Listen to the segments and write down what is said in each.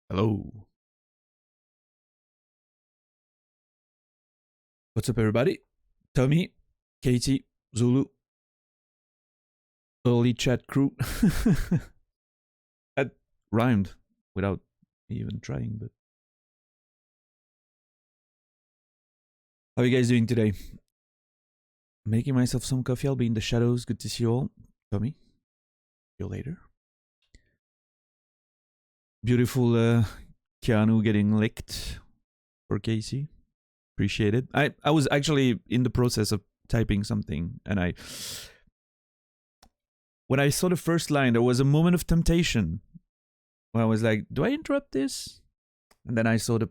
Hello. What's up, everybody? Tommy, Katie, Zulu, early chat crew. That rhymed without even trying, but. How are you guys doing today? Making myself some coffee. I'll be in the shadows. Good to see you all. Tommy, see you later. Beautiful Keanu getting licked for Casey. Appreciate it. I was actually in the process of typing something, and when I saw the first line, there was a moment of temptation where I was like, do I interrupt this? And then I saw the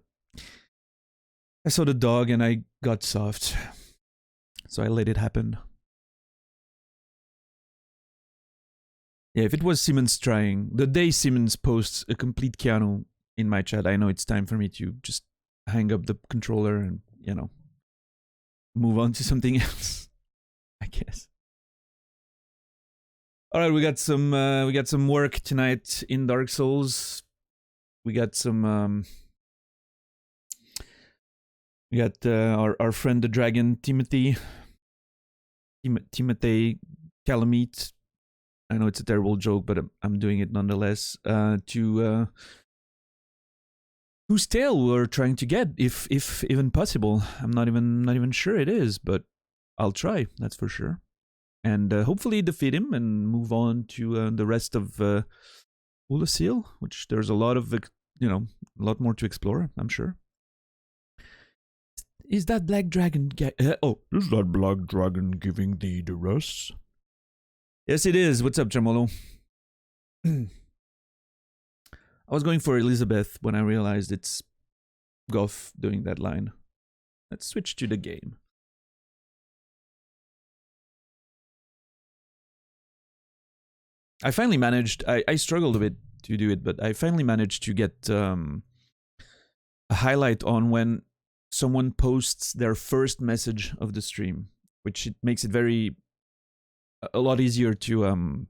dog and I got soft. So I let it happen. Yeah, if it was Simmons trying, the day Simmons posts a complete Keanu in my chat, I know it's time for me to just hang up the controller and, move on to something else, I guess. All right, we got some work tonight in Dark Souls. We got some our friend the dragon Timothy Calamity. I know it's a terrible joke, but I'm doing it nonetheless. Whose tail we're trying to get, if even possible. I'm not even sure it is, but I'll try. That's for sure. And hopefully defeat him and move on to the rest of Ulasil, which there's a lot of a lot more to explore. I'm sure. Is that black dragon? Is that black dragon giving thee the rest? Yes, it is. What's up, Jamolo? I was going for Elizabeth when I realized it's Goff doing that line. Let's switch to the game. I finally managed, I struggled a bit to do it, but I finally managed to get a highlight on when someone posts their first message of the stream, which it makes it a lot easier to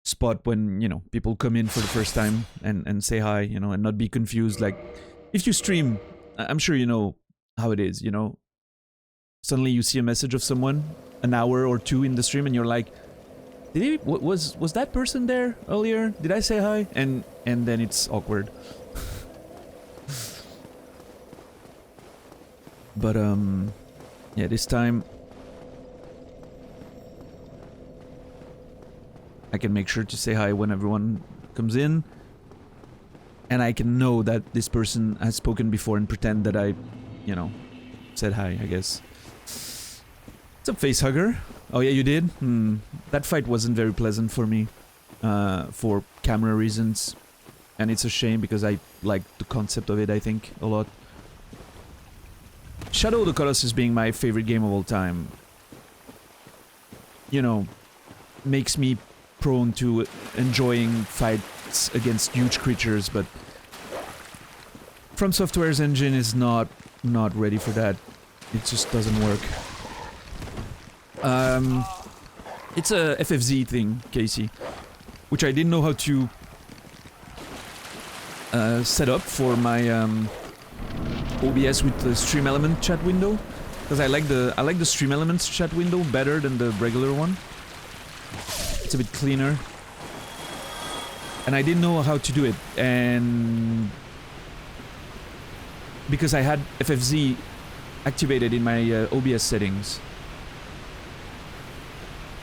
spot when people come in for the first time and say hi, and not be confused. Like if you stream, I'm sure you know how it is. Suddenly you see a message of someone an hour or two in the stream, and you're like, was that person there earlier? Did I say hi? And then it's awkward. But yeah, this time I can make sure to say hi when everyone comes in, and I can know that this person has spoken before and pretend that I, said hi, I guess. What's up, facehugger? Oh yeah, you did? That fight wasn't very pleasant for me, for camera reasons, and it's a shame because I like the concept of it, I think, a lot. Shadow of the Colossus being my favorite game of all time, makes me prone to enjoying fights against huge creatures, but From Software's engine is not ready for that. It just doesn't work. It's a FFZ thing, Casey, which I didn't know how to set up for my OBS with the Stream Element chat window, because I like the Stream Elements chat window better than the regular one. It's a bit cleaner, and I didn't know how to do it, and because I had FFZ activated in my OBS settings,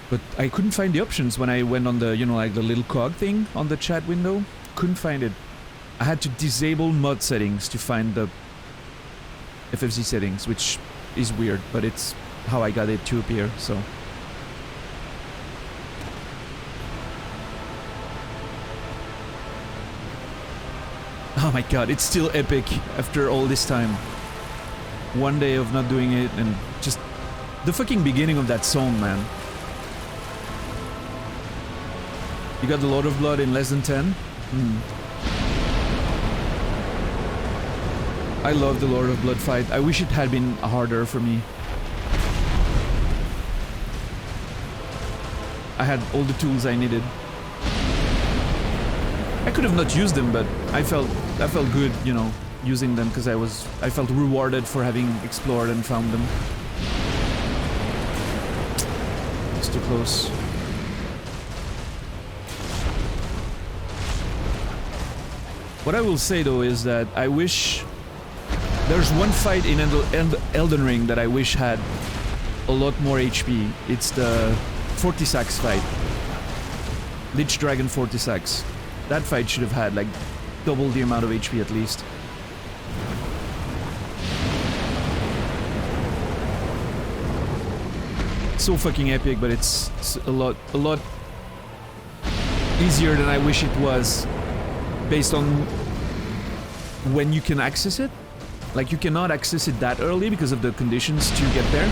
but I couldn't find the options when I went on the like the little cog thing on the chat window. Couldn't find it. I had to disable mod settings to find the FFZ settings, which is weird, but it's how I got it to appear, so. Oh my god, it's still epic after all this time. One day of not doing it, and just the fucking beginning of that song, man. You got the Lord of Blood in less than 10? I love the Lord of Blood fight. I wish it had been harder for me. I had all the tools I needed. I could have not used them, but I felt That felt good, you know, using them because I felt rewarded for having explored and found them. It's too close. What I will say though is that I wish there's one fight in Elden Ring that I wish had a lot more HP. It's the Fortisax fight. Lich Dragon Fortisax. That fight should have had like double the amount of HP at least. So fucking epic, but it's a lot easier than I wish it was, based on when you can access it. Like, you cannot access it that early because of the conditions to get there.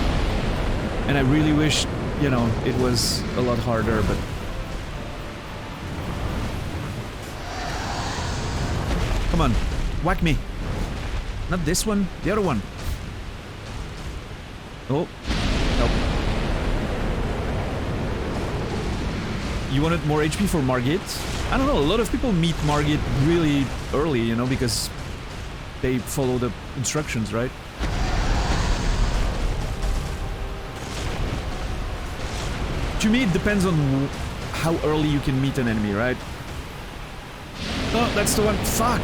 And I really wish, you know, it was a lot harder, but... Come on, whack me. Not this one, the other one. Oh, nope. You wanted more HP for Margit? I don't know, a lot of people meet Margit really early, you know, because they follow the instructions, right? To me, it depends on how early you can meet an enemy, right? Oh, that's the one. Fuck!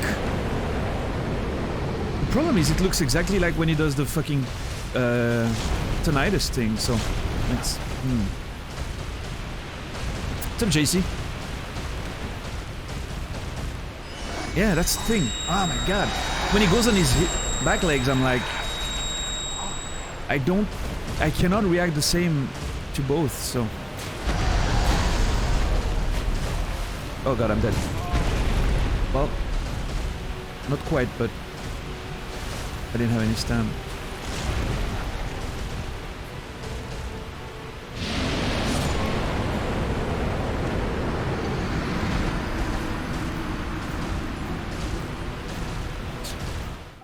The problem is, it looks exactly like when he does the fucking tinnitus thing, so it's... What's up, JC? Yeah, that's the thing. Oh my god. When he goes on his back legs, I'm like... I cannot react the same to both, so... Oh god, I'm dead. Well, not quite, but I didn't have any stam.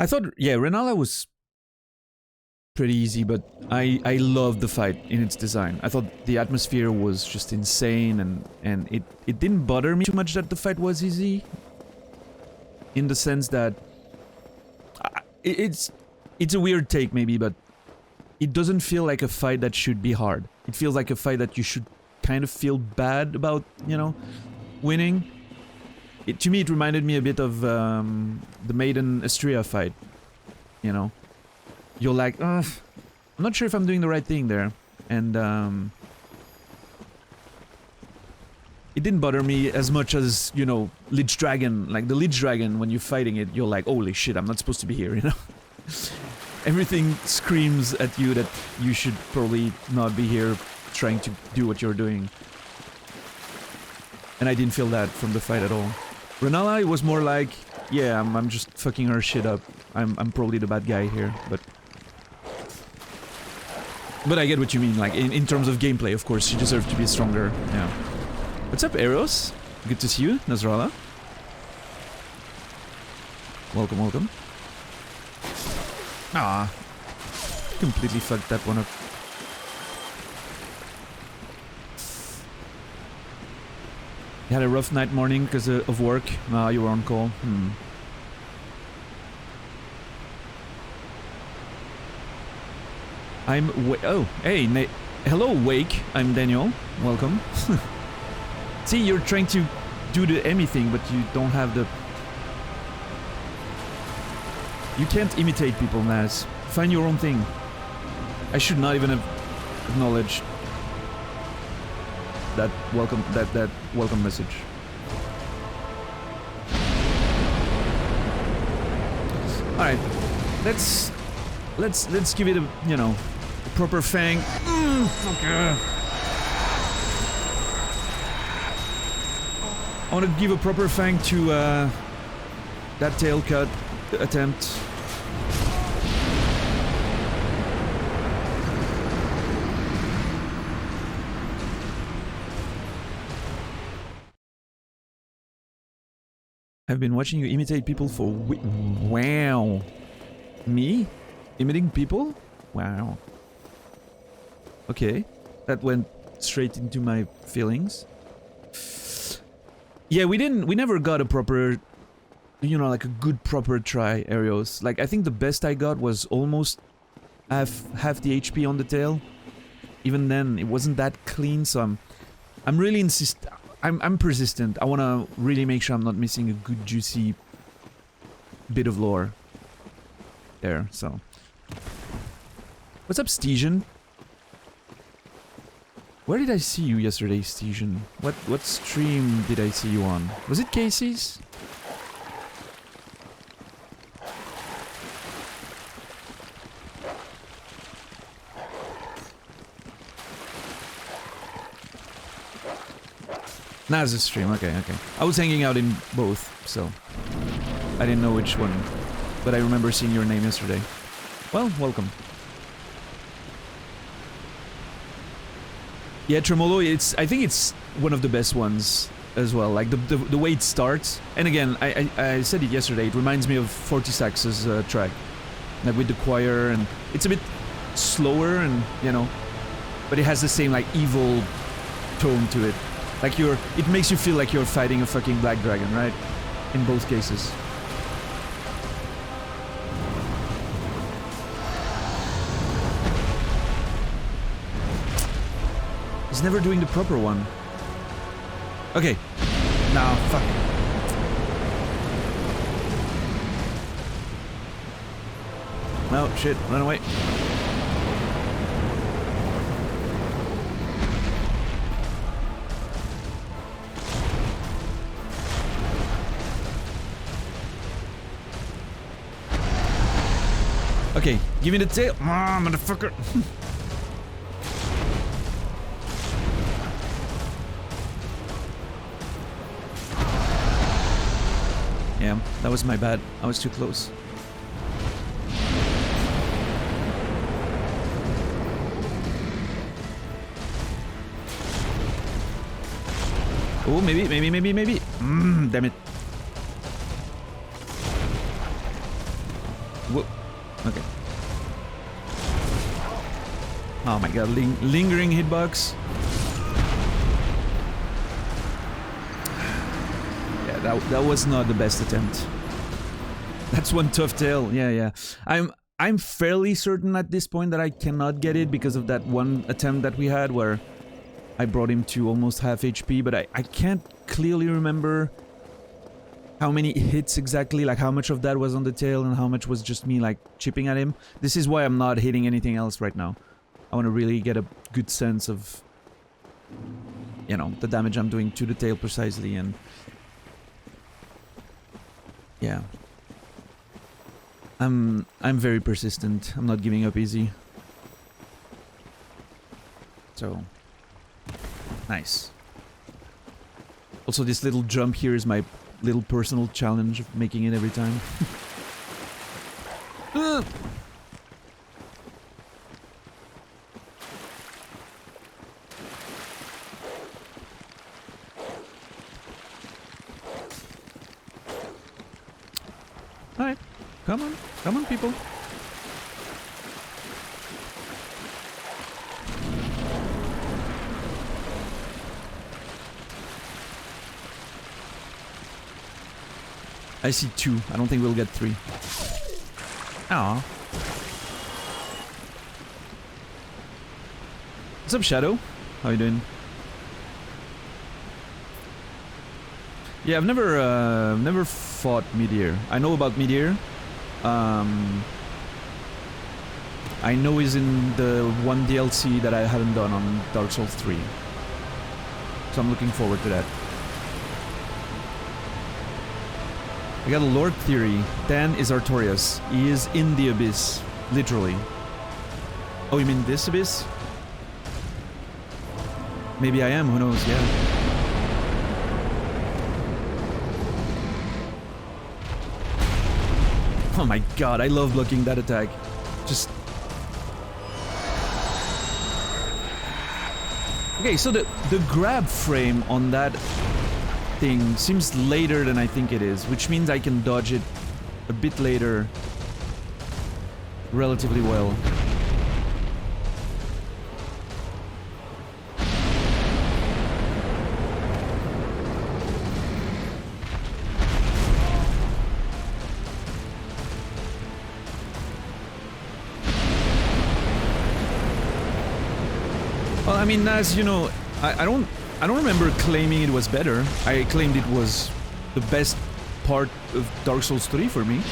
I thought, yeah, Renala was pretty easy, but I loved the fight in its design. I thought the atmosphere was just insane, and it didn't bother me too much that the fight was easy. In the sense that it's a weird take maybe, but it doesn't feel like a fight that should be hard. It feels like a fight that you should kind of feel bad about, you know, winning. To me, it reminded me a bit of the Maiden Astria fight. You know, you're like, I'm not sure if I'm doing the right thing there, and it didn't bother me as much as, you know, Lich Dragon. Like the Lich Dragon, when you're fighting it, you're like, holy shit, I'm not supposed to be here, you know? Everything screams at you that you should probably not be here trying to do what you're doing. And I didn't feel that from the fight at all. Renala, it was more like, yeah, I'm just fucking her shit up. I'm probably the bad guy here, but I get what you mean, like, in terms of gameplay, of course, she deserved to be stronger, yeah. What's up, Eros? Good to see you, Nasrallah. Welcome, welcome. Ah, completely fucked that one up. You had a rough night morning because of work? Ah, you were on call. Oh, hey, hello, Wake. I'm Daniel. Welcome. See, you're trying to do the Emmy thing, but you don't have the... You can't imitate people, Naz. Find your own thing. I should not even have acknowledged that welcome message. All right, let's give it a, you know, a proper fang. Okay. I want to give a proper fang to that tail cut attempt. I've been watching you imitate people for wow. Me? Imitating people? Wow. Okay. That went straight into my feelings. Yeah, we never got a proper you know, like a good proper try aerials. Like I think the best I got was almost half the HP on the tail. Even then, it wasn't that clean, so I'm really I'm persistent. I want to really make sure I'm not missing a good juicy bit of lore there. So, what's up, Stesian? Where did I see you yesterday, Stesian? What stream did I see you on? Was it Casey's? Nah, it's a stream. Okay, okay. I was hanging out in both, so I didn't know which one, but I remember seeing your name yesterday. Well, welcome. Yeah, Tremolo, I think it's one of the best ones as well. Like the way it starts. And again, I said it yesterday, it reminds me of 40 Sax's track. Like with the choir, and it's a bit slower and, you know, but it has the same like evil tone to it. Like it makes you feel like you're fighting a fucking black dragon, right? In both cases. He's never doing the proper one. Okay. Nah, fuck. No, shit, run away. Okay, give me the tail. Ah, motherfucker. Yeah, that was my bad. I was too close. Oh, maybe. Damn it. Whoa. Okay. Oh my god, lingering hitbox. Yeah, that was not the best attempt. That's one tough tail. Yeah. I'm fairly certain at this point that I cannot get it because of that one attempt that we had where I brought him to almost half HP, but I can't clearly remember how many hits exactly, like how much of that was on the tail and how much was just me like chipping at him. This is why I'm not hitting anything else right now. I want to really get a good sense of, you know, the damage I'm doing to the tail precisely, and yeah. I'm very persistent. I'm not giving up easy. So nice. Also, this little jump here is my little personal challenge of making it every time. Alright, come on people. I see 2. I don't think we'll get 3. Aww. What's up, Shadow? How you doing? Yeah, I've never fought Meteor. I know about Meteor. I know he's in the one DLC that I haven't done on Dark Souls 3. So I'm looking forward to that. I got a lore theory. Dan is Artorias. He is in the abyss. Literally. Oh, you mean this abyss? Maybe I am, who knows, yeah. Oh my god, I love blocking that attack. Just... Okay, so the grab frame on that thing seems later than I think it is, which means I can dodge it a bit later relatively well. Well, I mean, as you know, I don't remember claiming it was better. I claimed it was the best part of Dark Souls 3 for me.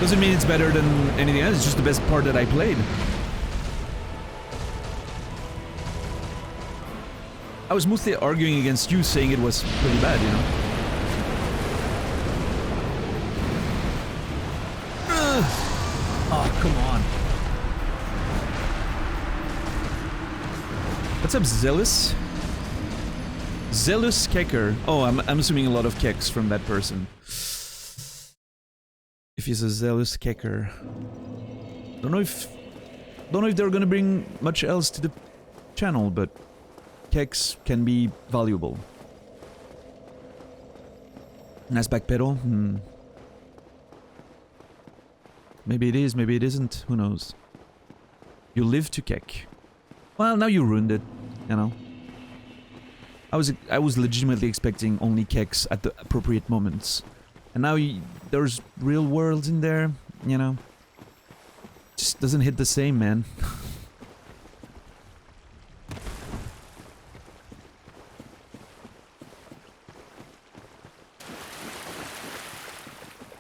Doesn't mean it's better than anything else, it's just the best part that I played. I was mostly arguing against you saying it was pretty bad, you know? Oh, come on. What's up, Zealous? Zealous Kecker. Oh, I'm assuming a lot of keks from that person. If he's a Zealous Kecker. Don't know if they're gonna bring much else to the channel, but keks can be valuable. Nice back pedal? Maybe it is, maybe it isn't. Who knows? You live to kek. Well, now you ruined it, you know. I was legitimately expecting only keks at the appropriate moments. And now there's real worlds in there, you know. Just doesn't hit the same, man.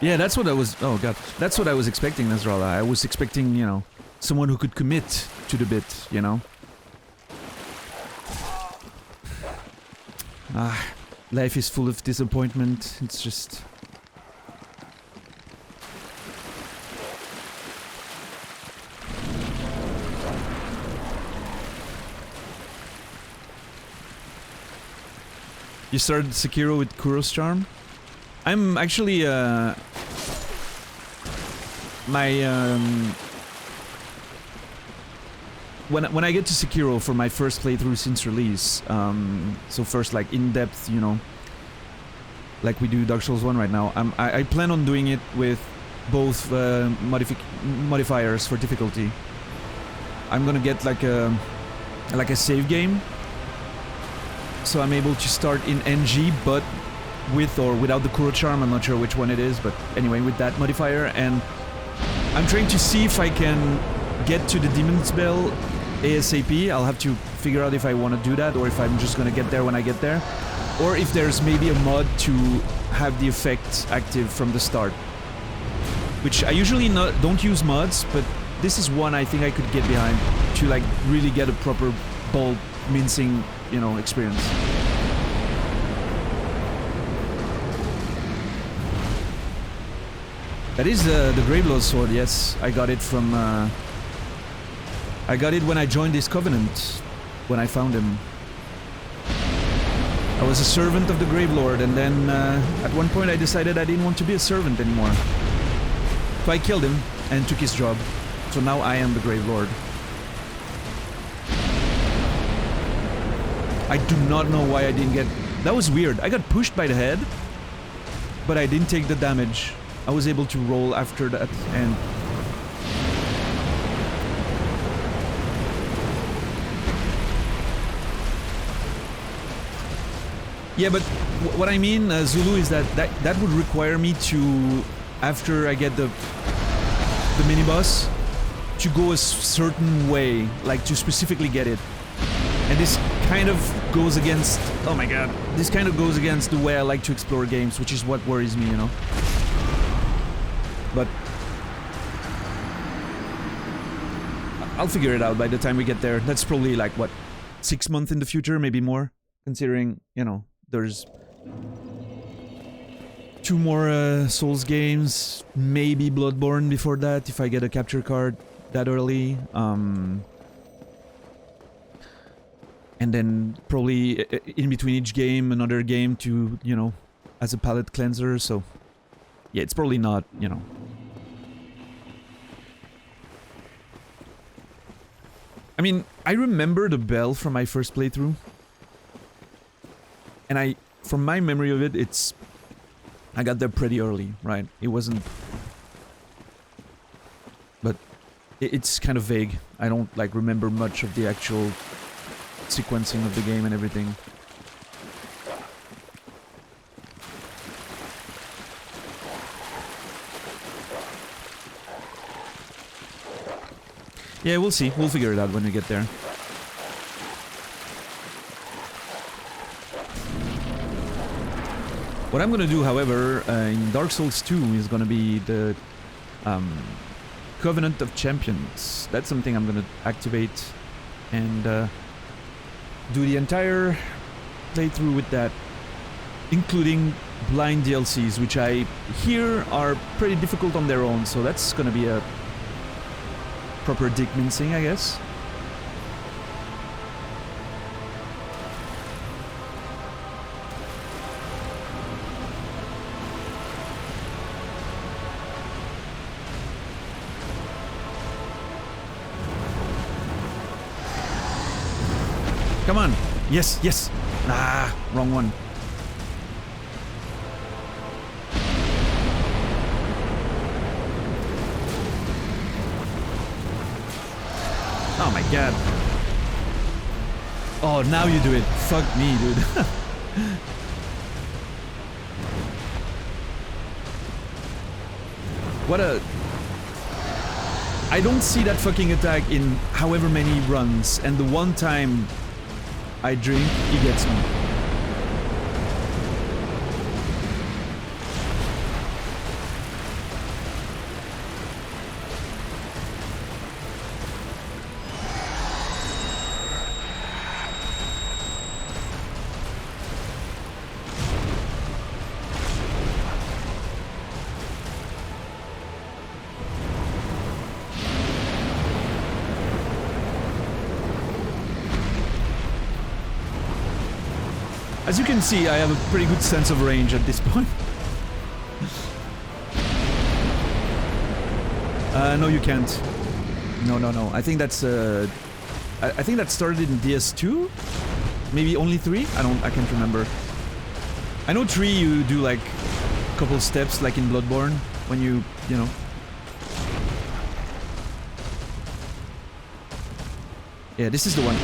Yeah, that's what I was... Oh, God. That's what I was expecting, Nasrallah. I was expecting, you know, someone who could commit to the bit, you know? Ah, life is full of disappointment. It's just... You started Sekiro with Kuro's Charm? I'm actually, when I get to Sekiro for my first playthrough since release, so first like in-depth, you know, like we do Dark Souls 1 right now, I plan on doing it with both modifiers for difficulty. I'm gonna get like a save game, so I'm able to start in NG, but with or without the Kuro Charm. I'm not sure which one it is, but anyway, with that modifier, and I'm trying to see if I can get to the Demon's Bell ASAP. I'll have to figure out if I want to do that, or if I'm just gonna get there when I get there, or if there's maybe a mod to have the effect active from the start, which I usually don't use mods, but this is one I think I could get behind to like really get a proper ball mincing, you know, experience. That is the Gravelord sword, yes. I got it from... I got it when I joined this covenant, when I found him. I was a servant of the Gravelord, and then at one point I decided I didn't want to be a servant anymore. So I killed him and took his job. So now I am the Gravelord. I do not know why I didn't get... That was weird. I got pushed by the head, but I didn't take the damage. I was able to roll after that, and... Yeah, but what I mean, Zulu, is that would require me to, after I get the mini-boss, to go a certain way, like to specifically get it. And this kind of goes against... Oh my god. This kind of goes against the way I like to explore games, which is what worries me, you know? But I'll figure it out by the time we get there. That's probably like, what, 6 months in the future, maybe more? Considering, you know, there's 2 more Souls games, maybe Bloodborne before that, if I get a capture card that early. And then probably in between each game, another game to, you know, as a palate cleanser, so... Yeah, it's probably not, you know... I mean, I remember the bell from my first playthrough. And from my memory of it, it's... I got there pretty early, right? It wasn't... But it's kind of vague. I don't, like, remember much of the actual sequencing of the game and everything. Yeah, we'll see. We'll figure it out when we get there. What I'm gonna do, however, in Dark Souls 2 is gonna be the Covenant of Champions. That's something I'm gonna activate and do the entire playthrough with that, including blind DLCs, which I hear are pretty difficult on their own, so that's gonna be a proper dick mincing, I guess. Come on! Yes, yes! Ah, wrong one. Oh my god. Oh, now you do it. Fuck me, dude. What a... I don't see that fucking attack in however many runs, and the one time I drink, he gets me. As you can see, I have a pretty good sense of range at this point. No, you can't. No, no, no. I think that's I think that started in DS2, maybe only 3. I can't remember. I know 3 you do like a couple steps, like in Bloodborne, when you know. Yeah, this is the one.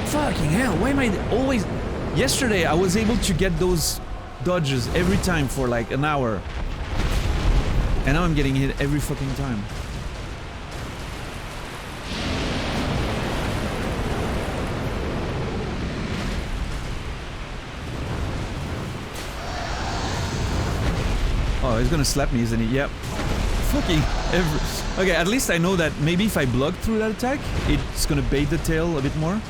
Fucking hell! Why am I always? Yesterday I was able to get those dodges every time for like an hour. And now I'm getting hit every fucking time. Oh, he's gonna slap me, isn't he? Yep. Fucking every... Okay, at least I know that maybe if I block through that attack, it's gonna bait the tail a bit more.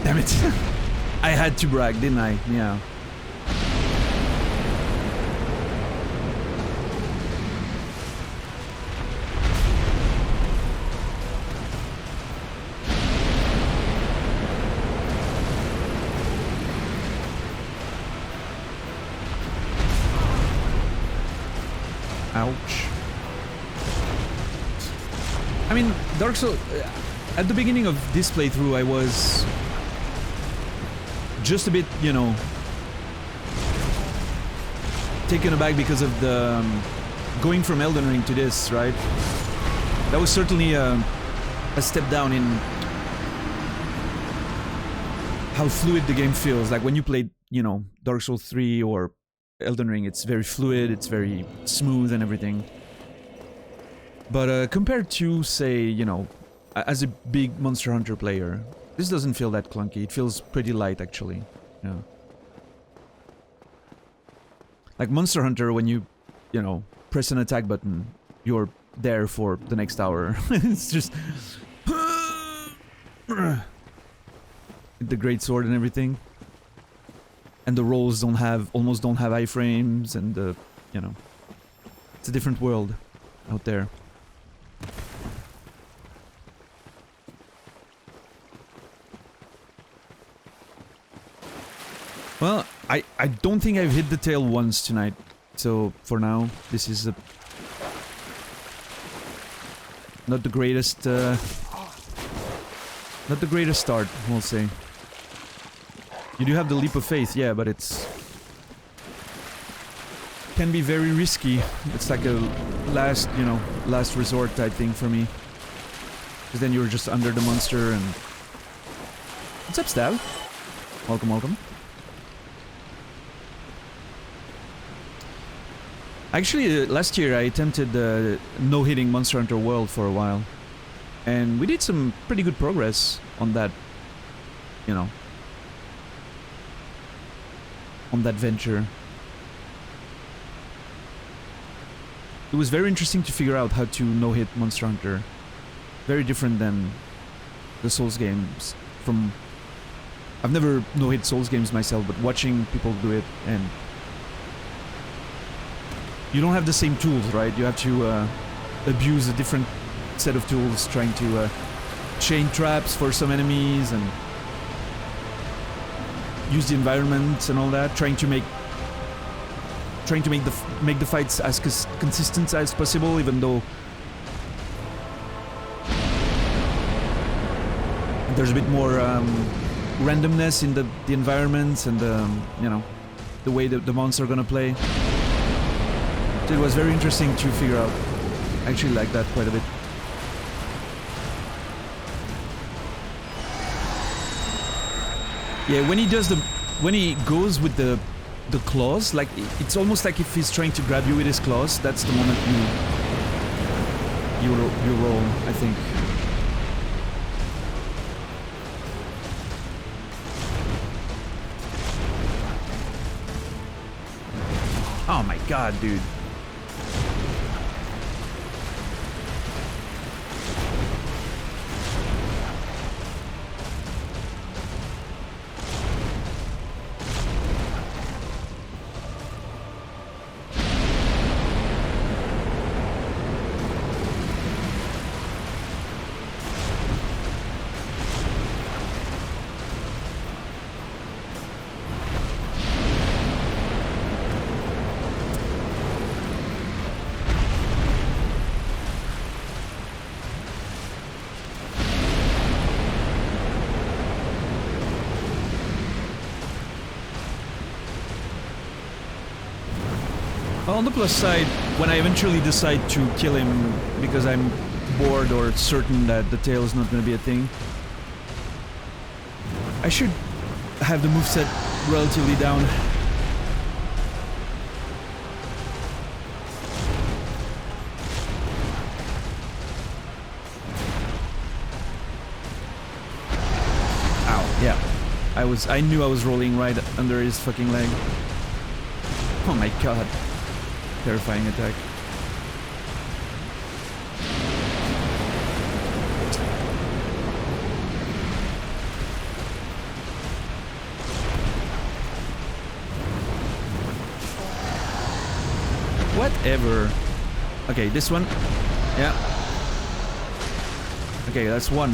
Damn it. I had to brag, didn't I? Yeah. Ouch. I mean, Dark Souls... at the beginning of this playthrough, I was... just a bit, you know... taken aback because of the... going from Elden Ring to this, right? That was certainly a step down in... how fluid the game feels. Like when you played, you know, Dark Souls 3 or Elden Ring, it's very fluid, it's very smooth and everything. But compared to, say, you know, as a big Monster Hunter player, this doesn't feel that clunky. It feels pretty light, actually. Yeah. Like Monster Hunter, when you know, press an attack button, you're there for the next hour. It's just... the great sword and everything. And the rolls almost don't have iframes, and you know, it's a different world out there. Well, I don't think I've hit the tail once tonight, so for now, this is not the greatest, not the greatest start, we'll say. You do have the leap of faith, yeah, but it's... can be very risky. It's like a last, you know, last resort type thing for me. Because then you're just under the monster and... What's up, Stab? Welcome, welcome. Actually, last year I attempted no-hitting Monster Hunter World for a while. And we did some pretty good progress on that, you know, on that venture. It was very interesting to figure out how to no-hit Monster Hunter. Very different than the Souls games from... I've never no-hit Souls games myself, but watching people do it, and... You don't have the same tools, right? You have to abuse a different set of tools, trying to chain traps for some enemies and use the environment and all that, trying to make the fights as consistent as possible, even though there's a bit more randomness in the environments and you know, the way that the monsters are gonna play. So it was very interesting to figure out. I actually like that quite a bit. Yeah, when he goes with the claws, like it's almost like if he's trying to grab you with his claws. That's the moment you roll, I think. Oh my god, dude. On the plus side, when I eventually decide to kill him because I'm bored or certain that the tail is not going to be a thing, I should have the moveset relatively down. Ow, yeah. I knew I was rolling right under his fucking leg. Oh my god. Terrifying attack. Whatever. Okay, this one. Yeah. Okay, that's one.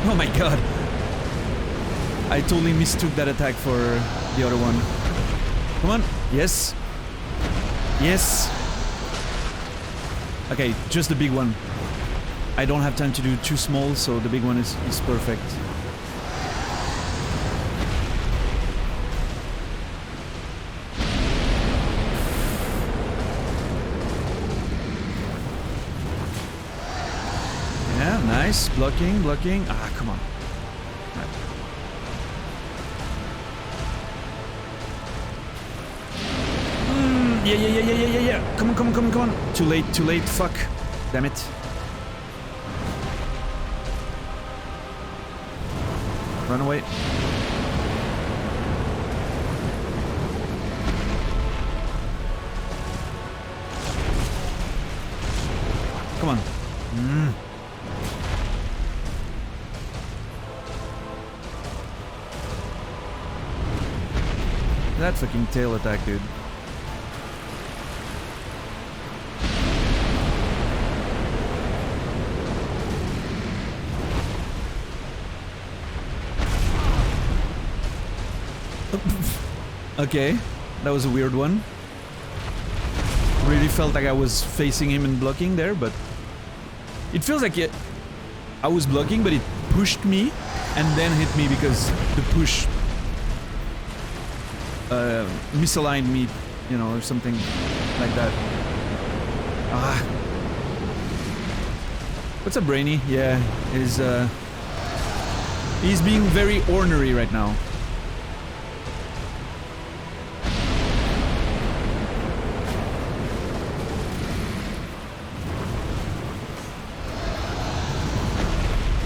Oh my god. I totally mistook that attack for the other one. Come on. Yes. Yes. Okay, just the big one. I don't have time to do too small, so the big one is perfect. Yeah, nice. Blocking, blocking. Ah, come on. Yeah. Come on. Too late. Fuck. Damn it. Run away. Come on. That fucking tail attack, dude. Okay, that was a weird one. Really felt like I was facing him and blocking there, but it feels like I was blocking, but it pushed me and then hit me because the push misaligned me, you know, or something like that. Ah. What's up, Brainy? Yeah, he's being very ornery right now.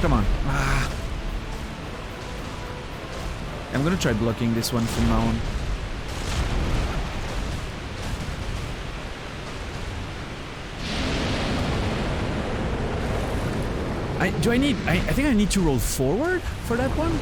come on. Ah. I'm gonna try blocking this one from now on. I think I need to roll forward for that one?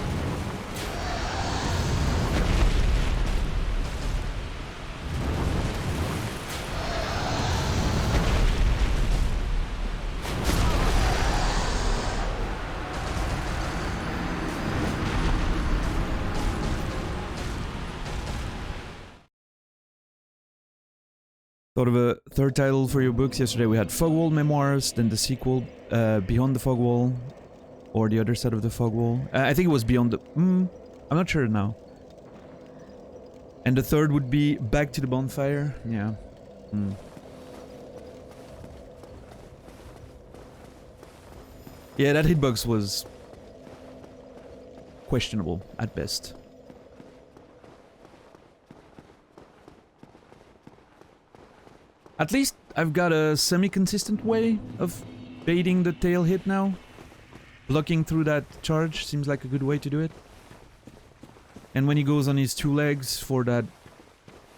Thought of a third title for your books. Yesterday we had Fogwall Memoirs, then the sequel, Beyond the Fogwall, or the other side of the Fogwall. I think it was Beyond the... I'm not sure now. And the third would be Back to the Bonfire. Yeah. Yeah, that hitbox was questionable at best. At least I've got a semi-consistent way of baiting the tail hit now. Blocking through that charge seems like a good way to do it. And when he goes on his two legs for that,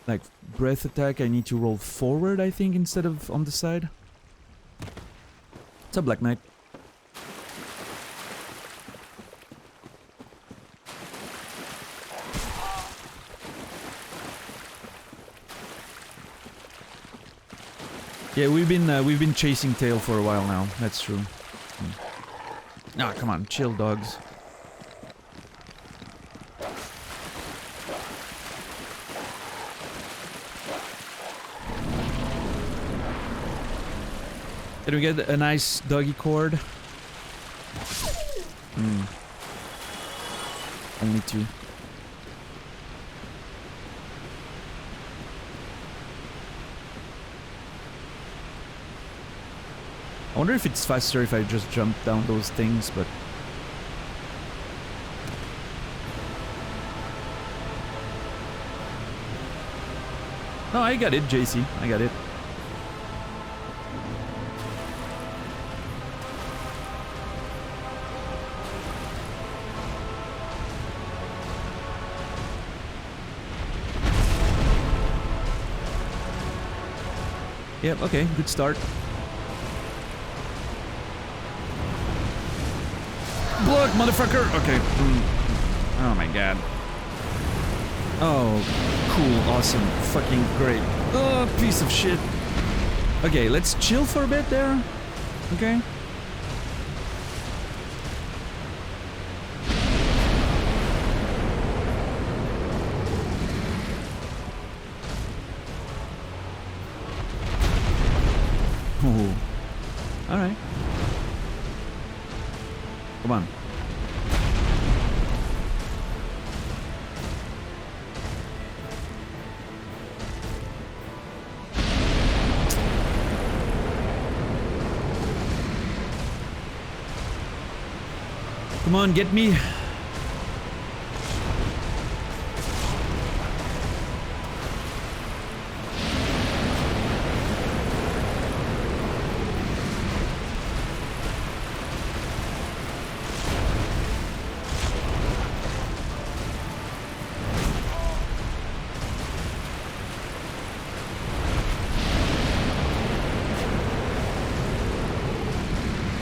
like, breath attack, I need to roll forward, I think, instead of on the side. What's up, Black Knight? Yeah, we've been chasing tail for a while now. That's true. Ah, come on, chill, dogs. Did we get a nice doggy cord? Only two. I wonder if it's faster if I just jump down those things, but... No, I got it, JC. I got it. Yep, okay, good start. Blood, motherfucker! Okay. Oh my god. Oh, cool, awesome, fucking great. Oh, piece of shit. Okay, let's chill for a bit there. Okay. Oh. Alright. Come on. Come on, get me.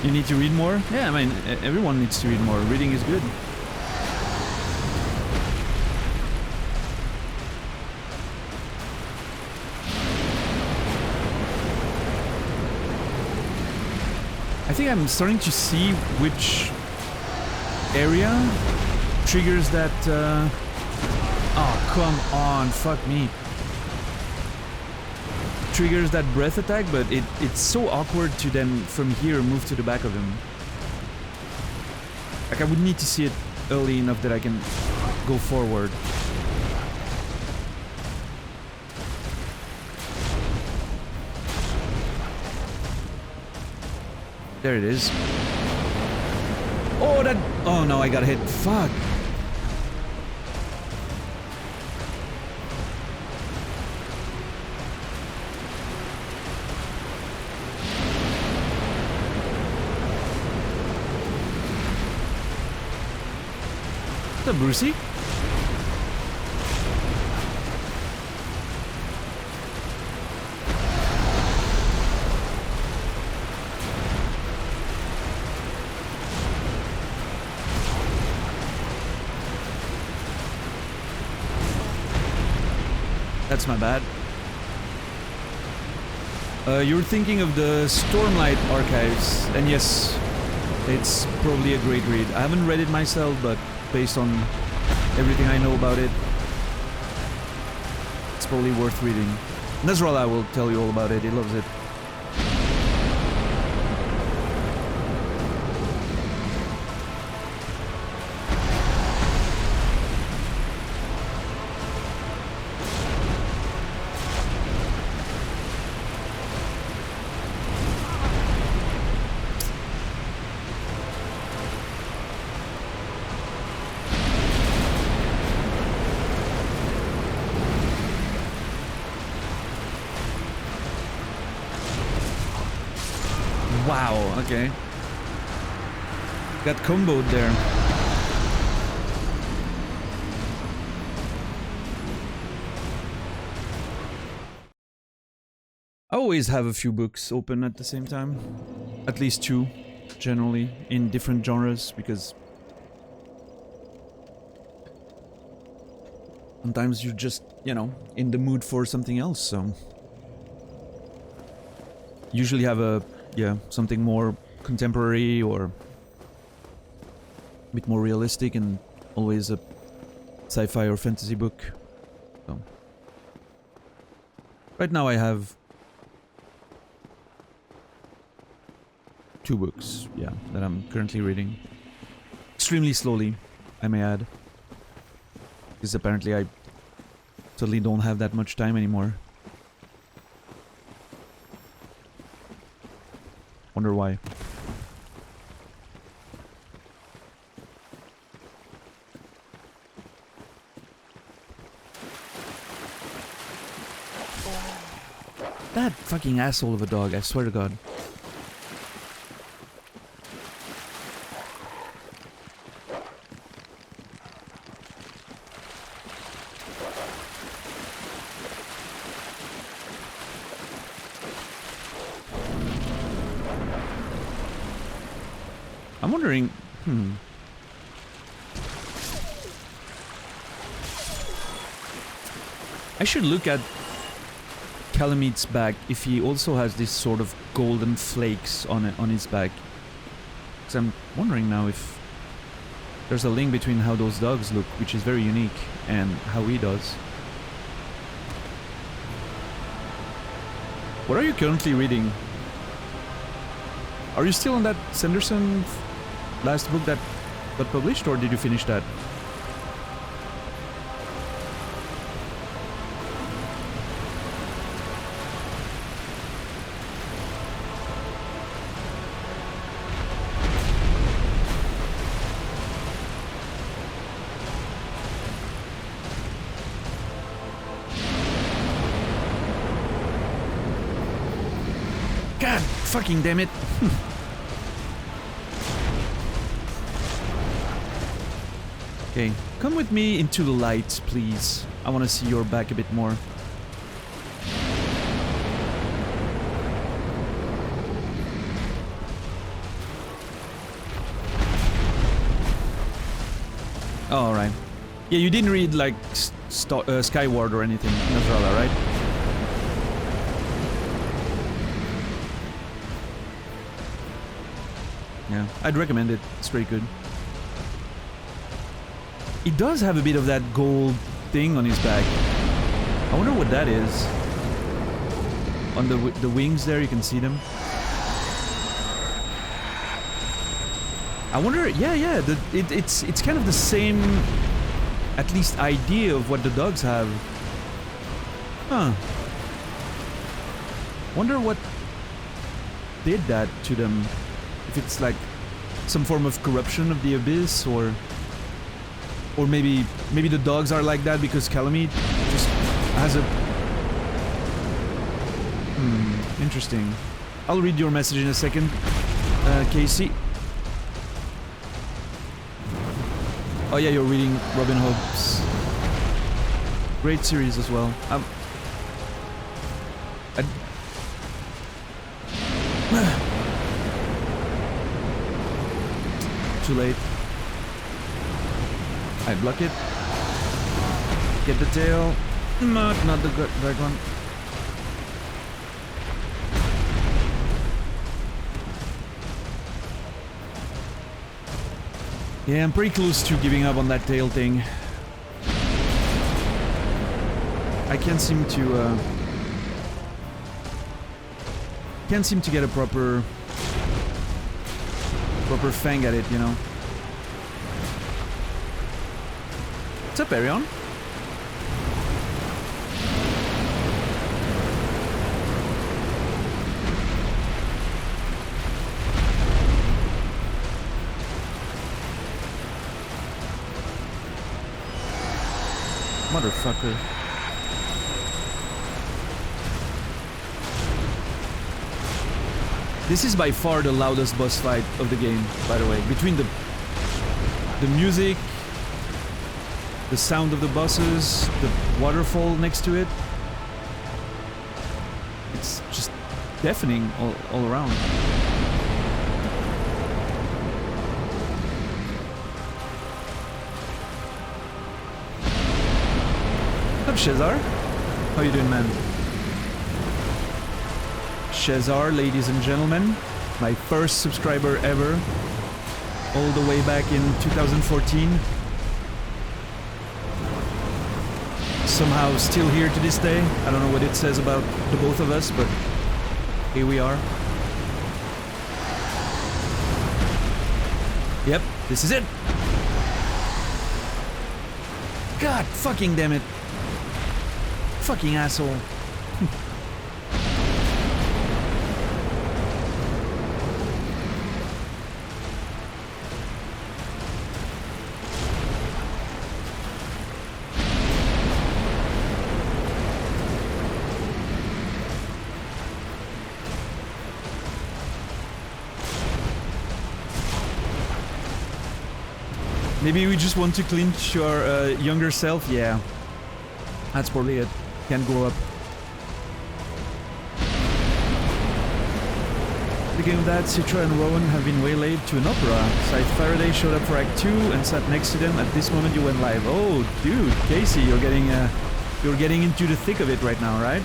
You need to read more? Yeah, I mean, everyone needs to read more. Reading is good. I think I'm starting to see which area triggers that... Oh, come on, fuck me. Triggers that breath attack, but it's so awkward to then from here move to the back of him. Like, I would need to see it early enough that I can go forward. There it is. Oh, that... Oh no, I got hit. Fuck. What's up, Brucey? That's my bad. You're thinking of the Stormlight Archives, and yes, it's probably a great read. I haven't read it myself, but based on everything I know about it, it's probably worth reading. Nasrallah will tell you all about it, he loves it. Wow, okay. Got comboed there. I always have a few books open at the same time. At least two, generally, in different genres, because sometimes you're just, you know, in the mood for something else, so... Usually have a... yeah, something more contemporary or a bit more realistic, and always a sci-fi or fantasy book. So. Right now I have 2 books, yeah, that I'm currently reading. Extremely slowly, I may add. Because apparently I totally don't have that much time anymore. Wonder why. That fucking asshole of a dog, I swear to God. I'm wondering, I should look at Calamit's back if he also has this sort of golden flakes on his back. Because I'm wondering now if there's a link between how those dogs look, which is very unique, and how he does. What are you currently reading? Are you still on that Sanderson last book that got published, or did you finish that? God fucking damn it. Okay, come with me into the light, please. I want to see your back a bit more. Oh, alright. Yeah, you didn't read, like, Skyward or anything, Nasrallah, right? Yeah, I'd recommend it. It's pretty good. He does have a bit of that gold thing on his back. I wonder what that is. On the wings there, you can see them. I wonder, yeah, it's kind of the same, at least idea of what the dogs have. Huh. Wonder what did that to them. If it's like some form of corruption of the abyss, or maybe the dogs are like that because Calamity just has a... interesting. I'll read your message in a second, Casey. Oh yeah, you're reading Robin Hood's great series as well. Too late. I block it. Get the tail. Not the right one. Yeah, I'm pretty close to giving up on that tail thing. I can't seem to get a proper fang at it, you know. What's up, Arion? Motherfucker. This is by far the loudest boss fight of the game, by the way. Between the music, the sound of the bosses, the waterfall next to it. It's just deafening all around. What's up, Shezar? How you doing, man? Shezar, ladies and gentlemen, my first subscriber ever, all the way back in 2014. Somehow still here to this day. I don't know what it says about the both of us, but here we are. Yep, this is it. God fucking damn it. Fucking asshole. Maybe we just want to clinch our younger self? Yeah. That's probably it. Can't grow up. The game that Citra and Rowan have been waylaid to an opera. Scythe Faraday showed up for Act 2 and sat next to them. At this moment you went live. Oh, dude, Casey, you're getting into the thick of it right now, right?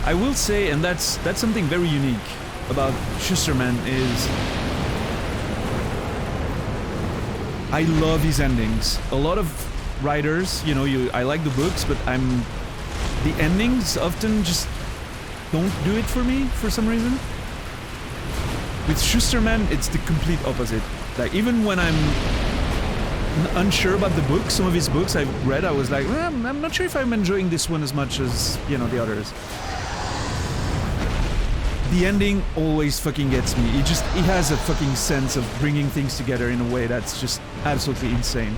I will say, and that's something very unique about Schusterman, is I love his endings. A lot of writers, you know, I like the books, but the endings often just don't do it for me for some reason. With Schusterman, it's the complete opposite. Like, even when I'm unsure about the book, some of his books I've read, I was like, I'm not sure if I'm enjoying this one as much as, you know, the others. The ending always fucking gets me. He has a fucking sense of bringing things together in a way that's just absolutely insane.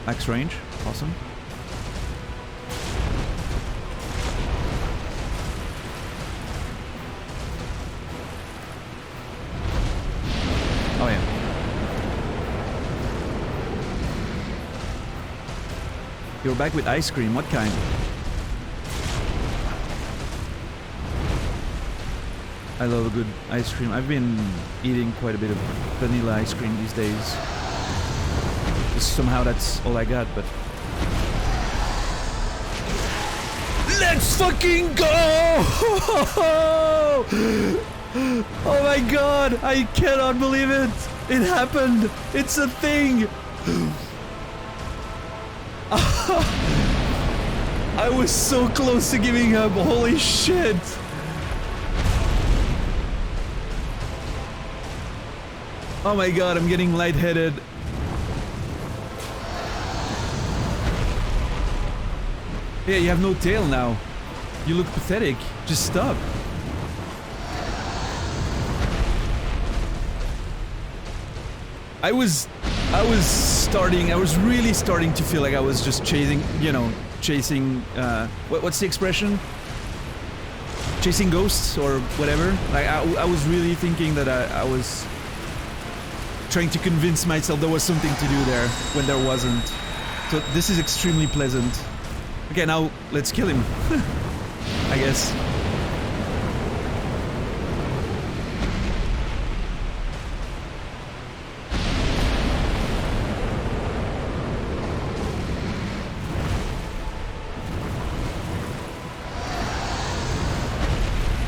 Max range, awesome. Oh yeah. You're back with ice cream. What kind? I love a good ice cream. I've been eating quite a bit of vanilla ice cream these days. Just somehow that's all I got, but... Let's fucking go! Oh my god! I cannot believe it! It happened! It's a thing! I was so close to giving up, holy shit! Oh my god, I'm getting lightheaded. Yeah, you have no tail now. You look pathetic. Just stop. I was really starting to feel like I was just chasing, what's the expression? Chasing ghosts or whatever. Like, I was really thinking that I was trying to convince myself there was something to do there when there wasn't. So this is extremely pleasant. Okay, now let's kill him. I guess.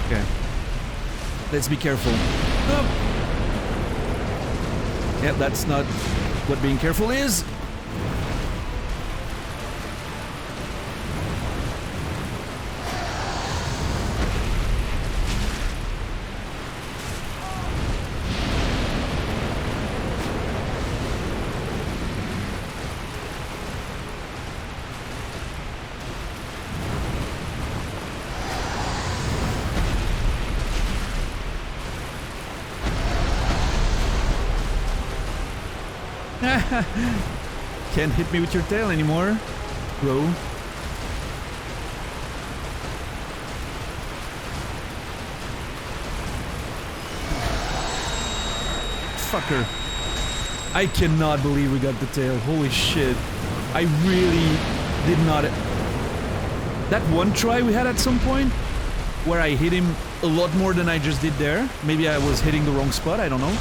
Okay. Let's be careful. Oh. Yeah, that's not what being careful is. Can't hit me with your tail anymore, bro. Fucker. I cannot believe we got the tail. Holy shit. I really did not... That one try we had at some point, where I hit him a lot more than I just did there. Maybe I was hitting the wrong spot, I don't know.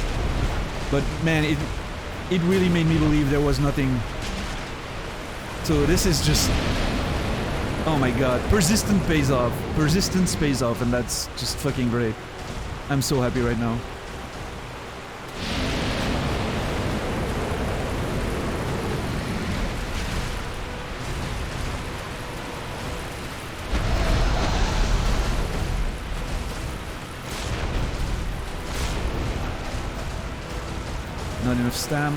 But man, it really made me believe there was nothing. So this is just... Oh my god. Persistence pays off. Persistence pays off, and that's just fucking great. I'm so happy right now. Not enough stam.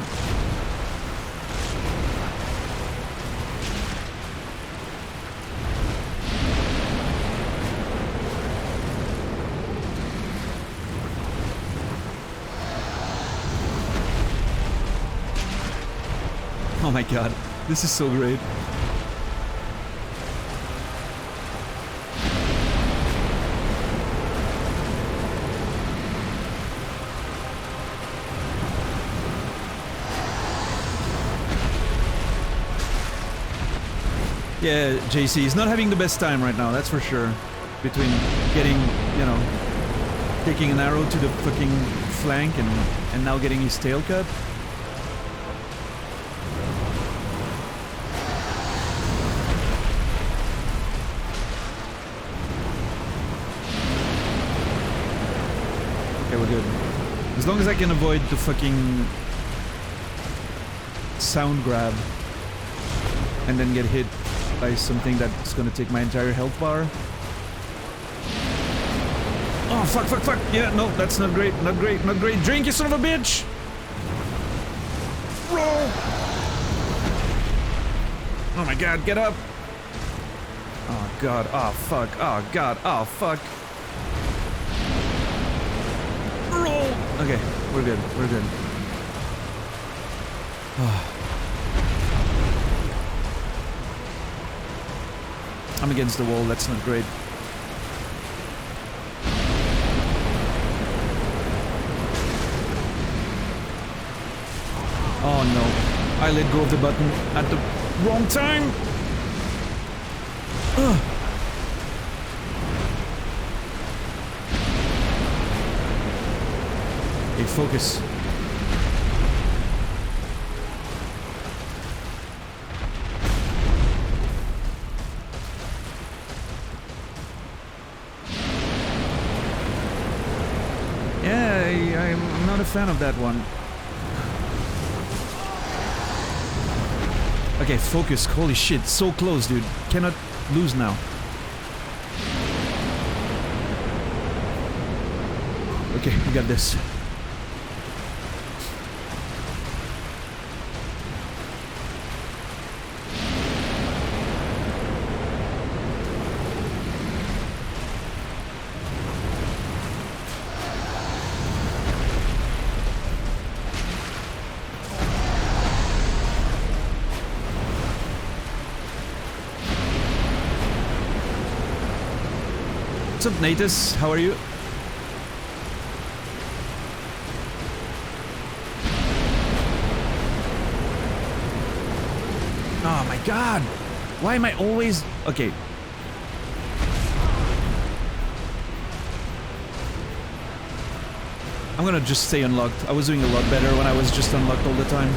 Oh my god, this is so great. Yeah, JC is not having the best time right now, that's for sure. Between getting, taking an arrow to the fucking flank and now getting his tail cut. Okay, we're good. As long as I can avoid the fucking sound grab and then get hit by something that's gonna take my entire health bar. Oh, fuck, fuck, fuck! Yeah, no, that's not great, not great, not great. Drink, you son of a bitch! Roll! Oh my god, get up! Oh god, oh fuck, oh god, oh fuck. Roll! Okay, we're good, we're good. Oh. I'm against the wall, that's not great. Oh no, I let go of the button at the wrong time! Ugh. Okay, focus. I'm not a fan of that one. Okay, focus. Holy shit, so close, dude. Cannot lose now. Okay, we got this. up, Natus? How are you? Oh my god! Why am I always... Okay. I'm gonna just stay unlocked. I was doing a lot better when I was just unlocked all the time.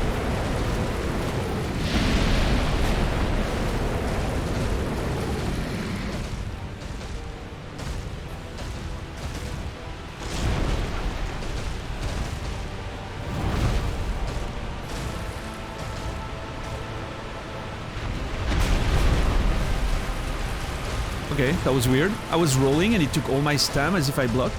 Okay, that was weird. I was rolling and it took all my stam as if I blocked.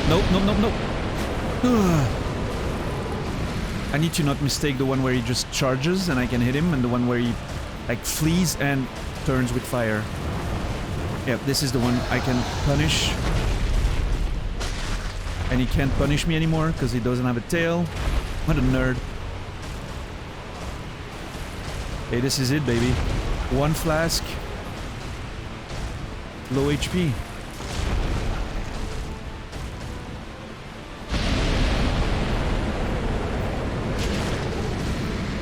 Nope, nope, nope, nope. I need to not mistake the one where he just charges and I can hit him, and the one where he like flees and turns with fire. Yeah, this is the one I can punish. And he can't punish me anymore because he doesn't have a tail. What a nerd. Hey, this is it, baby. One flask. Low HP.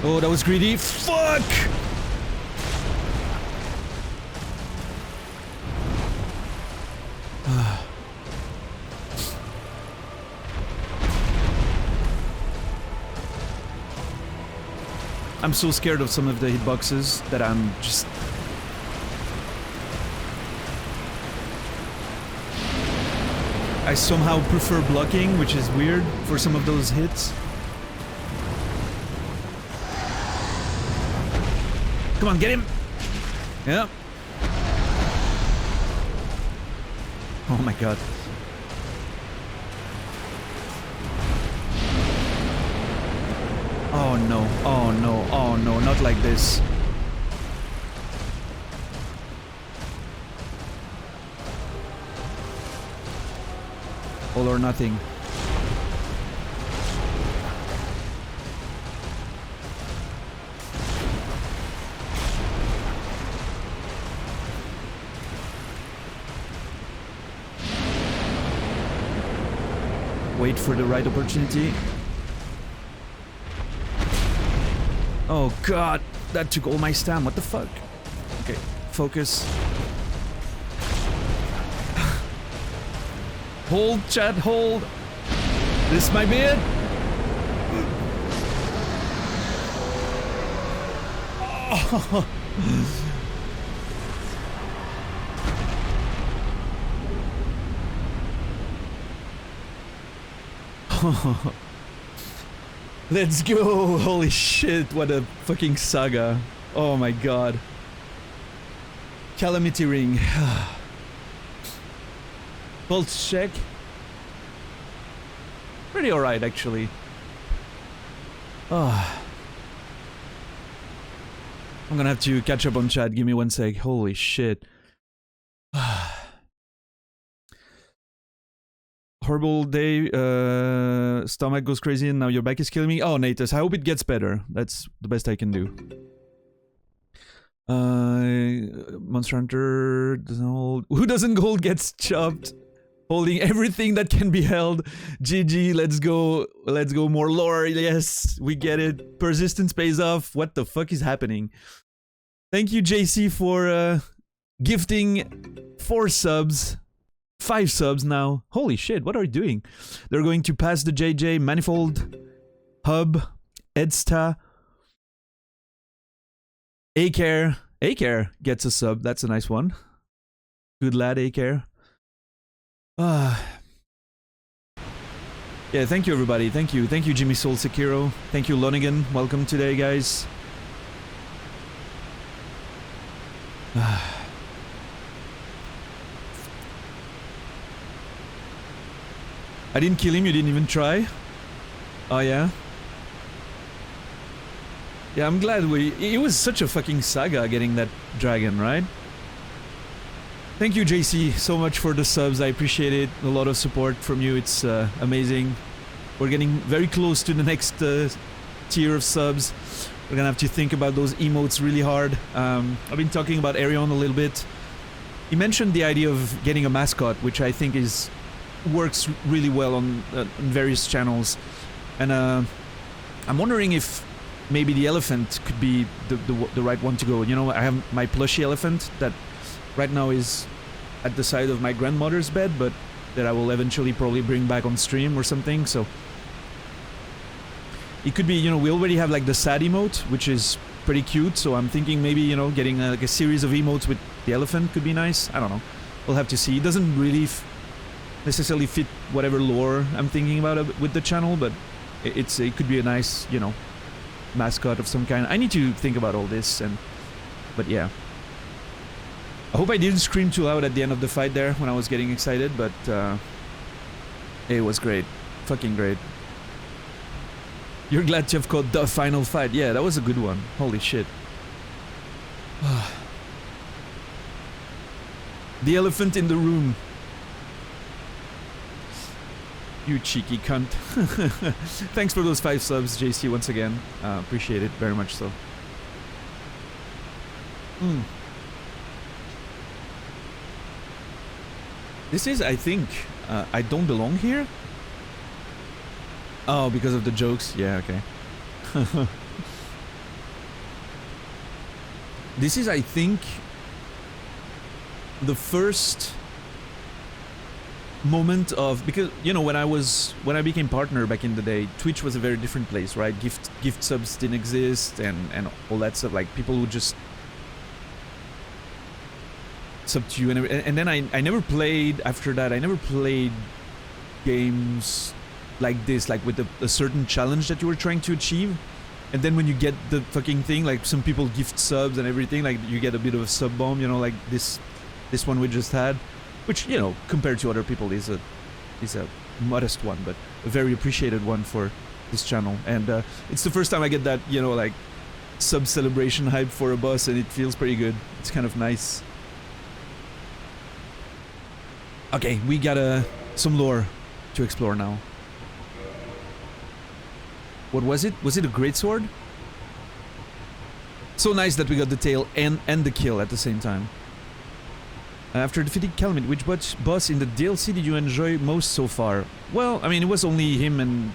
Oh, that was greedy. Fuck! I'm so scared of some of the hitboxes that I'm just... I somehow prefer blocking, which is weird for some of those hits. Come on, get him! Yeah. Oh my god. Oh no, oh no, oh no, not like this. All or nothing. Wait for the right opportunity. Oh god, that took all my stam, what the fuck? Okay, focus. Hold, chat, hold. This might be it. Oh. Let's go! Holy shit, what a fucking saga. Oh my god. Calamity ring. Pulse check. Pretty alright, actually. Oh. I'm gonna have to catch up on chat. Give me one sec. Holy shit. Horrible day, stomach goes crazy and now your back is killing me. Oh, Natus, I hope it gets better. That's the best I can do. Monster Hunter doesn't hold. Who doesn't hold gets chopped. Holding everything that can be held. GG, let's go. Let's go, more lore. Yes, we get it. Persistence pays off. What the fuck is happening? Thank you, JC, for gifting 4 subs. 5 subs now. Holy shit, what are you doing? They're going to pass the JJ, Manifold, Hub, Edsta, A-Care. A-Care gets a sub. That's a nice one. Good lad, A-Care. Yeah, thank you everybody. Thank you. Thank you, Jimmy Soul Sekiro. Thank you, Lonigan. Welcome today, guys. I didn't kill him, you didn't even try? Oh yeah? Yeah, I'm glad it was such a fucking saga getting that dragon, right? Thank you, JC, so much for the subs. I appreciate it. A lot of support from you. It's amazing. We're getting very close to the next tier of subs. We're gonna have to think about those emotes really hard. I've been talking about Arion a little bit. He mentioned the idea of getting a mascot, which I think works really well on various channels. And I'm wondering if maybe the elephant could be the right one to go. You know, I have my plushie elephant that right now is at the side of my grandmother's bed, but that I will eventually probably bring back on stream or something, so... It could be, you know, we already have like the sad emote, which is pretty cute, so I'm thinking maybe, you know, getting like a series of emotes with the elephant could be nice. I don't know. We'll have to see. It doesn't really necessarily fit whatever lore I'm thinking about with the channel, but it could be a nice, you know, mascot of some kind. I need to think about all this, but yeah. I hope I didn't scream too loud at the end of the fight there when I was getting excited, but it was great. Fucking great. You're glad to have caught the final fight. Yeah, that was a good one. Holy shit. The elephant in the room. You cheeky cunt. Thanks for those 5 subs, JC, once again. Appreciate it very much so. This is, I think, I Don't Belong Here? Oh, because of the jokes? Yeah, okay. This is, I think, the first moment of... Because, you know, when I became partner back in the day, Twitch was a very different place, right? Gift subs didn't exist and all that stuff. Like, people would just sub to you and then I never played, after that, I never played games like this, like with a certain challenge that you were trying to achieve, and then when you get the fucking thing, like some people gift subs and everything, like you get a bit of a sub bomb, you know, like this one we just had, which, you know, compared to other people is a modest one, but a very appreciated one for this channel, and it's the first time I get that, you know, like sub celebration hype for a boss, and it feels pretty good. It's kind of nice. Okay, we got some lore to explore now. What was it? Was it a greatsword? So nice that we got the tail and the kill at the same time. After defeating Calamity, which boss in the DLC did you enjoy most so far? Well, I mean, it was only him and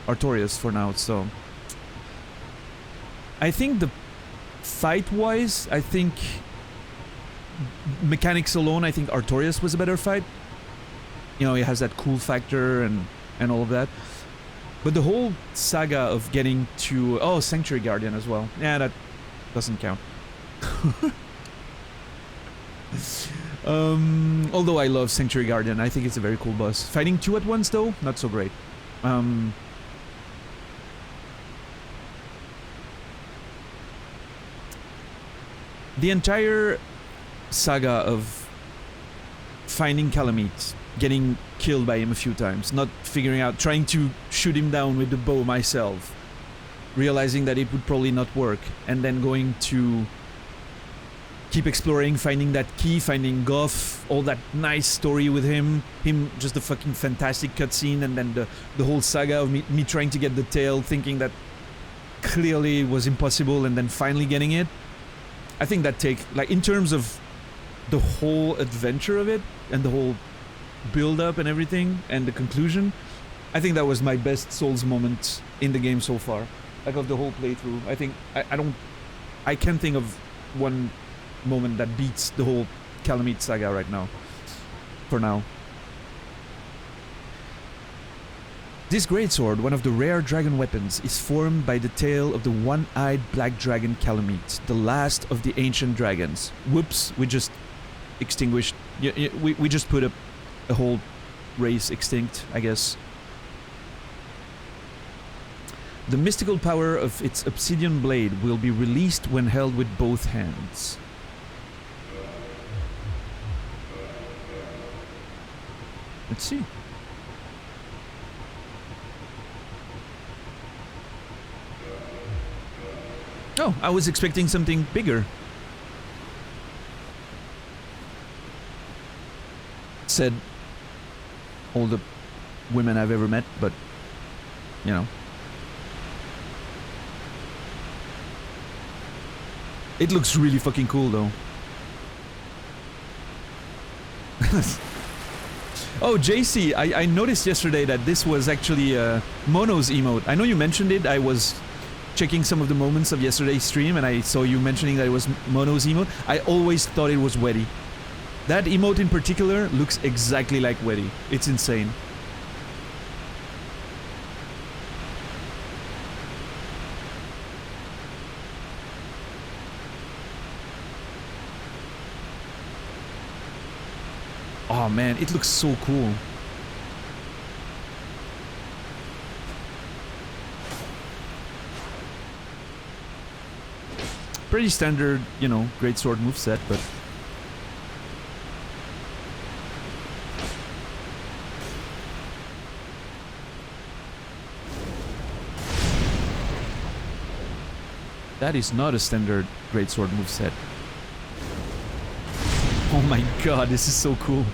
Artorias for now, so... I think the fight-wise, I think... Mechanics alone, I think Artorias was a better fight. You know, it has that cool factor and all of that. But the whole saga of getting to... Oh, Sanctuary Guardian as well. Yeah, that doesn't count. Although I love Sanctuary Guardian, I think it's a very cool boss. Fighting 2 at once, though, not so great. The entire saga of finding Calamity, getting killed by him a few times, not figuring out, trying to shoot him down with the bow myself, realizing that it would probably not work, and then going to keep exploring, finding that key, finding Goff, all that nice story with him just a fucking fantastic cutscene, and then the whole saga of me trying to get the tail, thinking that clearly was impossible, and then finally getting it. I think that like, in terms of the whole adventure of it, and the whole build-up and everything, and the conclusion, I think that was my best Souls moment in the game so far. Like, of the whole playthrough. I think, I can't think of one moment that beats the whole Calamity saga right now. For now. This greatsword, one of the rare dragon weapons, is formed by the tail of the one-eyed black dragon Calamity, the last of the ancient dragons. Whoops, we just extinguished... We just put a whole race extinct, I guess. The mystical power of its obsidian blade will be released when held with both hands. Let's see. Oh, I was expecting something bigger. said all the women I've ever met, but you know. It looks really fucking cool though. Oh, JC, I noticed yesterday that this was actually Mono's emote. I know you mentioned it. I was checking some of the moments of yesterday's stream and I saw you mentioning that it was Mono's emote. I always thought it was Weddy. That emote in particular looks exactly like Weddy. It's insane. Oh man, it looks so cool. Pretty standard, you know, greatsword moveset, but that is not a standard greatsword moveset. Oh my god, this is so cool.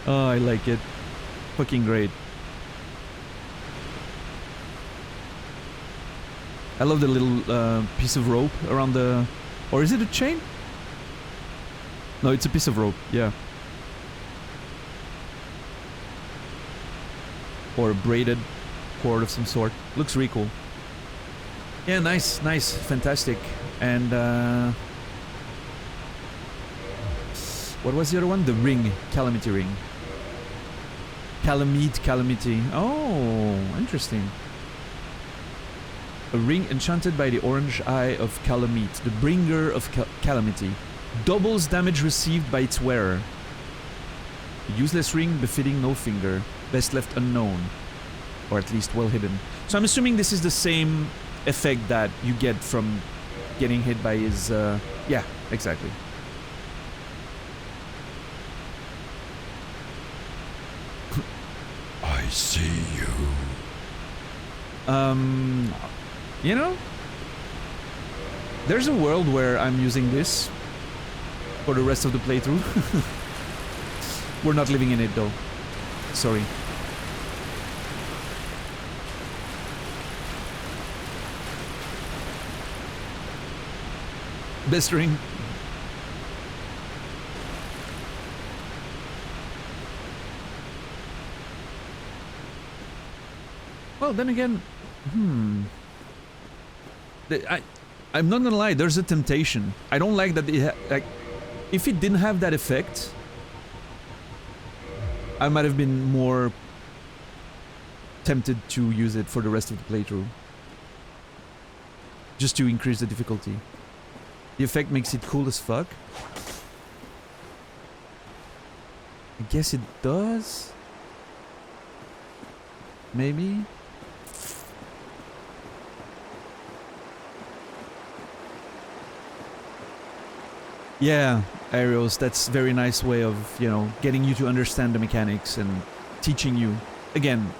Oh, I like it. Fucking great. I love the little piece of rope around the... Or is it a chain? No, it's a piece of rope, yeah. Or a braided cord of some sort. Looks really cool. Yeah, nice, nice, fantastic. And what was the other one? The ring. Calamity ring. Calamity. Oh, interesting. A ring enchanted by the orange eye of Calamity, the bringer of Calamity. Doubles damage received by its wearer. A useless ring befitting no finger. Best left unknown. Or at least well hidden. So I'm assuming this is the same effect that you get from getting hit by his... yeah, exactly. I see you. You know, there's a world where I'm using this for the rest of the playthrough. We're not living in it though. Sorry. Best ring. Well, then again, I'm not gonna lie, there's a temptation. I don't like that it like, if it didn't have that effect, I might have been more tempted to use it for the rest of the playthrough. Just to increase the difficulty. The effect makes it cool as fuck. I guess it does? Maybe? Yeah, Arios, that's a very nice way of, you know, getting you to understand the mechanics and teaching you. Again,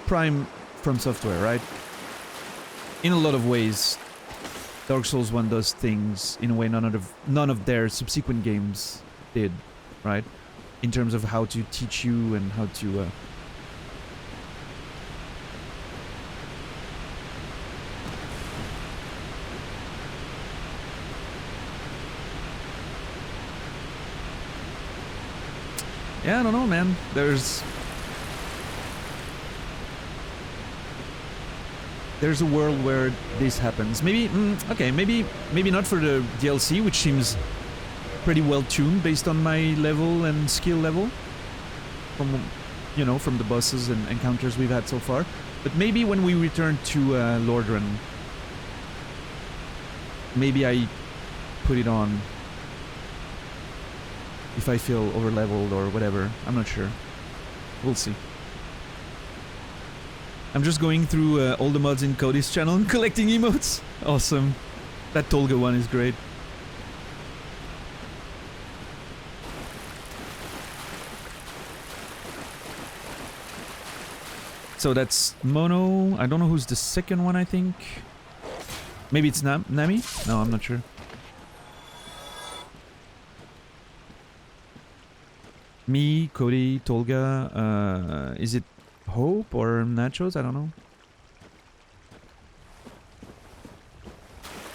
prime From Software, right? In a lot of ways, Dark Souls 1 does things in a way none of their subsequent games did, right? In terms of how to teach you and how to... Yeah, I don't know, man. There's a world where this happens. Maybe, okay, maybe not for the DLC, which seems pretty well tuned based on my level and skill level. From, you know, from the bosses and encounters we've had so far. But maybe when we return to Lordran, maybe I put it on. If I feel overleveled or whatever, I'm not sure. We'll see. I'm just going through all the mods in Cody's channel and collecting emotes. Awesome. That Tolga one is great. So that's Mono. I don't know who's the second one, I think. Maybe it's Nami? No, I'm not sure. Me, Cody, Tolga, is it Hope or Nachos? I don't know.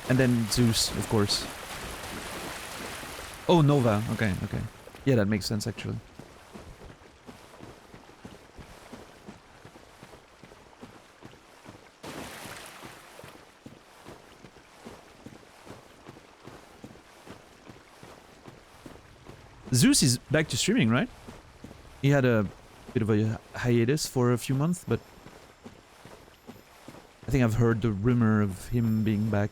And then Zeus, of course. Oh, Nova. Okay, okay. Yeah, that makes sense, actually. Zeus is back to streaming, right? He had a bit of a hiatus for a few months, but I think I've heard the rumor of him being back.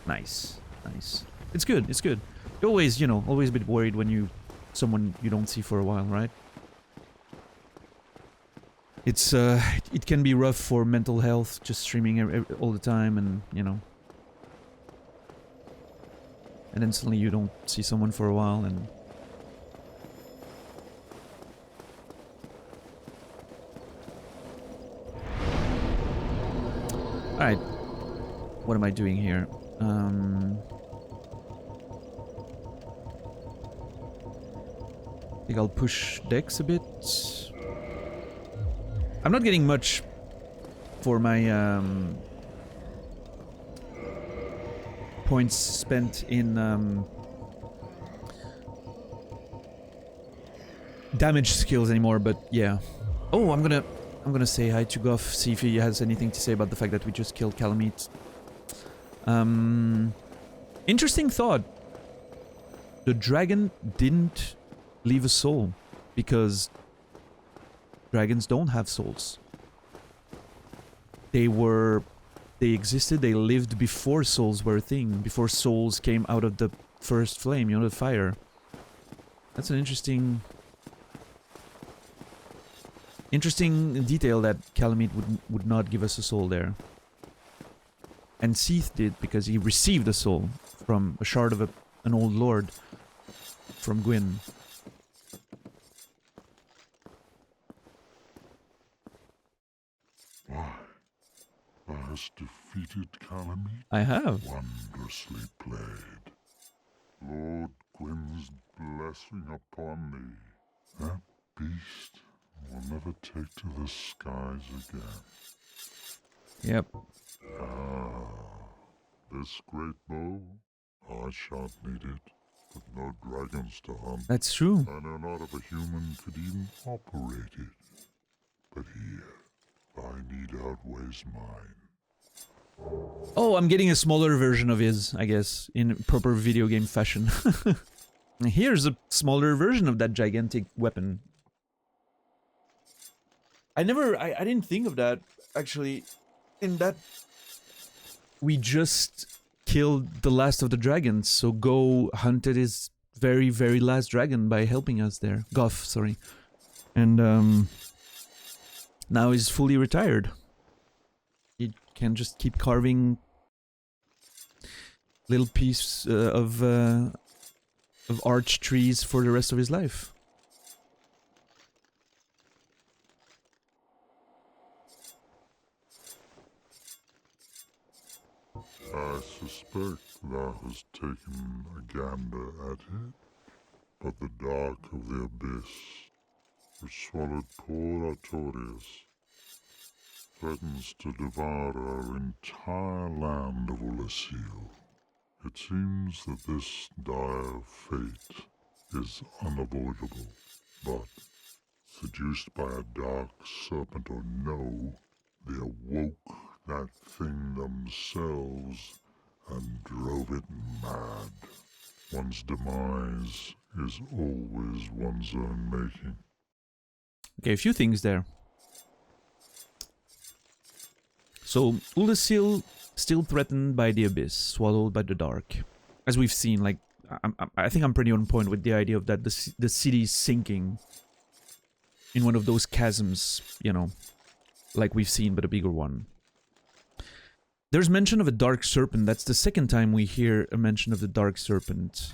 Nice, nice. It's good, it's good. You always, you know, always a bit worried when someone you don't see for a while, right? It's, it can be rough for mental health, just streaming all the time and, you know. And then suddenly you don't see someone for a while and... Alright. What am I doing here? I think I'll push Dex a bit. I'm not getting much for my points spent in damage skills anymore, but yeah. Oh, I'm gonna say hi to Goff, see if he has anything to say about the fact that we just killed Calamity. Interesting thought. The dragon didn't leave a soul because dragons don't have souls. They existed, they lived before souls were a thing, before souls came out of the first flame, you know, the fire. That's an interesting detail that Calamity would not give us a soul there. And Seath did because he received a soul from a shard of an old lord from Gwyn. Why? Thou hast defeated Calamity? I have. Wondrously played. Lord Gwyn's blessing upon thee. That beast will never take to the skies again. Yep. Ah, this great bow? I shan't need it, but no dragons to hunt. That's true. I know not if a human could even operate it. But here, thy need outweighs mine. Oh, I'm getting a smaller version of his, I guess, in proper video game fashion. Here's a smaller version of that gigantic weapon. I didn't think of that, actually. In that, we just killed the last of the dragons, so Go hunted his very, very last dragon by helping us there. Goff, sorry. And, now he's fully retired. He can just keep carving little piece of arch trees for the rest of his life. I suspect thou hast taken a gander at it, but the dark of the abyss, which swallowed poor Artorias, threatens to devour our entire land of Ulasil. It seems that this dire fate is unavoidable, but seduced by a dark serpent or no, they awoke that thing themselves and drove it mad. One's demise is always one's own making. Okay, a few things there. So, Ulasil still threatened by the abyss, swallowed by the dark. As we've seen, like, I think I'm pretty on point with the idea of that the city's sinking in one of those chasms, you know, like we've seen, but a bigger one. There's mention of a dark serpent. That's the second time we hear a mention of the dark serpent.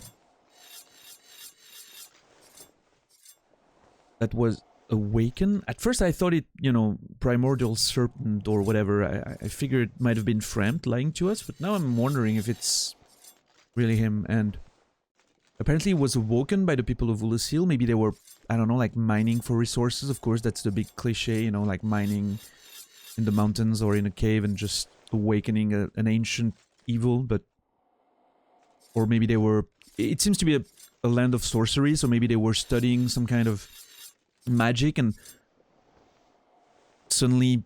That was awaken. At first I thought it, you know, primordial serpent or whatever. I figured it might have been Frampt lying to us, but now I'm wondering if it's really him. And apparently it was awoken by the people of Ulasil. Maybe they were, I don't know, like mining for resources. Of course, that's the big cliche, you know, like mining in the mountains or in a cave and just awakening an ancient evil. But, or maybe they were, it seems to be a land of sorcery, so maybe they were studying some kind of magic and suddenly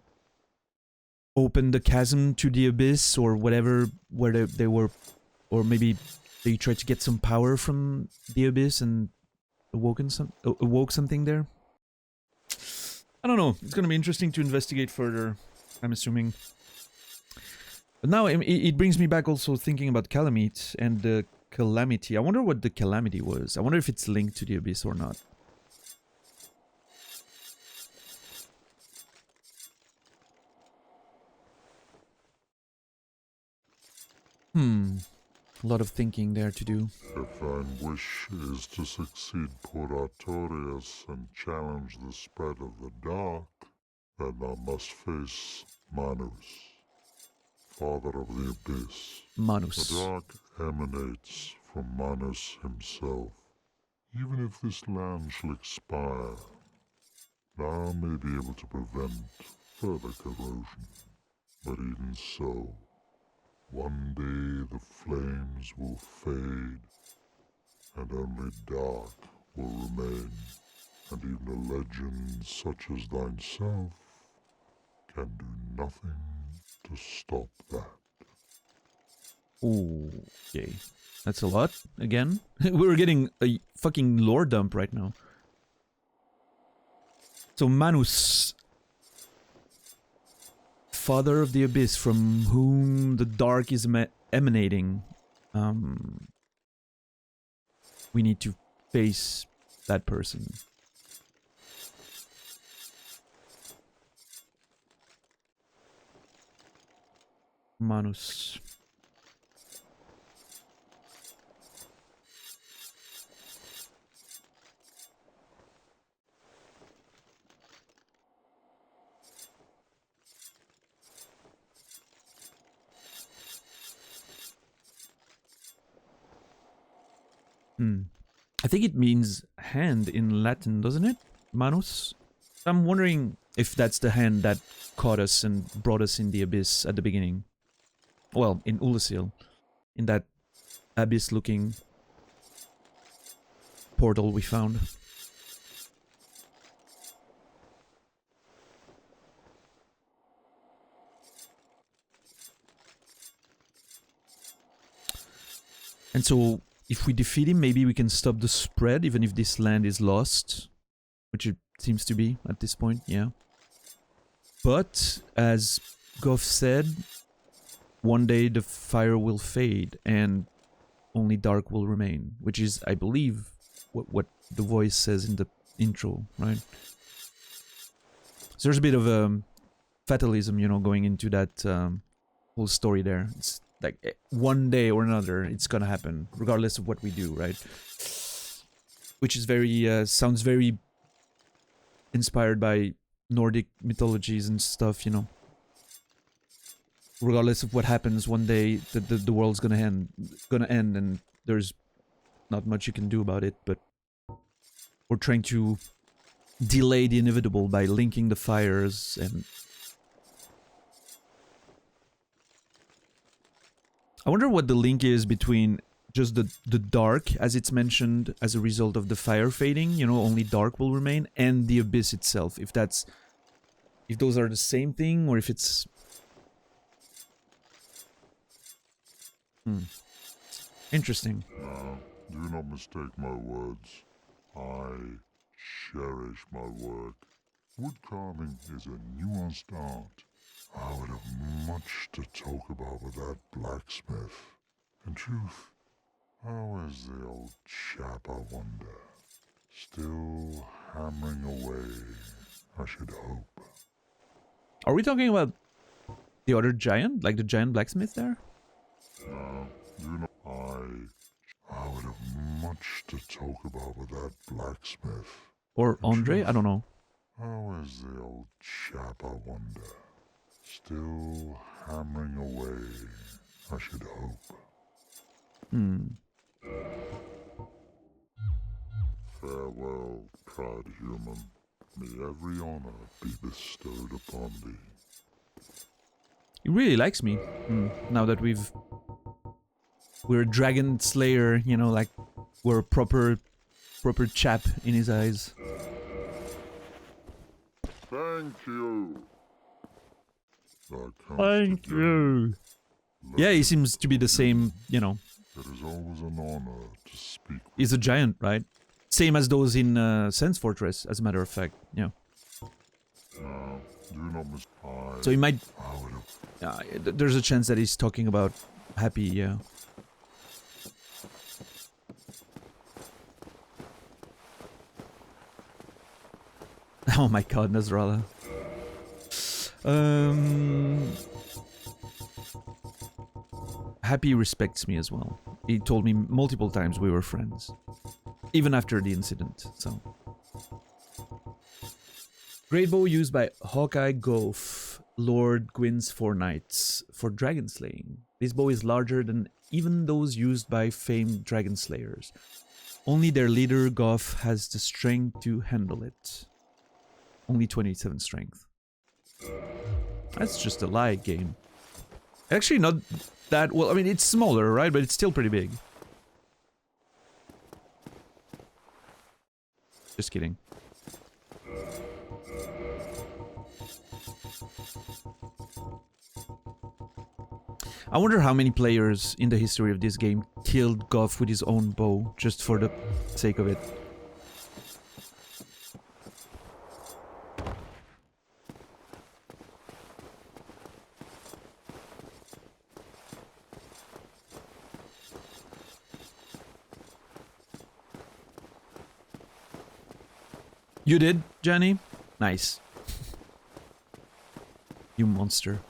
opened the chasm to the abyss or whatever, where they were, or maybe they tried to get some power from the abyss and awoke something there. I don't know. It's gonna be interesting to investigate further, I'm assuming. But now it brings me back also thinking about Calamity and the Calamity. I wonder what the Calamity was. I wonder if it's linked to the abyss or not. A lot of thinking there to do. If thine wish is to succeed Poratorius and challenge the spread of the dark, then thou must face Manus, father of the abyss. Manus. The dark emanates from Manus himself. Even if this land shall expire, thou may be able to prevent further corrosion. But even so, one day the flames will fade, and only dark will remain, and even a legend such as thyself can do nothing to stop that. Okay. That's a lot, again. We're getting a fucking lore dump right now. So Manus, father of the abyss, from whom the dark is emanating. We need to face that person. Manus. I think it means hand in Latin, doesn't it? Manus? I'm wondering if that's the hand that caught us and brought us in the abyss at the beginning. Well, in Ulasil. In that abyss-looking portal we found. And so, if we defeat him, maybe we can stop the spread, even if this land is lost. Which it seems to be at this point, yeah. But, as Goff said, one day the fire will fade and only dark will remain. Which is, I believe, what the voice says in the intro, right? So there's a bit of fatalism, you know, going into that whole story there. It's like one day or another, it's gonna happen, regardless of what we do, right? Which is very, sounds very inspired by Nordic mythologies and stuff, you know. Regardless of what happens, one day the world's gonna end, and there's not much you can do about it, but we're trying to delay the inevitable by linking the fires and... I wonder what the link is between just the dark, as it's mentioned, as a result of the fire fading, you know, only dark will remain, and the abyss itself. If that's... if those are the same thing, or if it's... Interesting. Now, do not mistake my words. I cherish my work. Wood carving is a nuanced art. I would have much to talk about with that blacksmith. In truth, how is the old chap, I wonder? Still hammering away, I should hope. Are we talking about the other giant? Like the giant blacksmith there? Now, do not... I would have much to talk about with that blacksmith. Or Andre? I don't know. How is the old chap, I wonder? Still hammering away, I should hope. Farewell, proud human. May every honor be bestowed upon thee. He really likes me. Now that we're a dragon slayer, you know, like we're a proper chap in his eyes. Thank you. Thank you. Yeah, he seems to be the same, you know. It is always an honor to speak. He's a giant, right? Same as those in Sense Fortress, as a matter of fact. Yeah. Do not miss. So he might. I would have. There's a chance that he's talking about Happy. Yeah. Oh my God, Nasrallah. Happy respects me as well. He told me multiple times we were friends. Even after the incident, so. Great bow used by Hawkeye Goff, Lord Gwyn's Four Knights, for dragon slaying. This bow is larger than even those used by famed dragon slayers. Only their leader, Goff, has the strength to handle it. Only 27 strength. That's just a lie game. Actually, not that well. I mean, it's smaller, right? But it's still pretty big. Just kidding. I wonder how many players in the history of this game killed Goff with his own bow just for the sake of it. You did, Jenny? Nice. You monster.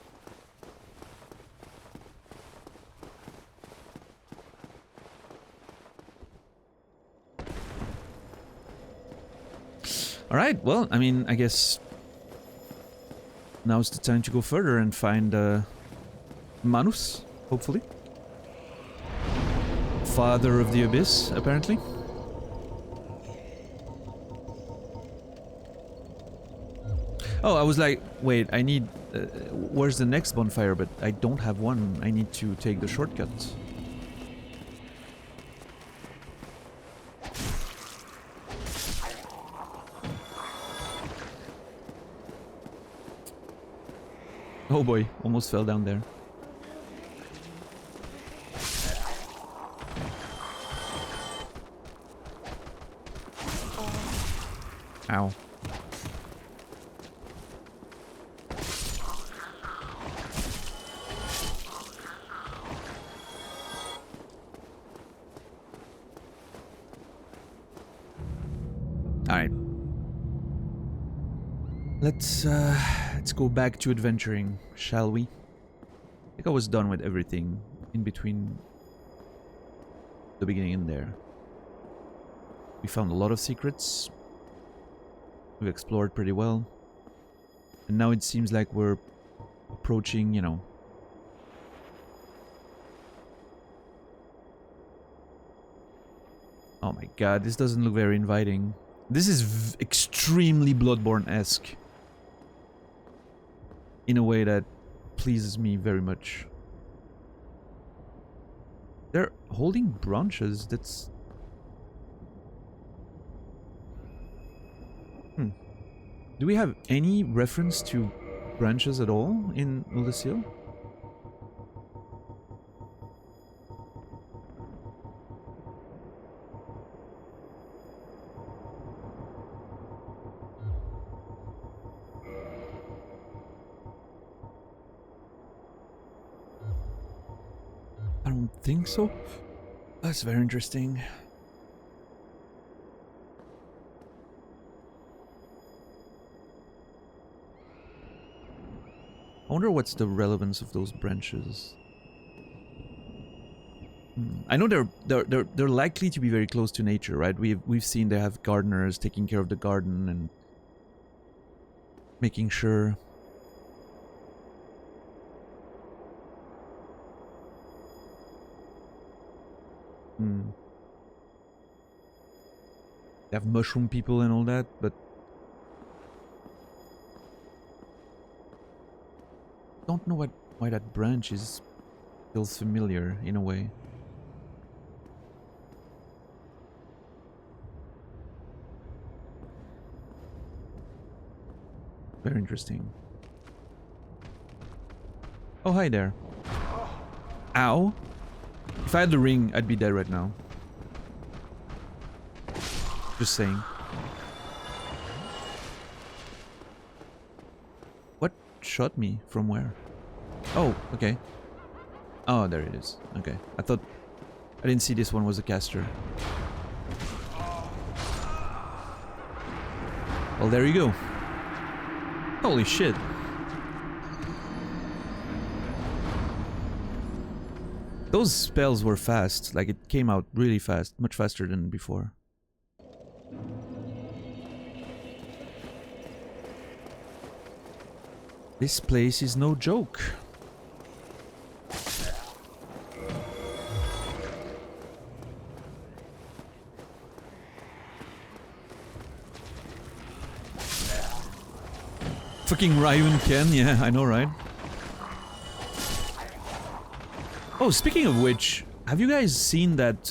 Alright, well, I mean, I guess now's the time to go further and find Manus, hopefully. Father of the Abyss, apparently. Oh, I was like, wait, I need... where's the next bonfire? But I don't have one. I need to take the shortcut. Oh boy, almost fell down there. Ow. Alright. Let's go back to adventuring, shall we? I think I was done with everything in between the beginning and there. We found a lot of secrets. We've explored pretty well. And now it seems like we're approaching, you know... Oh my god, this doesn't look very inviting. This is extremely Bloodborne-esque. In a way that pleases me very much. They're holding branches, that's... Do we have any reference to branches at all in Ulyssil? I don't think so. That's very interesting. I wonder what's the relevance of those branches. I know they're likely to be very close to nature, right? We've seen they have gardeners taking care of the garden and making sure. they have mushroom people and all that, but don't know why that branch is still familiar in a way. Very interesting. Oh, hi there. Ow. If I had the ring, I'd be dead right now. Just saying. What shot me? From where? Oh, okay. Oh, there it is. Okay. I didn't see this one was a caster. Well, there you go. Holy shit. Those spells were fast. Like, it came out really fast. Much faster than before. This place is no joke. Fucking Ryun Ken, yeah, I know, right? Oh, speaking of which, have you guys seen that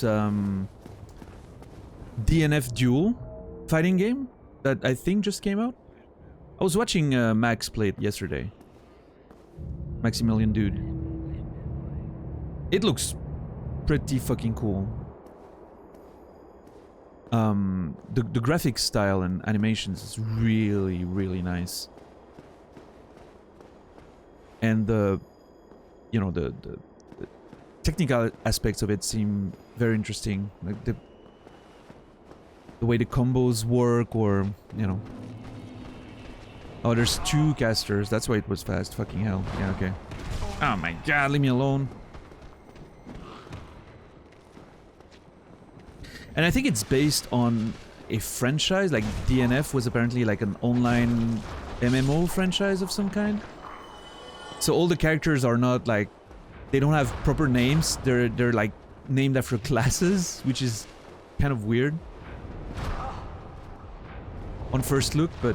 DNF Duel fighting game that I think just came out? I was watching Max play it yesterday. Maximilian Dude. It looks pretty fucking cool. The graphic style and animations is really, really nice. And the technical aspects of it seem very interesting. Like the way the combos work, or, you know. Oh, there's 2 casters. That's why it was fast. Fucking hell. Yeah, okay. Oh my god, leave me alone. And I think it's based on a franchise. Like, DNF was apparently like an online MMO franchise of some kind. So all the characters are not like... They don't have proper names. They're like named after classes, which is kind of weird on first look, but...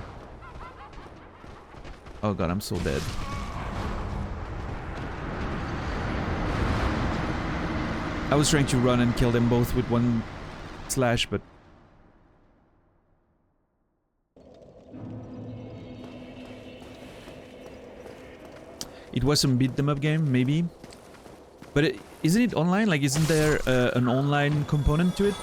Oh god, I'm so dead. I was trying to run and kill them both with one slash, but... It was some beat them up game, maybe. But isn't it online? Like, isn't there an online component to it?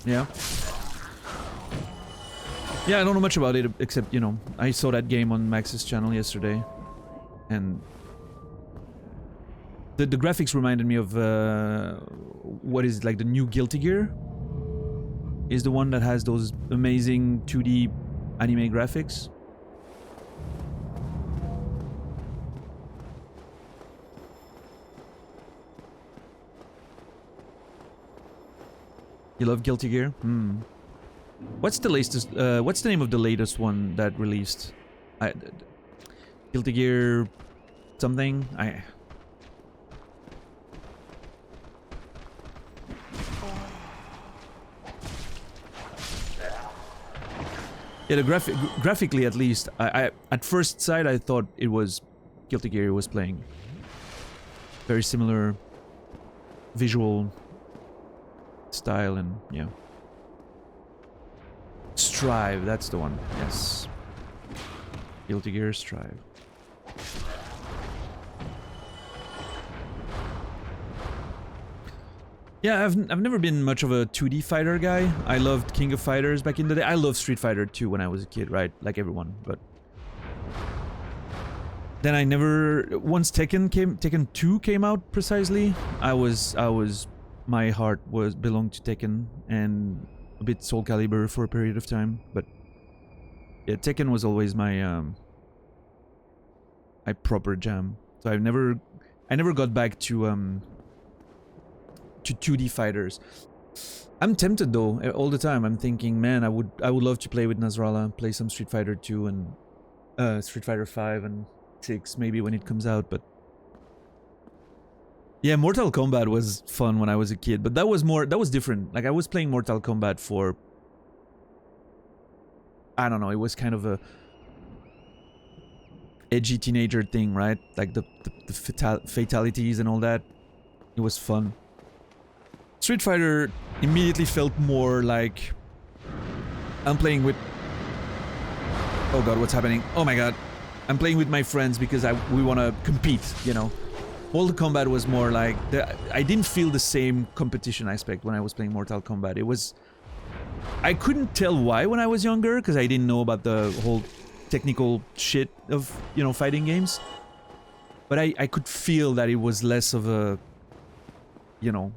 Yeah. Yeah, I don't know much about it, except, you know, I saw that game on Max's channel yesterday. And... The graphics reminded me of, what is it, like the new Guilty Gear? Is the one that has those amazing 2D anime graphics. You love Guilty Gear? Hmm. What's the latest, what's the name of the latest one that released? Guilty Gear... something? Yeah, the graphically at least, I at first sight I thought it was Guilty Gear was playing. Very similar visual style and yeah. Strive, that's the one. Yes. Guilty Gear Strive. Yeah, I've never been much of a 2D fighter guy. I loved King of Fighters back in the day. I loved Street Fighter 2 when I was a kid, right? Like everyone, but... Then I never... Once Tekken 2 came out precisely, my heart belonged to Tekken and a bit Soul Calibur for a period of time, but... Yeah, Tekken was always my proper jam. So I never got back to 2D fighters. I'm tempted though, all the time. I'm thinking, man, I would love to play with Nasrallah, play some Street Fighter 2 and Street Fighter 5 and 6 maybe when it comes out, but yeah, Mortal Kombat was fun when I was a kid, but that was different. Like I was playing Mortal Kombat for, I don't know, it was kind of a edgy teenager thing, right? Like the fatalities and all that. It was fun. Street Fighter immediately felt more like I'm playing with, oh god, what's happening? Oh my god. I'm playing with my friends because we want to compete, you know. Mortal Kombat was more like, I didn't feel the same competition aspect when I was playing Mortal Kombat. It was, I couldn't tell why when I was younger, because I didn't know about the whole technical shit of, you know, fighting games. But I could feel that it was less of a, you know,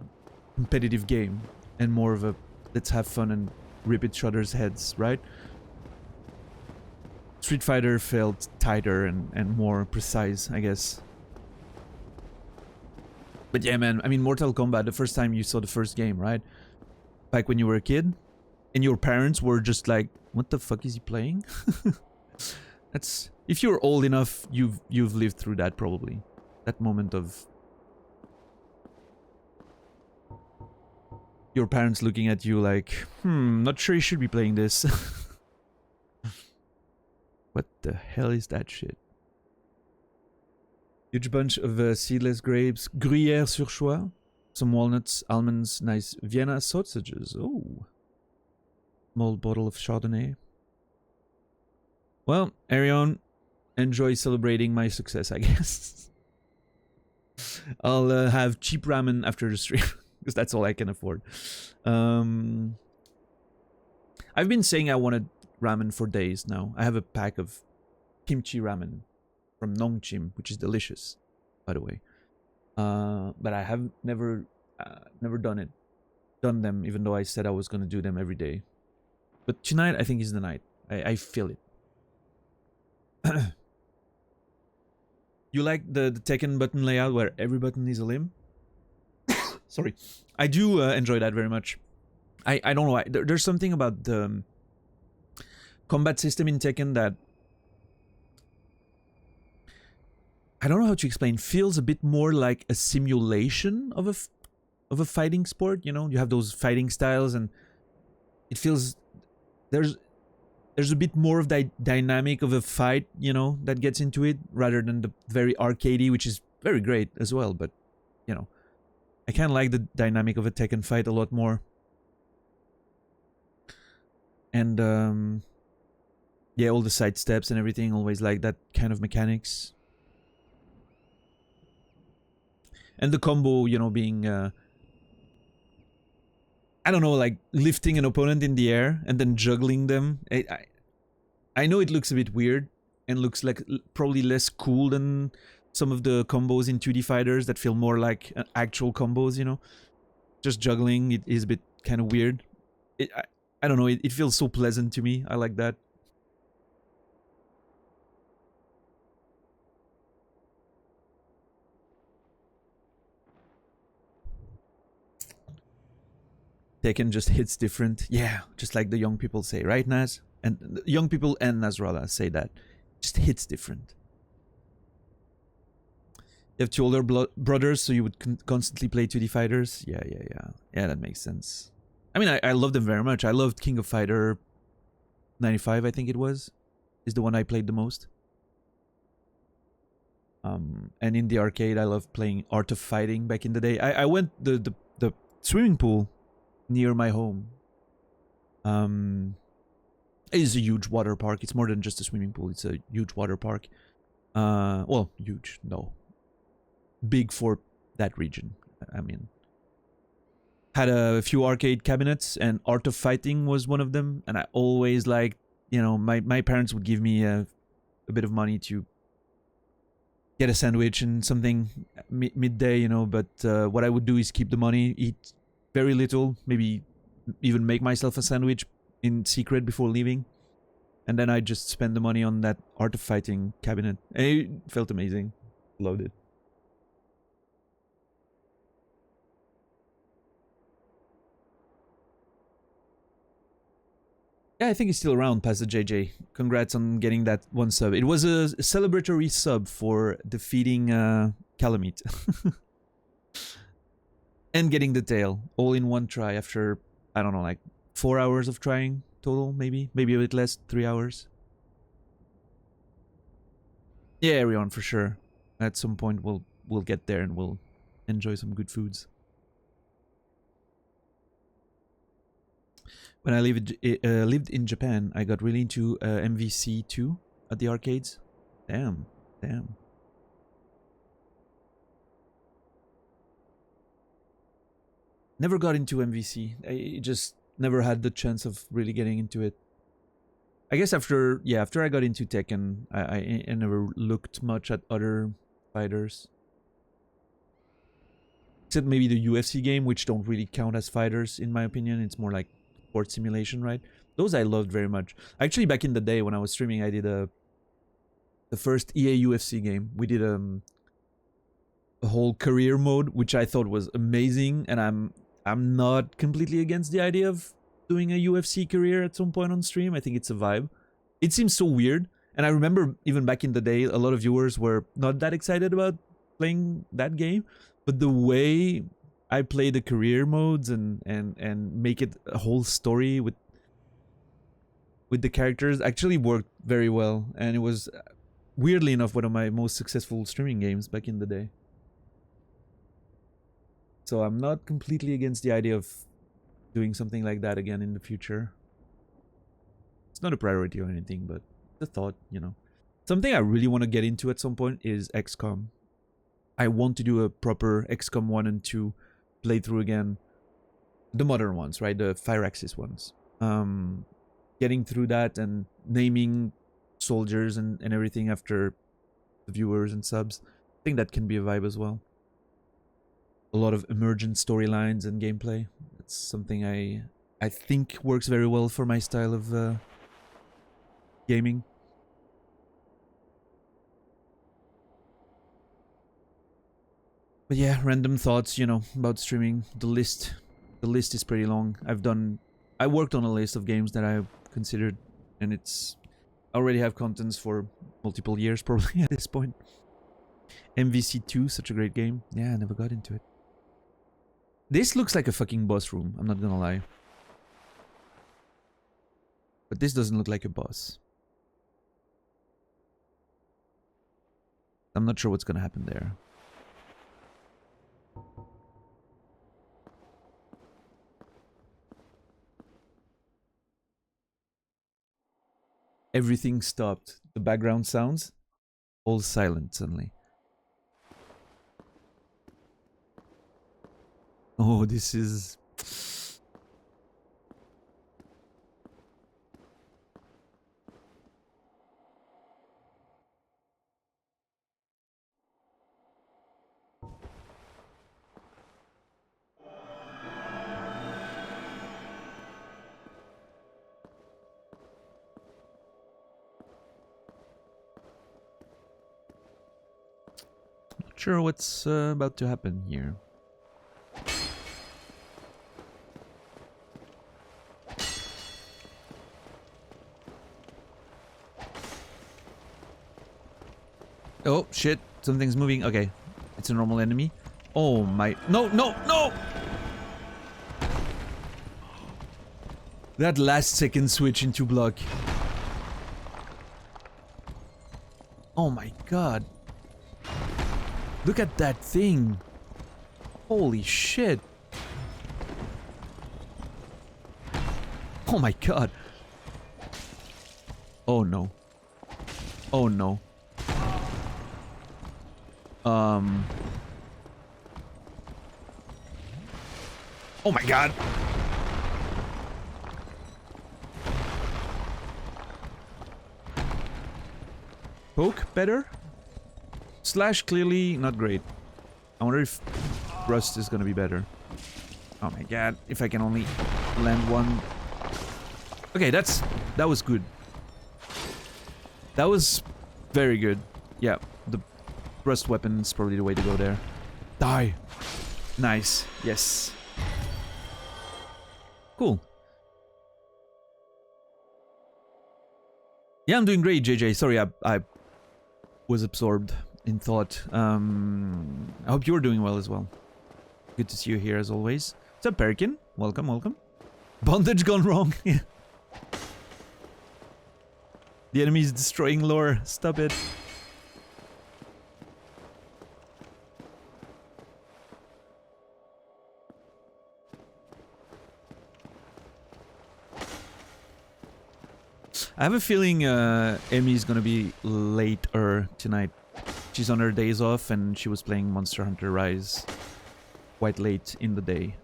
competitive game and more of a, let's have fun and rip each other's heads, right? Street Fighter felt tighter and more precise, I guess. But yeah, man, I mean, Mortal Kombat, the first time you saw the first game, right? Back when you were a kid, and your parents were just like, what the fuck is he playing? That's, if you're old enough, you've lived through that probably. That moment of your parents looking at you like, not sure you should be playing this. What the hell is that shit? Huge bunch of seedless grapes, Gruyère sur choix, some walnuts, almonds, nice Vienna sausages. Oh. Small bottle of Chardonnay. Well, Arion, enjoy celebrating my success, I guess. I'll have cheap ramen after the stream, because that's all I can afford. I've been saying I wanted ramen for days now. I have a pack of kimchi ramen from Nongchim, which is delicious, by the way. But I have never done them, even though I said I was gonna do them every day. But tonight, I think is the night. I feel it. You like the Tekken button layout where every button is a limb? Sorry. I do enjoy that very much. I don't know why. There's something about the combat system in Tekken that, I don't know how to explain, feels a bit more like a simulation of a fighting sport, you know? You have those fighting styles and it feels there's a bit more of the dynamic of a fight, you know, that gets into it rather than the very arcadey, which is very great as well, but you know, I kind of like the dynamic of a Tekken fight a lot more. And yeah, all the side steps and everything, always like that kind of mechanics. And the combo, you know, being I don't know, like lifting an opponent in the air and then juggling them. I know it looks a bit weird and looks like probably less cool than some of the combos in 2D fighters that feel more like actual combos, you know. Just juggling, it is a bit kind of weird. I don't know, it feels so pleasant to me. I like that. Tekken just hits different. Yeah, just like the young people say, right, Naz? And young people and Nasrallah say that. Just hits different. You have two older brothers, so you would constantly play 2D fighters? Yeah. Yeah, that makes sense. I mean, I love them very much. I loved King of Fighter 95, I think it was. Is the one I played the most. And in the arcade, I loved playing Art of Fighting back in the day. I went the swimming pool near my home. It is a huge water park. It's more than just a swimming pool. It's a huge water park. Well, huge, no. Big for that region. I mean, had a few arcade cabinets, and Art of Fighting was one of them. And I always liked, you know, my parents would give me a bit of money to get a sandwich and something midday, you know. But what I would do is keep the money, eat very little, maybe even make myself a sandwich in secret before leaving, and then I just spend the money on that Art of Fighting cabinet. And it felt amazing. Loved it. Yeah, I think he's still around, Pastor JJ. Congrats on getting that one sub. It was a celebratory sub for defeating Calamity. And getting the tail all in one try after, I don't know, like 4 hours of trying total, maybe a bit less, 3 hours. Yeah, everyone, for sure. At some point we'll get there and we'll enjoy some good foods. When I lived in Japan, I got really into MVC 2 at the arcades. Damn. Never got into MVC. I just never had the chance of really getting into it. I guess after I got into Tekken, I never looked much at other fighters. Except maybe the UFC game, which don't really count as fighters, in my opinion. It's more like sports simulation, right? Those I loved very much. Actually, back in the day when I was streaming, I did the first EA UFC game. We did a whole career mode, which I thought was amazing, and I'm not completely against the idea of doing a UFC career at some point on stream. I think it's a vibe. It seems so weird, and I remember even back in the day, a lot of viewers were not that excited about playing that game, but the way I play the career modes and make it a whole story with the characters actually worked very well, and it was weirdly enough one of my most successful streaming games back in the day. So I'm not completely against the idea of doing something like that again in the future. It's not a priority or anything, but the thought, you know. Something I really want to get into at some point is XCOM. I want to do a proper XCOM 1 and 2 playthrough again. The modern ones, right? The Firaxis ones. Getting through that and naming soldiers and everything after the viewers and subs. I think that can be a vibe as well. A lot of emergent storylines and gameplay. It's something I think works very well for my style of gaming. But yeah, random thoughts, you know, about streaming. The list is pretty long. I worked on a list of games that I considered, and I already have contents for multiple years probably at this point. MVC2, such a great game. Yeah, I never got into it. This looks like a fucking boss room, I'm not gonna lie. But this doesn't look like a boss. I'm not sure what's gonna happen there. Everything stopped. The background sounds all silent suddenly. Oh, this is... Not sure what's about to happen here. Oh, shit. Something's moving. Okay. It's a normal enemy. Oh my... No, no, no! That last second switch into block. Oh my god. Look at that thing. Holy shit. Oh my god. Oh no. Oh no. Oh my god. Poke better? Slash clearly not great. I wonder if Rust is gonna be better. Oh my god, if I can only land one. Okay, that was good. That was very good. Yeah, the Rust weapon is probably the way to go there. Die. Nice. Yes. Cool. Yeah, I'm doing great, JJ. Sorry, I was absorbed in thought. I hope you're doing well as well. Good to see you here as always. What's up, Perikin? Welcome, welcome. Bondage gone wrong. Yeah. The enemy is destroying lore. Stop it. I have a feeling Emmy's gonna be later tonight. She's on her days off and she was playing Monster Hunter Rise quite late in the day.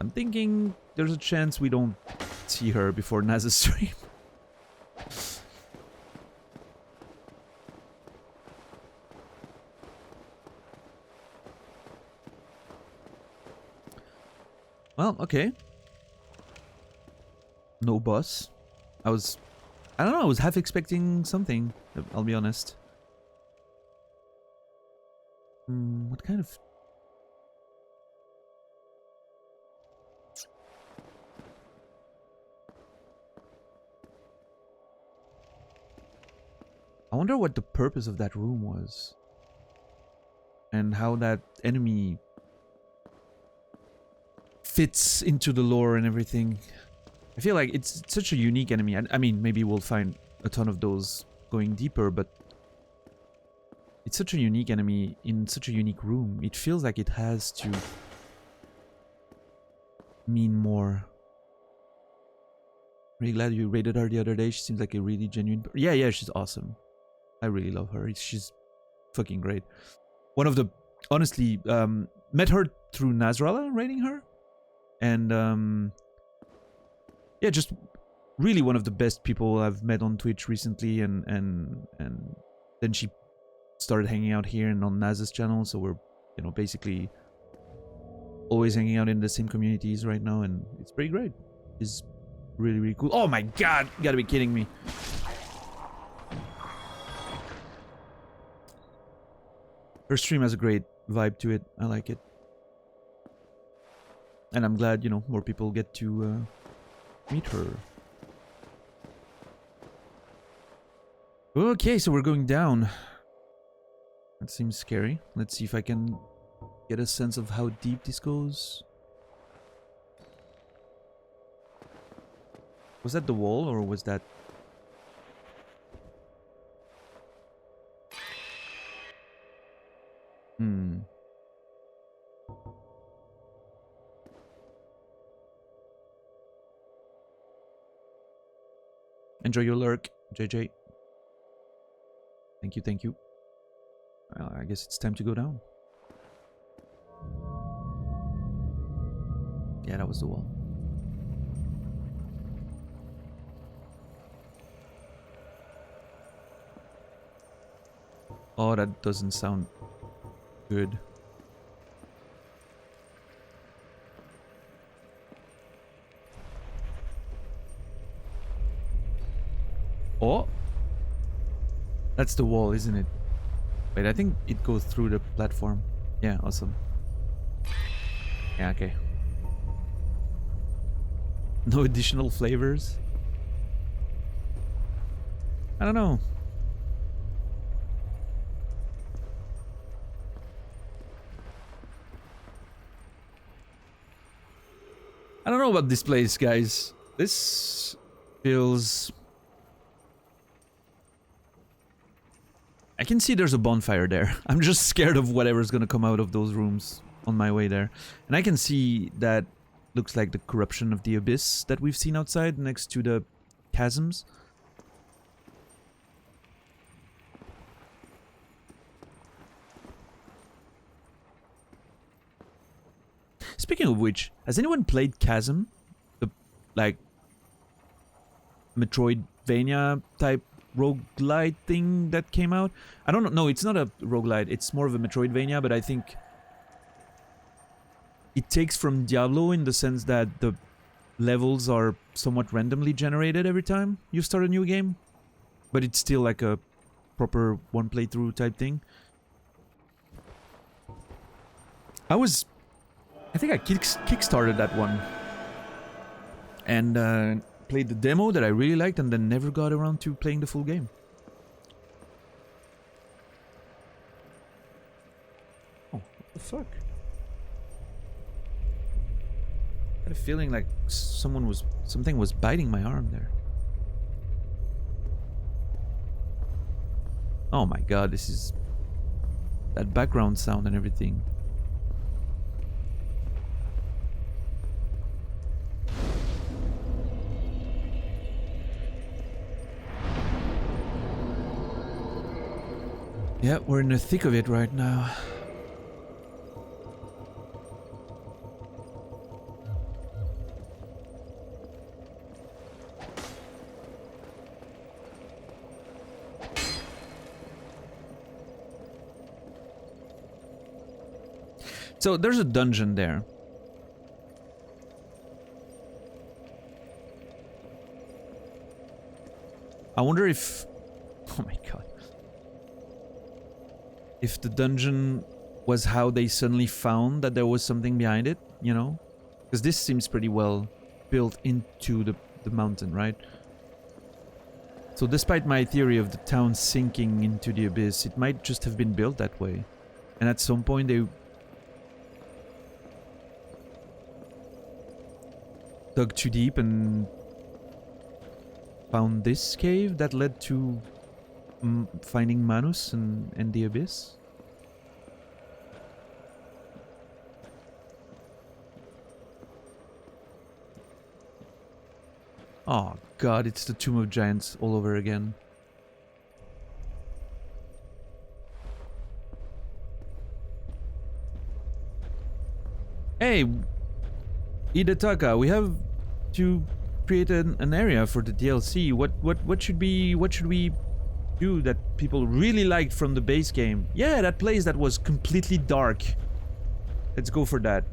I'm thinking there's a chance we don't see her before Naz's stream. Well, okay. No boss. I don't know, I was half expecting something, I'll be honest. What kind of... I wonder what the purpose of that room was. And how that enemy fits into the lore and everything. I feel like it's such a unique enemy. I mean, maybe we'll find a ton of those going deeper, but it's such a unique enemy in such a unique room. It feels like it has to mean more. Really glad you rated her the other day. She seems like a really genuine... Yeah, she's awesome. I really love her. She's fucking great. One of the... Honestly, met her through Nasrallah rating her. And, yeah, just really one of the best people I've met on Twitch recently. And then she started hanging out here and on Naz's channel. So we're, you know, basically always hanging out in the same communities right now. And it's pretty great. It's really, really cool. Oh my god! You gotta be kidding me. Her stream has a great vibe to it. I like it. And I'm glad, you know, more people get to meet her. Okay, so we're going down. That seems scary. Let's see if I can get a sense of how deep this goes. Was that the wall or was that... Enjoy your lurk, JJ. Thank you, thank you. Well, I guess it's time to go down. Yeah, that was the wall. Oh, that doesn't sound good. Oh! That's the wall, isn't it? Wait, I think it goes through the platform. Yeah, awesome. Yeah, okay. No additional flavors? I don't know. I don't know about this place, guys. This feels... I can see there's a bonfire there. I'm just scared of whatever's gonna come out of those rooms on my way there. And I can see that looks like the corruption of the abyss that we've seen outside next to the chasms. Speaking of which, has anyone played Chasm? The, like, Metroidvania type roguelite thing that came out? I don't know. No, it's not a roguelite. It's more of a Metroidvania, but I think it takes from Diablo in the sense that the levels are somewhat randomly generated every time you start a new game. But it's still like a proper one playthrough type thing. I think I kickstarted that one. And played the demo that I really liked and then never got around to playing the full game. Oh, what the fuck? I had a feeling like something was biting my arm there. Oh my god, this is that background sound and everything. Yeah, we're in the thick of it right now. So there's a dungeon there. I wonder if... Oh my god. If the dungeon was how they suddenly found that there was something behind it, you know? Because this seems pretty well built into the mountain, right? So despite my theory of the town sinking into the abyss, it might just have been built that way. And at some point they dug too deep and found this cave that led to finding Manus and the abyss. Oh god, it's the Tomb of Giants all over again. Hey, Hidetaka, we have to create an area for the DLC. What should we do that people really liked from the base game? Yeah, that place that was completely dark. Let's go for that.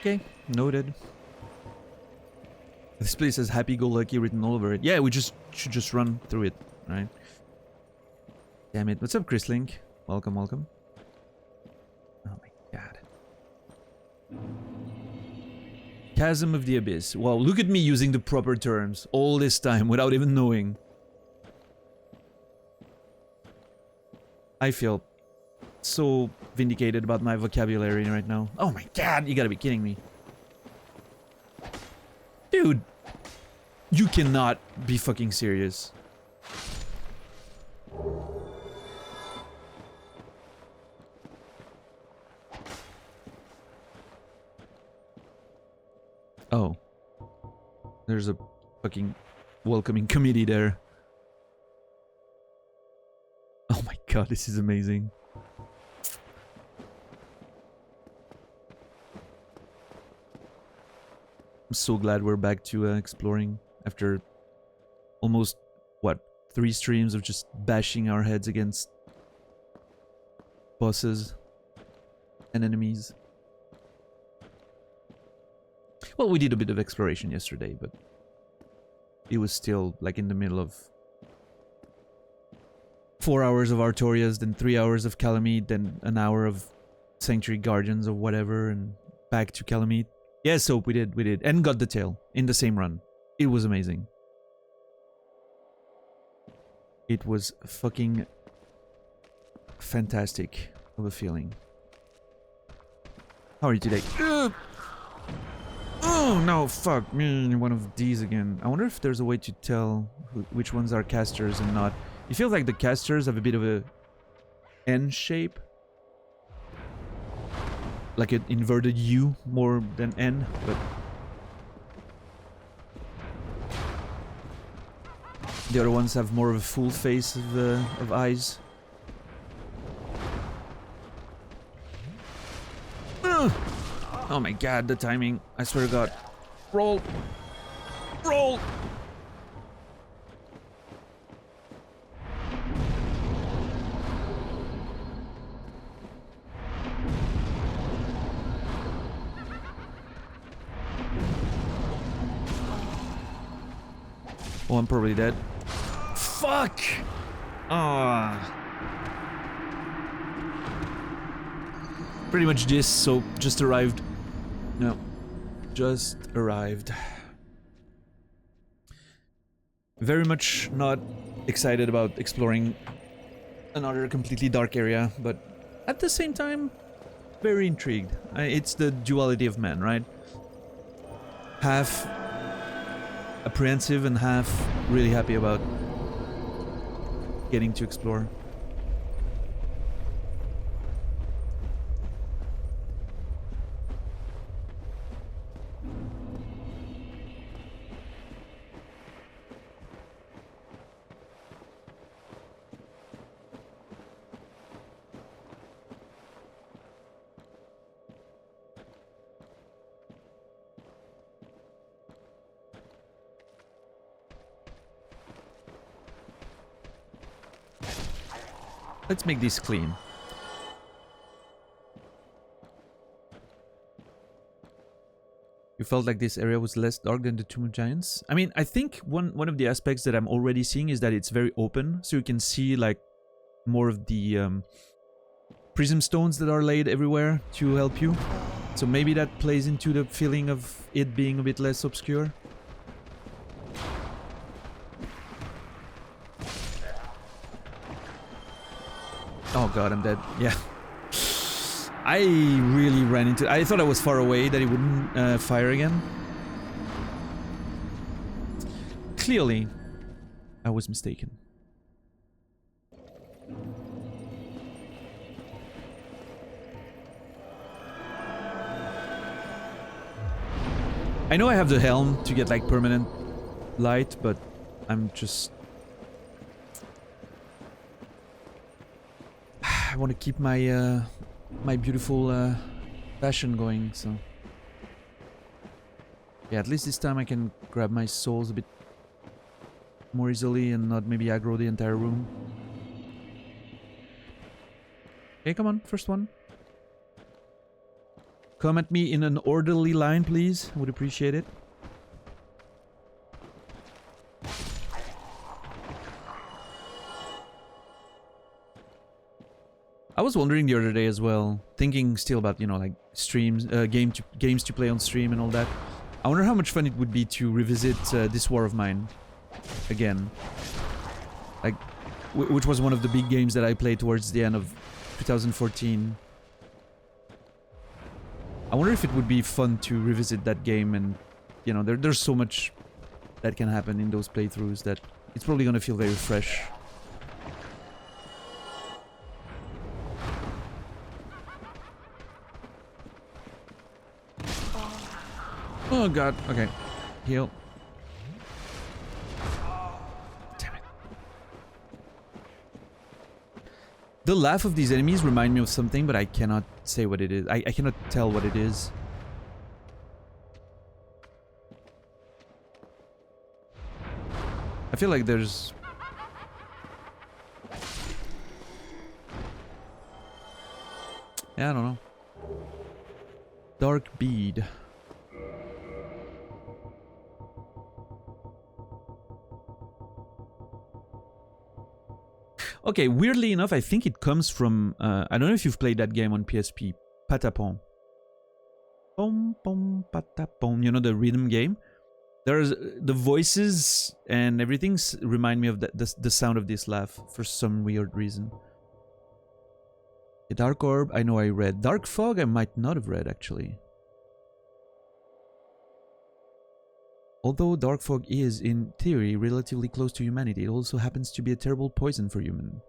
Okay, noted. This place has happy-go-lucky written all over it. Yeah, we should just run through it, right? Damn it. What's up, Chris Link? Welcome, welcome. Oh my god. Chasm of the Abyss. Wow, look at me using the proper terms all this time without even knowing. I feel so vindicated about my vocabulary right now. Oh my god, you gotta be kidding me. Dude, you cannot be fucking serious. Oh. There's a fucking welcoming committee there. Oh my god, this is amazing. I'm so glad we're back to exploring after almost, what, 3 streams of just bashing our heads against bosses and enemies. Well, we did a bit of exploration yesterday, but it was still like in the middle of 4 hours of Artorias, then 3 hours of Calamity, then an hour of Sanctuary Guardians or whatever, and back to Calamity. Yes, Soap, we did. And got the tail in the same run. It was amazing. It was fucking fantastic of a feeling. How are you today? Oh no, fuck me, one of these again. I wonder if there's a way to tell which ones are casters and not. It feels like the casters have a bit of a N shape. Like an inverted U more than N, but the other ones have more of a full face of eyes. Oh my god, the timing. I swear to god. Roll! Roll! Oh, I'm probably dead. Fuck! Ah. Pretty much this, so just arrived. No. Just arrived. Very much not excited about exploring another completely dark area, but at the same time, very intrigued. It's the duality of man, right? Half apprehensive and half really happy about getting to explore. Let's make this clean. You felt like this area was less dark than the Tomb of Giants? I mean, I think one of the aspects that I'm already seeing is that it's very open, so you can see like more of the prism stones that are laid everywhere to help you. So maybe that plays into the feeling of it being a bit less obscure. Oh god, I'm dead. Yeah. I really ran into... I thought I was far away, that it wouldn't fire again. Clearly, I was mistaken. I know I have the helm to get like permanent light, but I'm just... I want to keep my my beautiful fashion going, so yeah, at least this time I can grab my souls a bit more easily and not maybe aggro the entire room. Okay, come on, first one. Come at me in an orderly line, please. I would appreciate it. I was wondering the other day as well, thinking still about, you know, like streams, games to play on stream and all that. I wonder how much fun it would be to revisit this War of Mine again. Like, which was one of the big games that I played towards the end of 2014. I wonder if it would be fun to revisit that game, and, you know, there's so much that can happen in those playthroughs that it's probably gonna feel very fresh. Oh god, okay. Heal. Damn it. The laugh of these enemies remind me of something, but I cannot say what it is. I cannot tell what it is. I feel like there's... yeah, I don't know. Dark bead. Okay, weirdly enough, I think it comes from... I don't know if you've played that game on PSP. Patapon. Pom pom patapon. You know, the rhythm game? There's... the voices and everything remind me of the sound of this laugh for some weird reason. The Dark Orb, I know I read. Dark Fog, I might not have read, actually. Although Dark Fog is, in theory, relatively close to humanity, it also happens to be a terrible poison for humans.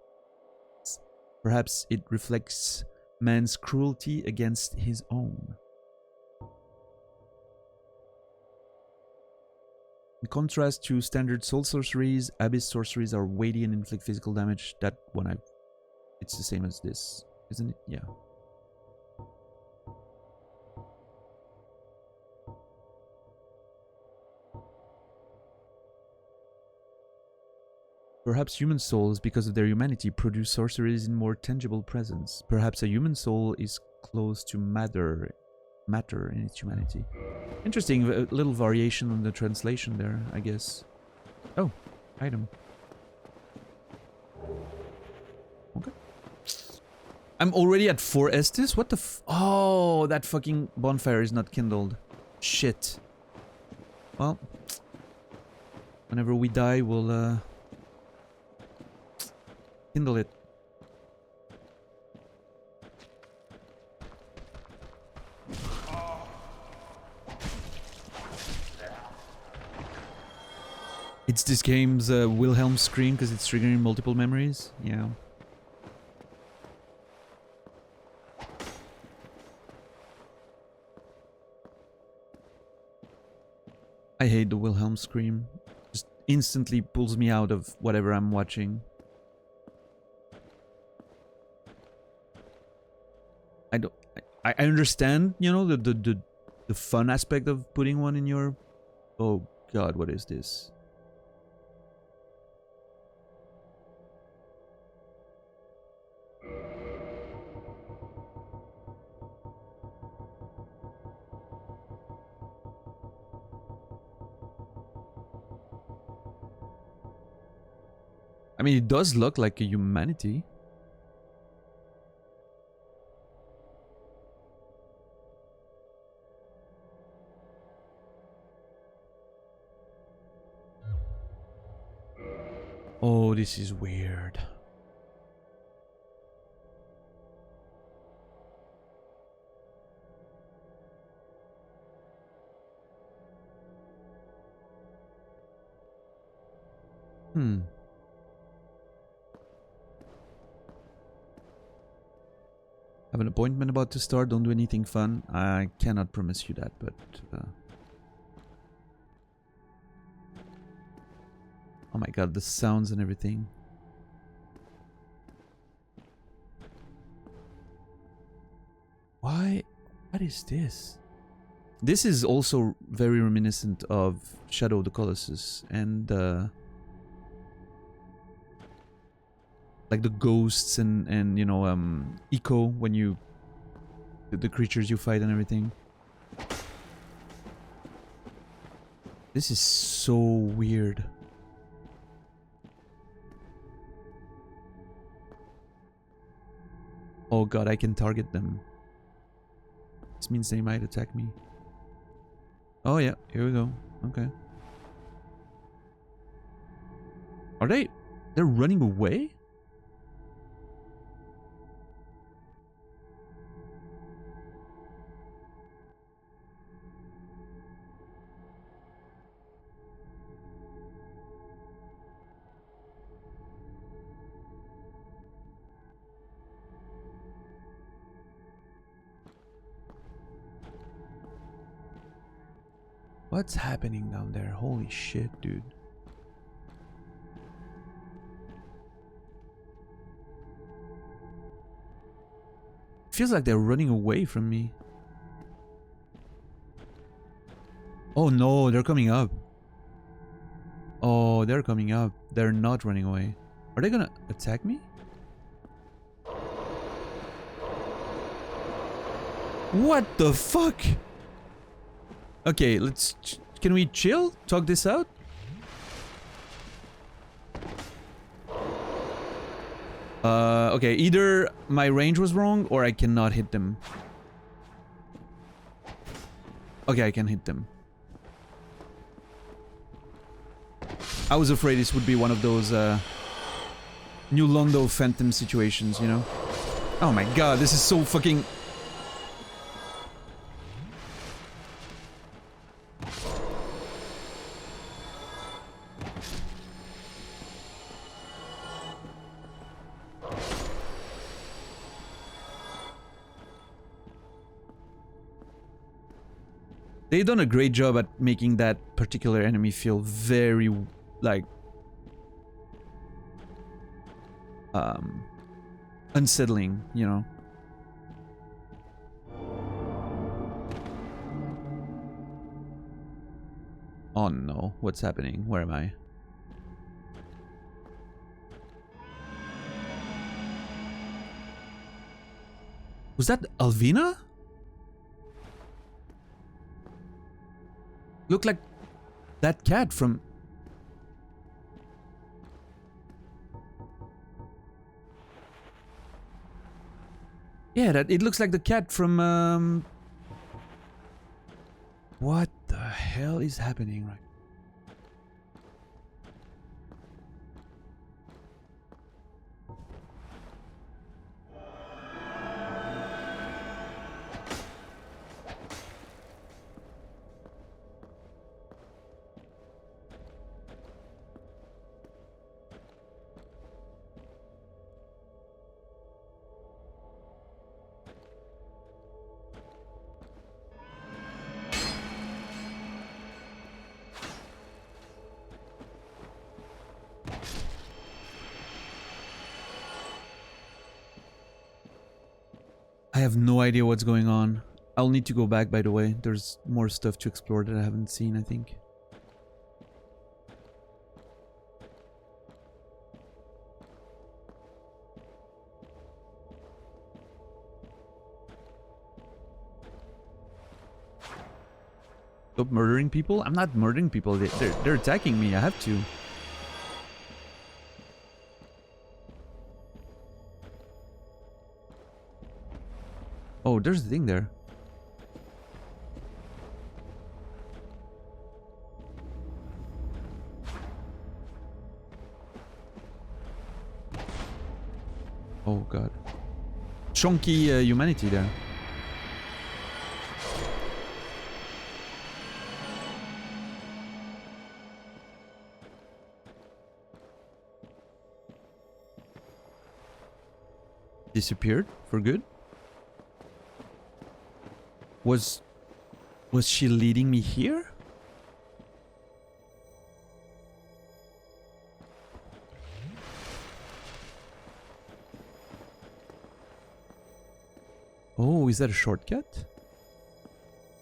Perhaps it reflects man's cruelty against his own. In contrast to standard soul sorceries, abyss sorceries are weighty and inflict physical damage. That one, it's the same as this, isn't it? Yeah. Perhaps human souls, because of their humanity, produce sorceries in more tangible presence. Perhaps a human soul is close to matter in its humanity. Interesting, a little variation on the translation there, I guess. Oh, item. Okay. I'm already at 4 Estes? What the Oh, that fucking bonfire is not kindled. Shit. Well, whenever we die, we'll, kindle it. It's this game's Wilhelm scream because it's triggering multiple memories. Yeah. I hate the Wilhelm scream. Just instantly pulls me out of whatever I'm watching. I understand, you know, the fun aspect of putting one in your... Oh god, what is this? I mean, it does look like a humanity. Oh, this is weird. Hmm. Have an appointment about to start. Don't do anything fun. I cannot promise you that, but... Oh my god, the sounds and everything. Why? What is this? This is also very reminiscent of Shadow of the Colossus and like the ghosts and you know echo when you the creatures you fight and everything. This is so weird. Oh god, I can target them. This means they might attack me. Oh yeah, here we go. Okay. Are they... They're running away? What's happening down there? Holy shit, dude. Feels like they're running away from me. Oh no, they're coming up. Oh, they're coming up. They're not running away. Are they gonna attack me? What the fuck? Okay, let's... Can we chill? Talk this out? Okay, either my range was wrong or I cannot hit them. Okay, I can hit them. I was afraid this would be one of those New Londo Phantom situations, you know? Oh my god, this is so fucking... They've done a great job at making that particular enemy feel very, like... unsettling, you know? Oh no, what's happening? Where am I? Was that Alvina? Looked like that cat from... Yeah, that it looks like the cat from what the hell is happening right? I have no idea what's going on. I'll need to go back, by the way. There's more stuff to explore that I haven't seen, I think. Stop murdering people? I'm not murdering people. They're attacking me. I have to. Oh, there's the thing there. Oh god. Chunky humanity there. Disappeared for good? Was she leading me here? Oh, is that a shortcut?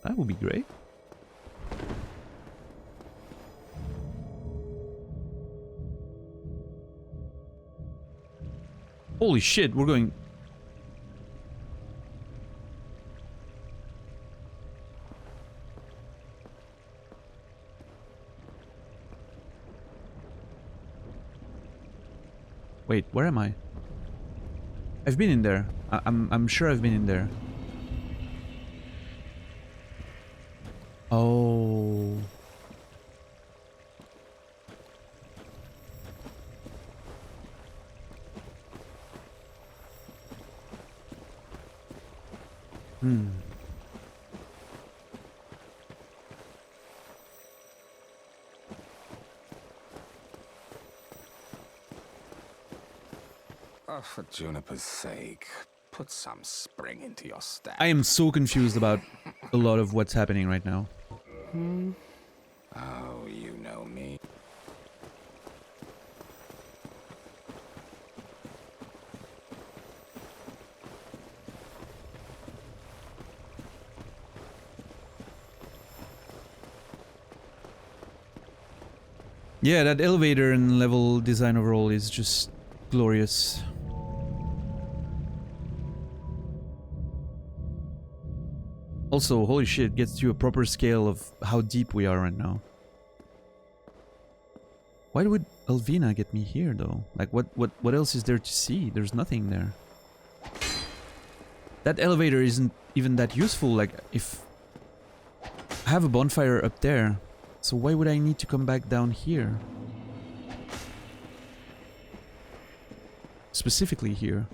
That would be great. Holy shit, we're going... Wait, where am I? I've been in there. I'm sure I've been in there. Oh. Hmm. Oh, for Juniper's sake, put some spring into your step. I am so confused about a lot of what's happening right now. Oh, you know me. Yeah, that elevator and level design overall is just glorious. Also, holy shit, gets you a proper scale of how deep we are right now. Why would Elvina get me here, though? Like, what else is there to see? There's nothing there. That elevator isn't even that useful. Like, if I have a bonfire up there, so why would I need to come back down here? Specifically here.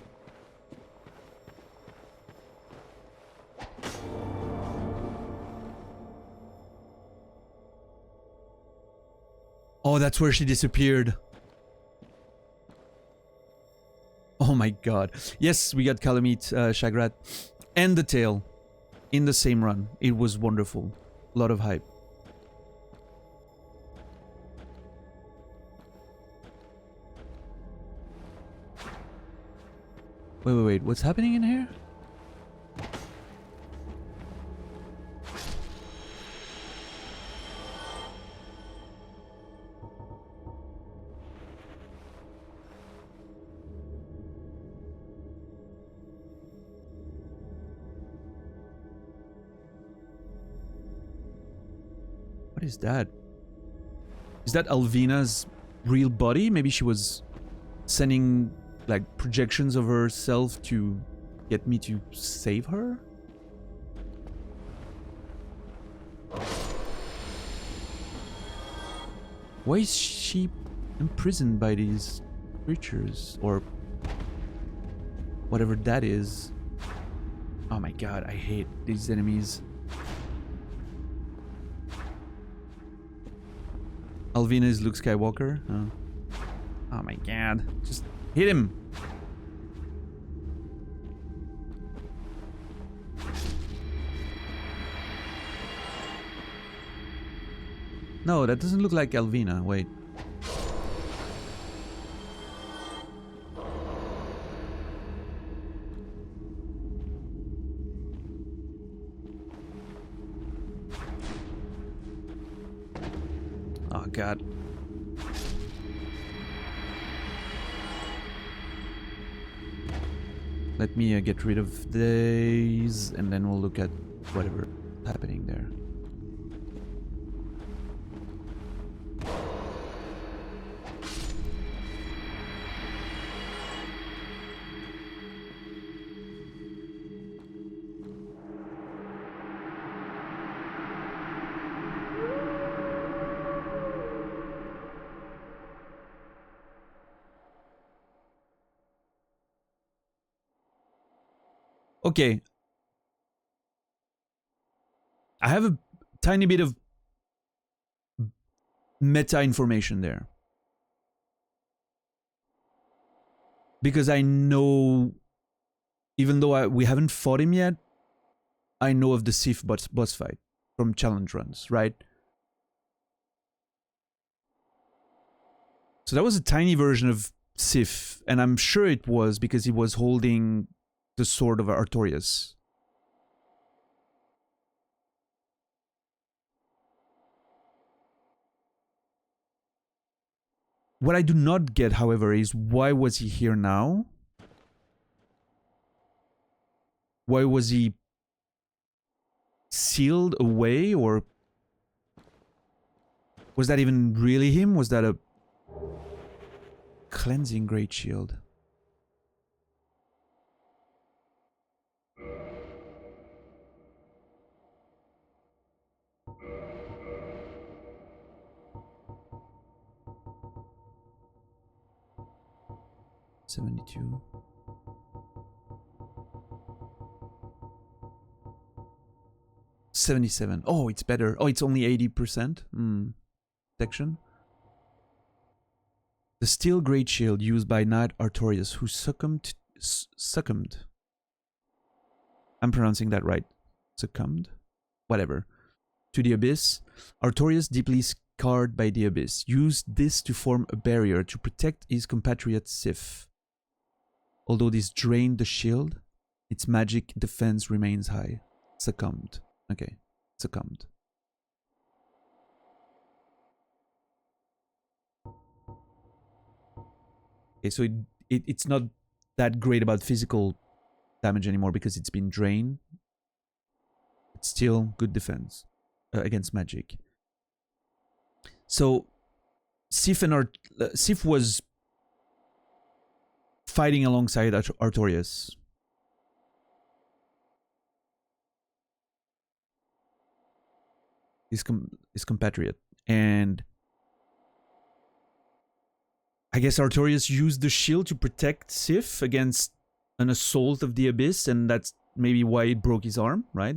Oh, that's where she disappeared. Oh my god. Yes, we got Calamity, Shagrat, and the tail in the same run. It was wonderful. A lot of hype. Wait. What's happening in here? What is that? Is that Alvina's real body? Maybe she was sending like projections of herself to get me to save her? Why is she imprisoned by these creatures? Or whatever that is. Oh my god, I hate these enemies. Alvina is Luke Skywalker? Oh my god. Just hit him! No, that doesn't look like Alvina. Wait. Oh god. Let me get rid of these, and then we'll look at whatever happening there. Okay. I have a tiny bit of meta information there. Because I know, even though we haven't fought him yet, I know of the Sif boss fight from challenge runs, right? So that was a tiny version of Sif, and I'm sure it was because he was holding the sword of Artorias. What I do not get, however, is why was he here now? Why was he sealed away, or was that even really him? Was that a cleansing great shield? $72. 77. Oh, it's better. Oh, it's only 80%. Protection. The steel great shield used by Knight Artorias, who succumbed. I'm pronouncing that right. Succumbed? Whatever. To the abyss. Artorias, deeply scarred by the abyss, used this to form a barrier to protect his compatriot Sif. Although this drained the shield, its magic defense remains high. Succumbed. Okay. Succumbed. Okay, so it's not that great about physical damage anymore because it's been drained. It's still good defense against magic. So Sif was fighting alongside Artorias. His compatriot. And I guess Artorias used the shield to protect Sif against an assault of the Abyss, and that's maybe why it broke his arm, right?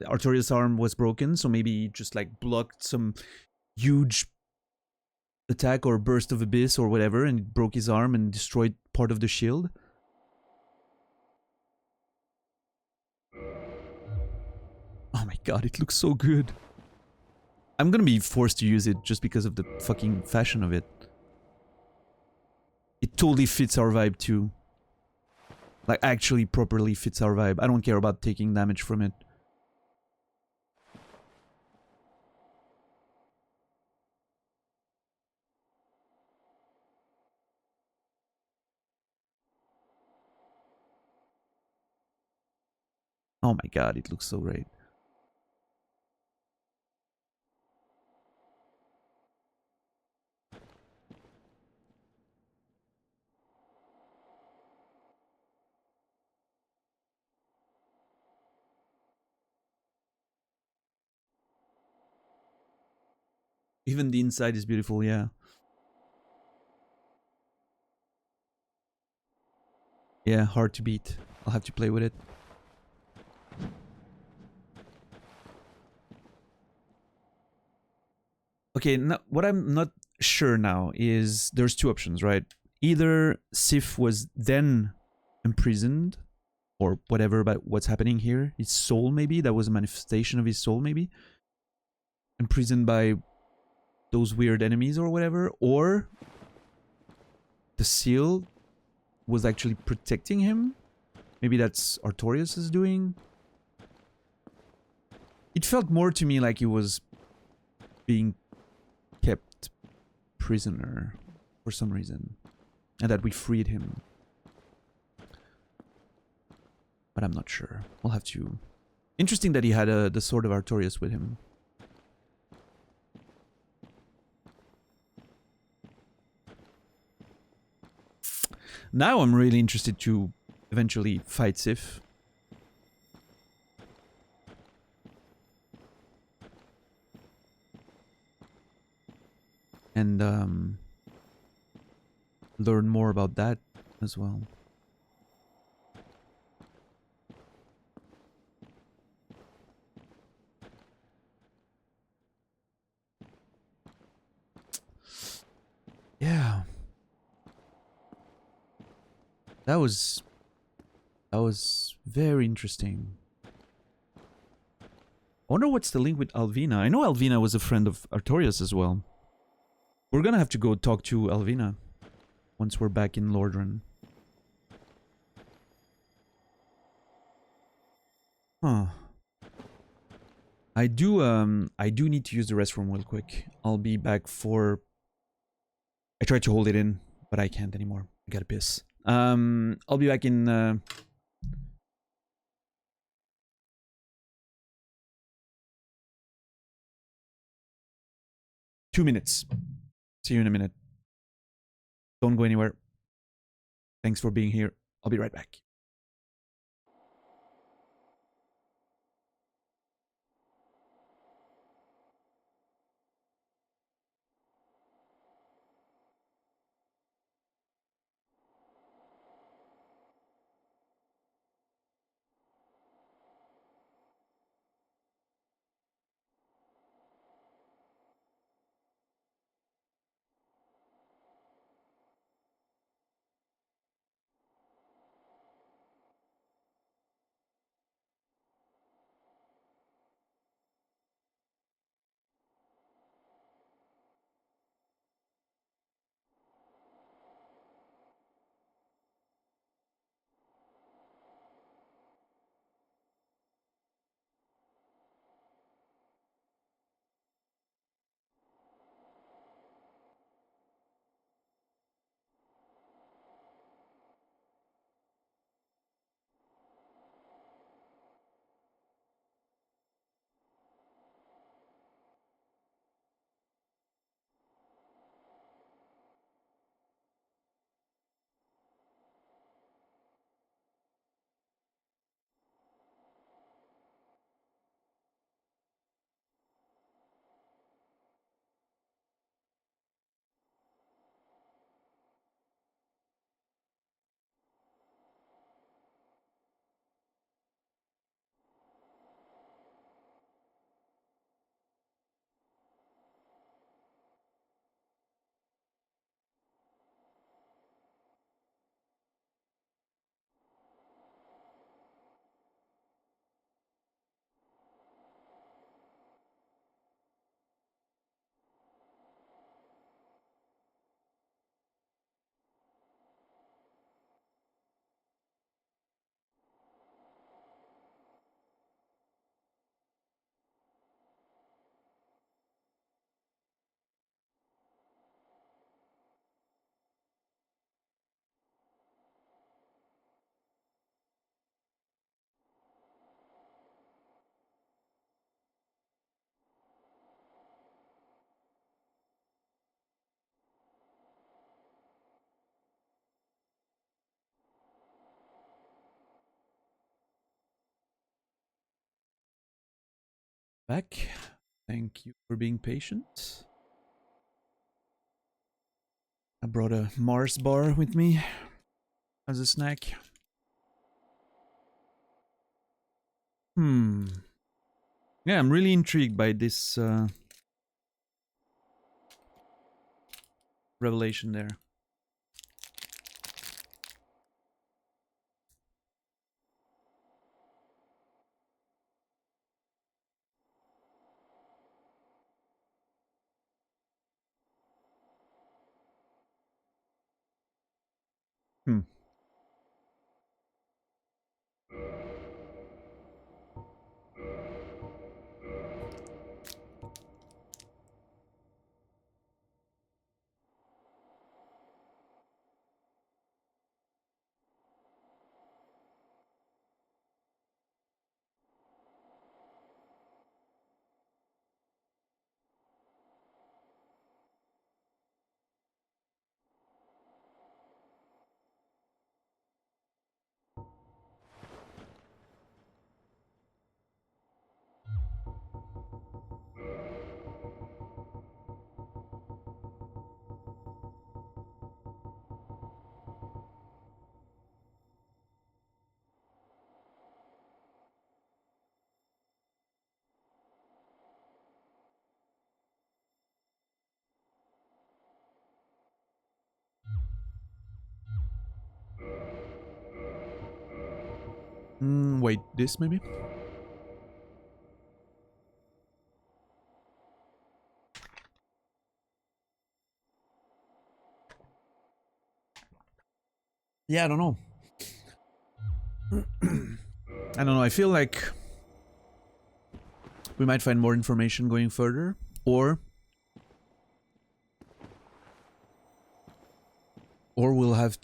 Artorias' arm was broken, so maybe he just like blocked some huge attack or burst of Abyss or whatever, and it broke his arm and destroyed part of the shield. Oh my god, it looks so good. I'm gonna be forced to use it just because of the fucking fashion of it. It totally fits our vibe too. Like, actually properly fits our vibe. I don't care about taking damage from it. Oh my god, it looks so great. Even the inside is beautiful, yeah. Yeah, hard to beat. I'll have to play with it. Okay, now, what I'm not sure now is there's two options, right? Either Sif was then imprisoned, or whatever about what's happening here. His soul, maybe? That was a manifestation of his soul, maybe? Imprisoned by those weird enemies or whatever. Or the seal was actually protecting him. Maybe that's Artorias is doing. It felt more to me like he was being kept prisoner for some reason, and that we freed him. But I'm not sure. We'll have to... Interesting that he had the Sword of Artorias with him. Now I'm really interested to eventually fight Sif. And learn more about that as well. Yeah. That was very interesting. I wonder what's the link with Alvina. I know Alvina was a friend of Artorias as well. We're gonna have to go talk to Alvina once we're back in Lordran. Huh. I do need to use the restroom real quick. I'll be back for... I tried to hold it in, but I can't anymore. I gotta piss. I'll be back in 2 minutes. See you in a minute. Don't go anywhere. Thanks for being here. I'll be right back. Back. Thank you for being patient. I brought a Mars bar with me as a snack. Yeah, I'm really intrigued by this revelation there. Hmm. Wait, this maybe? Yeah, I don't know. I don't know, I feel like we might find more information going further, or we'll have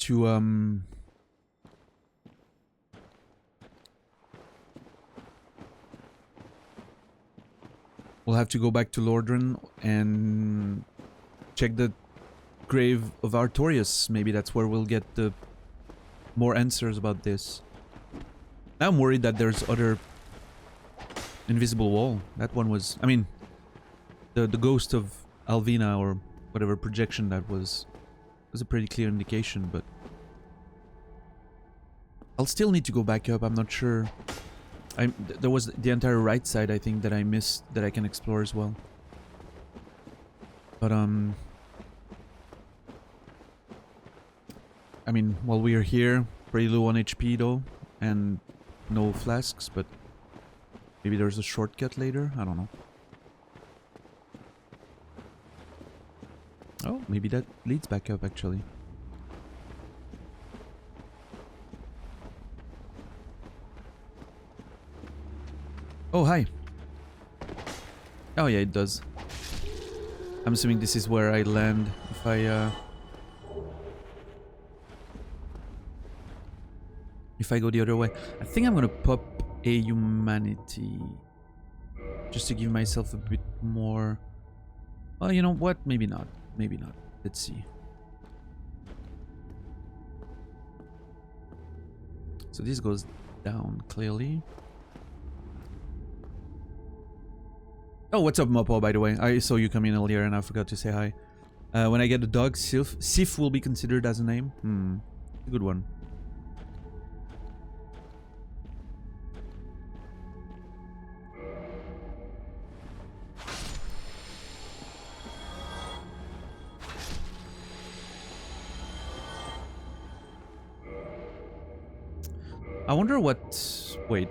to go back to Lordran and check the grave of Artorias. Maybe that's where we'll get the more answers about this. Now I'm worried that there's other invisible wall. That one was, I mean, the ghost of Alvina or whatever projection that was a pretty clear indication, but I'll still need to go back up. I'm not sure. There was the entire right side, I think, that I missed that I can explore as well. But I mean, while we are here, pretty low on HP though, and no flasks, but maybe there's a shortcut later. I don't know. Oh, maybe that leads back up actually. Oh, hi. Oh yeah, it does. I'm assuming this is where I land if I go the other way. I think I'm gonna pop a humanity just to give myself a bit more. Oh, you know what? Maybe not. Maybe not. Let's see. So this goes down clearly. Oh, what's up, Mopo, by the way? I saw you come in earlier and I forgot to say hi. When I get a dog, Sif will be considered as a name. Good one. I wonder what... Wait.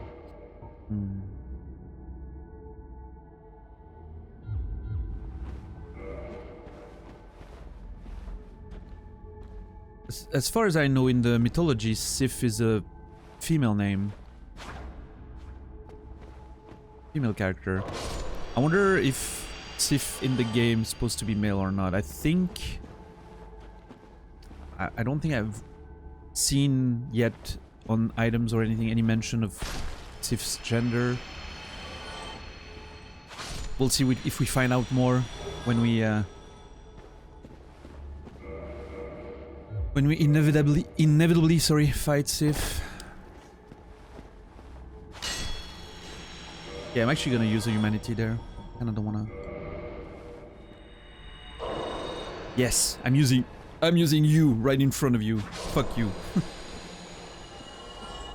As far as I know, in the mythology, Sif is a female name. Female character. I wonder if Sif in the game is supposed to be male or not. I think... I don't think I've seen yet on items or anything any mention of Sif's gender. We'll see if we find out more when we inevitably fight Sif. Yeah, I'm actually gonna use a humanity there. Kinda don't wanna... Yes, I'm using I'm using you right in front of you. Fuck you.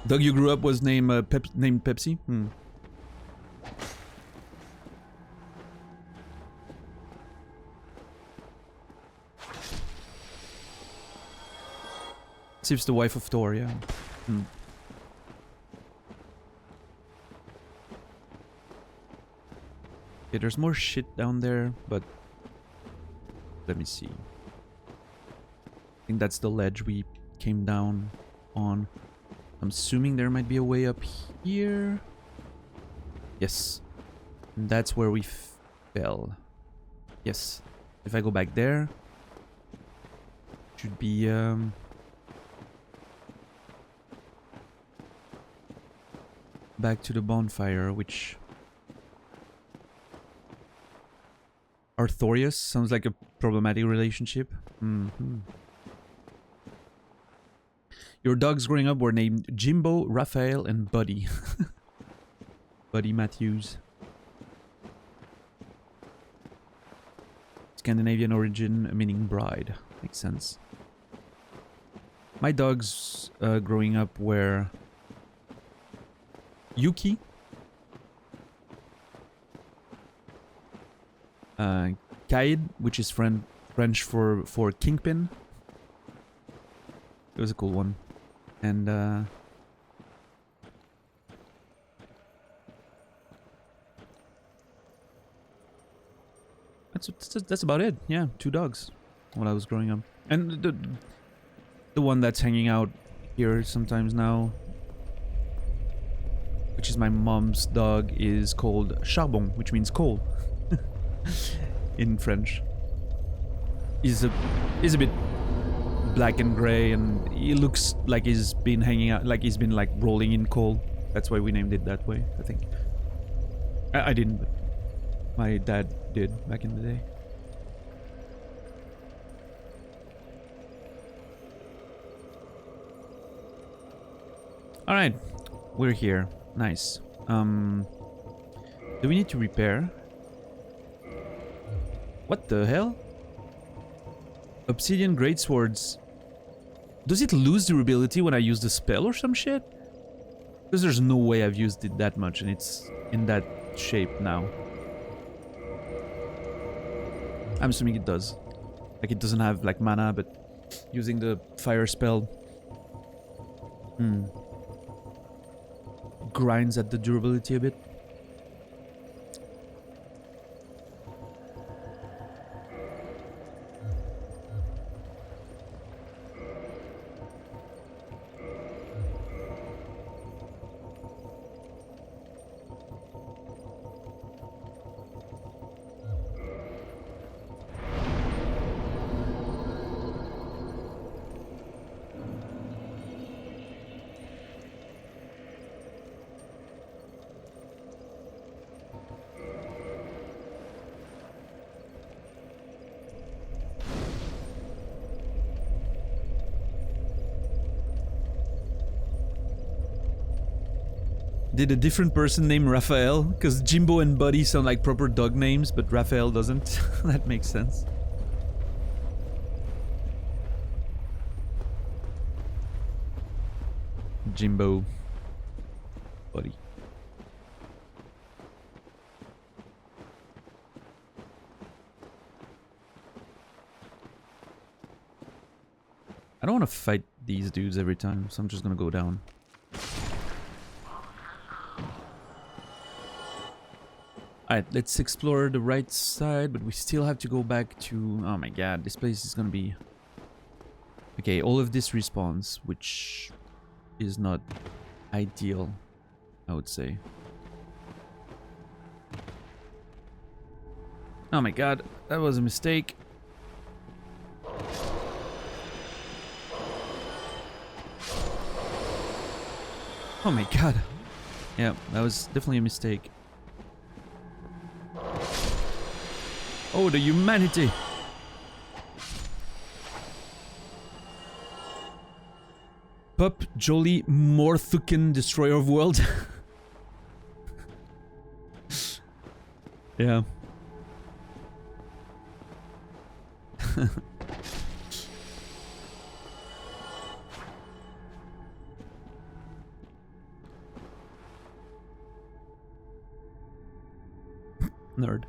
Dog you grew up was named Pepsi? Hmm. Sif's the wife of Thor, yeah. Hmm. Okay, there's more shit down there, but let me see. I think that's the ledge we came down on. I'm assuming there might be a way up here. Yes. And that's where we fell. Yes. If I go back there, should be back to the bonfire, which Arthurius sounds like a problematic relationship. Mm-hmm. Your dogs growing up were named Jimbo, Raphael, and Buddy. Buddy Matthews. Scandinavian origin, meaning bride. Makes sense. My dogs growing up were Yuki, Kaid, which is French for kingpin. It was a cool one. And that's about it. Yeah, 2 dogs when I was growing up. And the one that's hanging out here sometimes now, which is my mom's dog, is called Charbon, which means coal in French. He's a bit black and gray, and he looks like he's been hanging out, like he's been like rolling in coal. That's why we named it that way, I think. I didn't, but my dad did back in the day. Alright, we're here. Nice. Do we need to repair? What the hell? Obsidian Greatswords. Does it lose durability when I use the spell or some shit? Because there's no way I've used it that much and it's in that shape now. I'm assuming it does. Like it doesn't have like mana, but using the fire spell grinds at the durability a bit. Did a different person name Raphael? Because Jimbo and Buddy sound like proper dog names, but Raphael doesn't. That makes sense. Jimbo. Buddy. I don't want to fight these dudes every time, so I'm just gonna go down. Alright, let's explore the right side, but we still have to go back to... Oh my god, this place is gonna be... Okay, all of this respawns, which is not ideal, I would say. Oh my god, that was a mistake. Oh my god. Yeah, that was definitely a mistake. Oh, the humanity! Pup Jolly Morthukin, Destroyer of World. Yeah. Nerd.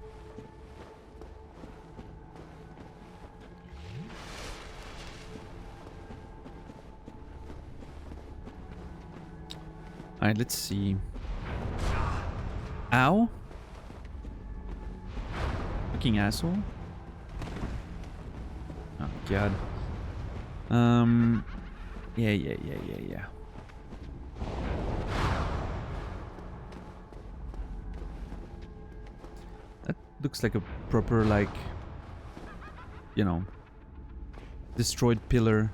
Alright, let's see. Ow? Fucking asshole. Oh god. Yeah. That looks like a proper, like, you know, destroyed pillar.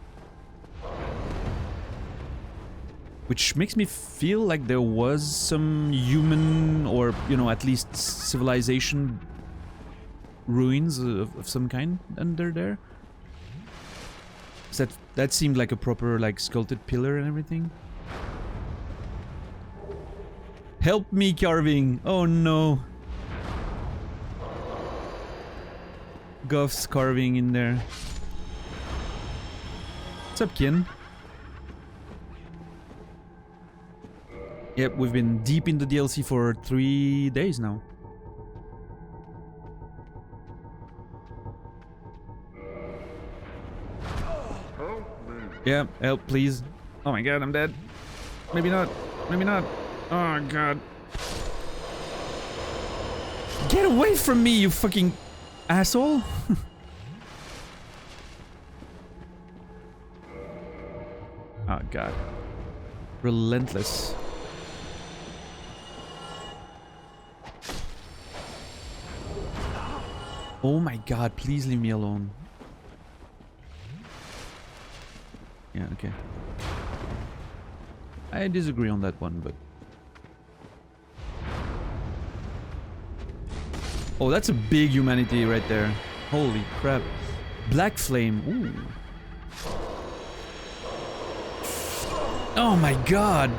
Which makes me feel like there was some human or, you know, at least civilization ruins of some kind under there. That seemed like a proper, like, sculpted pillar and everything. Help me, carving! Oh no! Goff's carving in there. What's up, kin? Yep, we've been deep in the DLC for 3 days now. Yeah, help, please. Oh my god, I'm dead. Maybe not. Maybe not. Oh god. Get away from me, you fucking asshole! Oh god. Relentless. Oh my god, please leave me alone. Yeah, okay. I disagree on that one, but... Oh, that's a big humanity right there. Holy crap. Black flame. Ooh. Oh my god.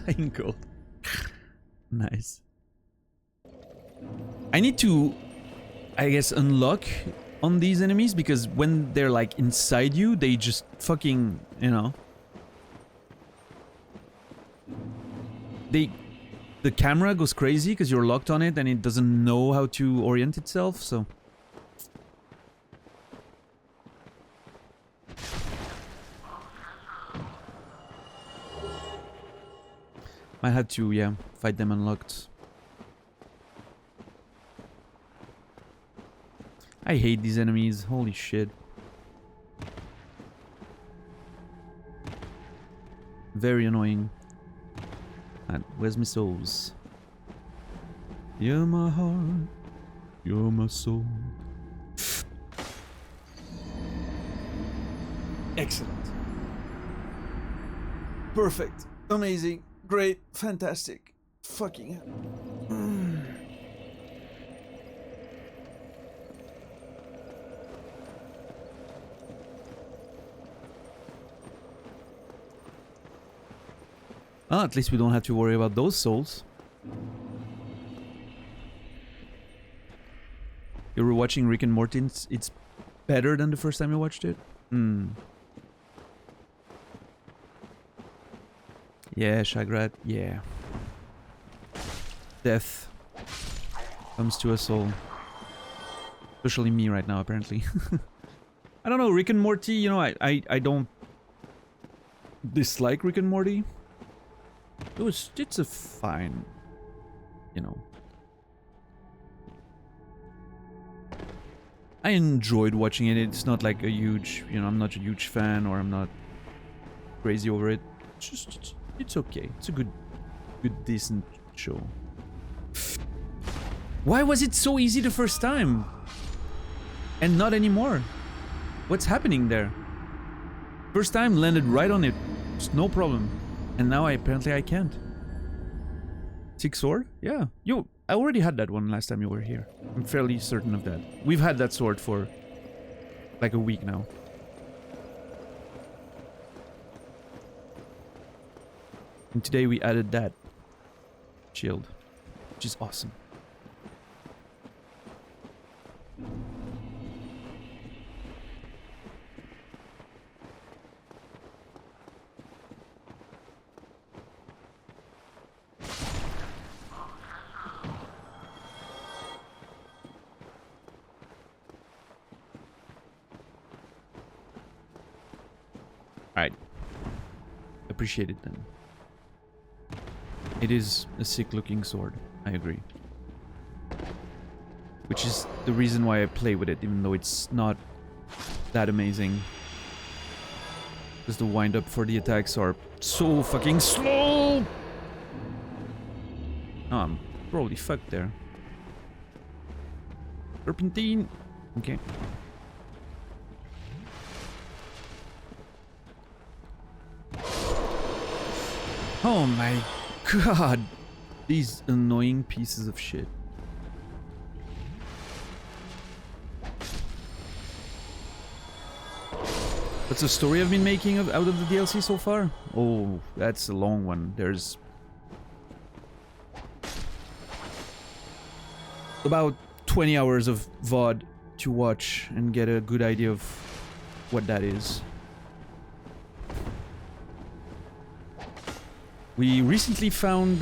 In gold. Nice. I need to, I guess, unlock on these enemies because when they're like inside you, they just fucking, you know. The camera goes crazy because you're locked on it and it doesn't know how to orient itself, so. Might have to, yeah, fight them unlocked. I hate these enemies, holy shit. Very annoying. And where's my souls? You're my heart, you're my soul. Excellent. Perfect. Amazing. Great. Fantastic. Fucking hell. Well, at least we don't have to worry about those souls. You were watching Rick and Morty, it's better than the first time you watched it? Hmm. Yeah, Shagrat, yeah. Death comes to us all. Especially me right now, apparently. I don't know, Rick and Morty, you know, I don't dislike Rick and Morty. It's a fine, you know. I enjoyed watching it. It's not like a huge, you know, I'm not a huge fan or I'm not crazy over it. It's just, it's okay. It's a good, decent show. Why was it so easy the first time? And not anymore? What's happening there? First time landed right on it. Just no problem. And now apparently I can't. 6 sword? Yeah. I already had that one last time you were here. I'm fairly certain of that. We've had that sword for like a week now. And today we added that shield, which is awesome. appreciate it then. It is a sick looking sword, I agree. Which is the reason why I play with it, even though it's not that amazing. Because the wind up for the attacks are so fucking slow! Oh, I'm probably fucked there. Serpentine! Okay. Oh my god! These annoying pieces of shit. What's the story I've been making out of the DLC so far? Oh, that's a long one. There's about 20 hours of VOD to watch and get a good idea of what that is. We recently found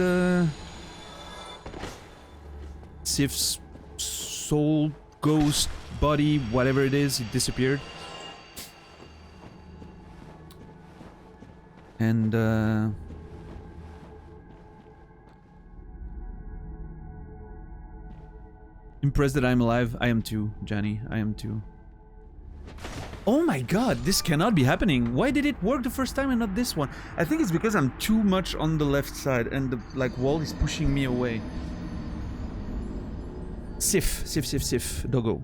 Sif's soul, ghost, body, whatever it is, it disappeared. And impressed that I'm alive. I am too, Johnny. I am too. Oh my god, this cannot be happening. Why did it work the first time and not this one? I think it's because I'm too much on the left side and the wall is pushing me away. Sif. Doggo.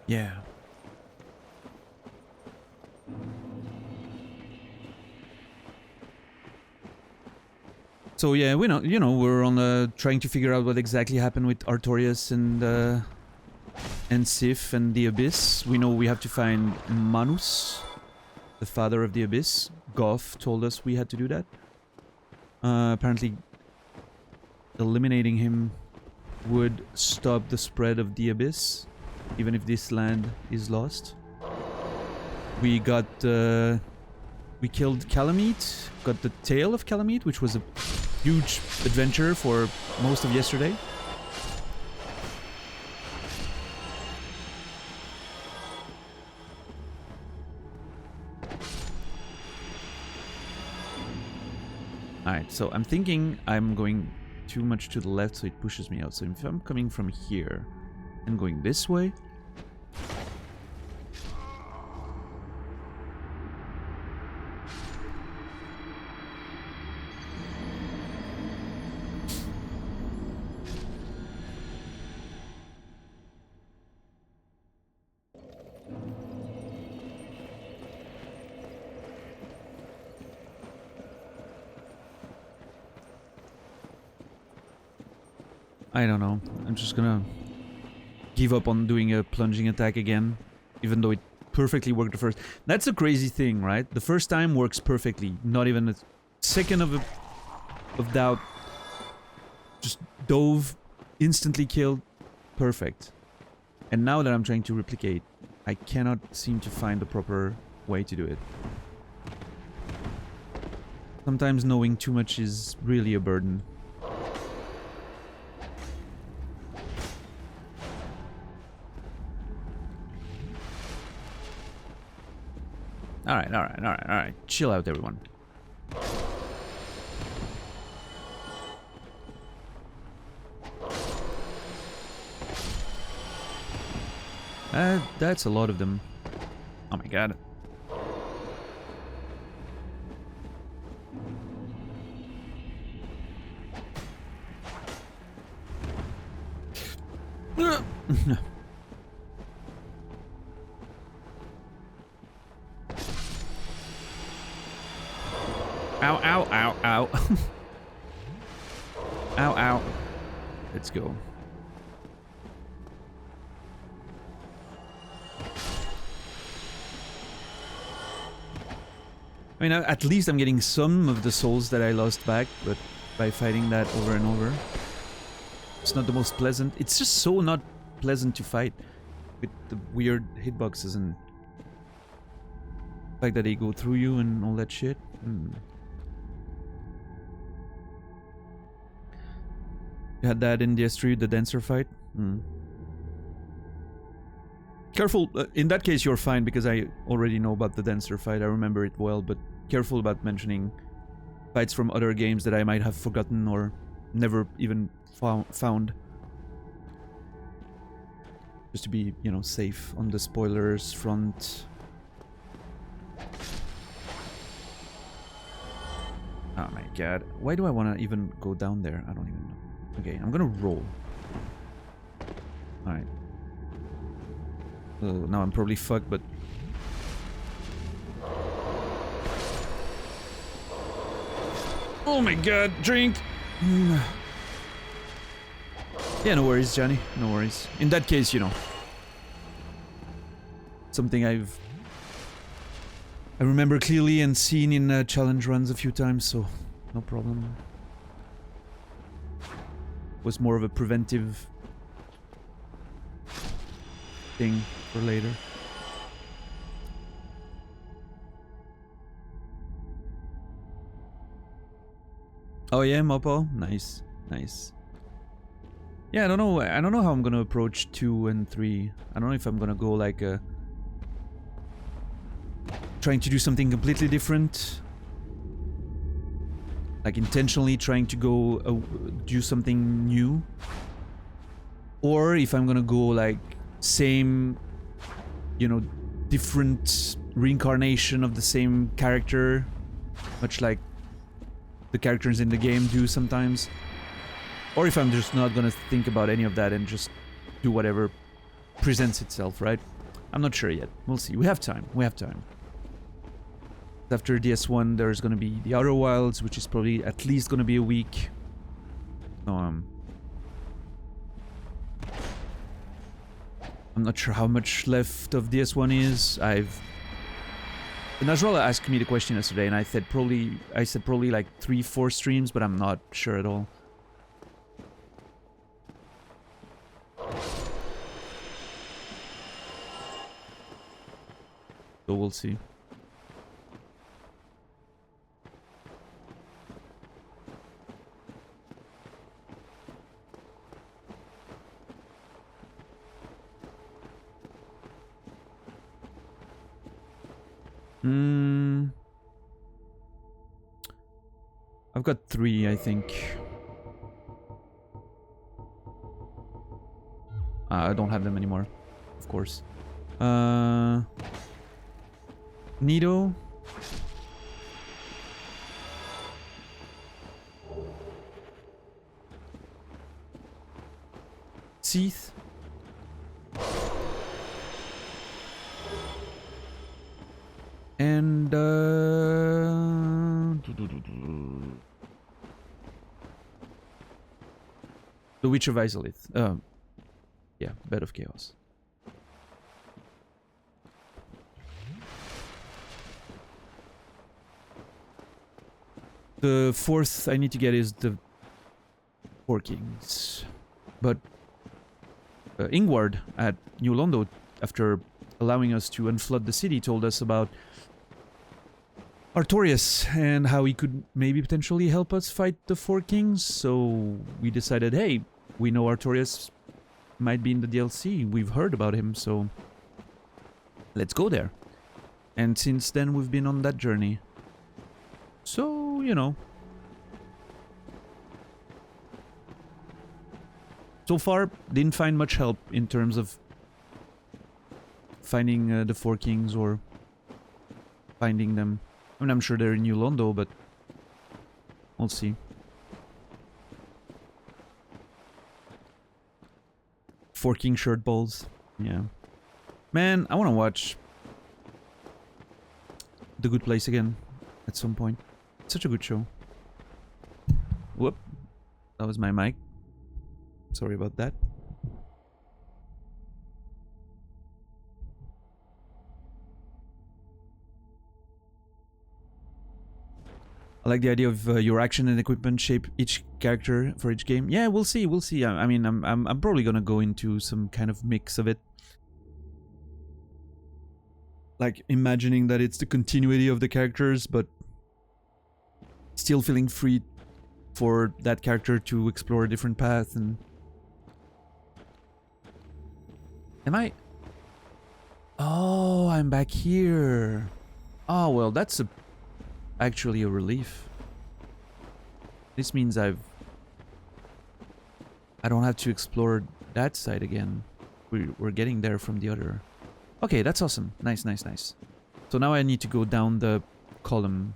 Yeah. So yeah, we know, we're on trying to figure out what exactly happened with Artorias and Sif and the Abyss. We know we have to find Manus, the father of the Abyss. Goth told us we had to do that. Apparently, eliminating him would stop the spread of the Abyss, even if this land is lost. We got we killed Calamity, got the tail of Calamity, which was a huge adventure for most of yesterday. Alright, so I'm thinking I'm going too much to the left, so it pushes me out. So if I'm coming from here and going this way... I don't know. I'm just gonna give up on doing a plunging attack again, even though it perfectly worked the first. That's a crazy thing, right? The first time works perfectly. Not even a second of doubt. Just dove, instantly killed, perfect. And now that I'm trying to replicate, I cannot seem to find the proper way to do it. Sometimes knowing too much is really a burden. Alright. Chill out, everyone. That's a lot of them. Oh my god. Ow. Ow. Let's go. I mean, at least I'm getting some of the souls that I lost back, but by fighting that over and over, it's not the most pleasant. It's just so not pleasant to fight with the weird hitboxes and the fact that they go through you and all that shit. You had that in the S3, the dancer fight. Careful, in that case you're fine because I already know about the Dancer fight, I remember it well, but careful about mentioning fights from other games that I might have forgotten or never even found. Just to be, you know, safe on the spoilers front. Oh my god, why do I want to even go down there? I don't even know. Okay, I'm gonna roll. Alright. Now I'm probably fucked, but... Oh my god, drink! Yeah, no worries, Johnny. No worries. In that case, you know. Something I remember clearly and seen in challenge runs a few times, so no problem. Was more of a preventive thing for later. Oh yeah, Mopo? Nice. Nice. Yeah, I don't know how I'm gonna approach 2 and 3. I don't know if I'm gonna go like trying to do something completely different. Like intentionally trying to go do something new. Or if I'm gonna go like same, you know, different reincarnation of the same character, much like the characters in the game do sometimes. Or if I'm just not gonna think about any of that and just do whatever presents itself, right? I'm not sure yet. We'll see. We have time. We have time. After DS1, there's gonna be the Outer Wilds, which is probably at least gonna be a week. I'm not sure how much left of DS1 is. Najrola asked me the question yesterday, and I said probably like 3-4 streams, but I'm not sure at all. So we'll see. I've got 3, I think. I don't have them anymore, of course. Nido. Seath. And The Witch of Izalith. Yeah, Bed of Chaos. The 4th I need to get is the Four Kings. But Ingward at New Londo, after allowing us to unflood the city, told us about Artorias and how he could maybe potentially help us fight the Four Kings. So we decided, hey, we know Artorias might be in the DLC. We've heard about him, so let's go there. And since then, we've been on that journey. So, you know. So far, didn't find much help in terms of finding the Four Kings or finding them. I mean, I'm sure they're in New Londo, but we'll see. Four King shirt balls. Yeah. Man, I want to watch The Good Place again at some point. It's such a good show. Whoop. That was my mic. Sorry about that. I like the idea of your action and equipment shape each character for each game. Yeah, we'll see. We'll see. I mean, I'm probably gonna go into some kind of mix of it, like imagining that it's the continuity of the characters, but still feeling free for that character to explore a different path and Am I? Oh, I'm back here. Oh, well, that's actually a relief. This means I don't have to explore that side again. We're getting there from the other. Okay, that's awesome. Nice, nice, nice. So now I need to go down the column.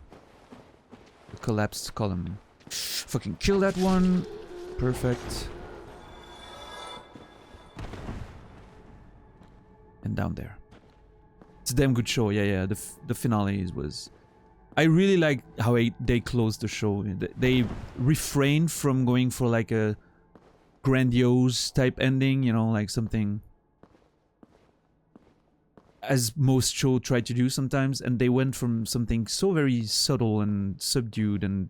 The collapsed column. Fucking kill that one. Perfect. And down there. It's a damn good show. Yeah, yeah. The finale was... I really like how they closed the show. They refrained from going for like a grandiose type ending, you know, like something as most shows try to do sometimes, and they went from something so very subtle and subdued and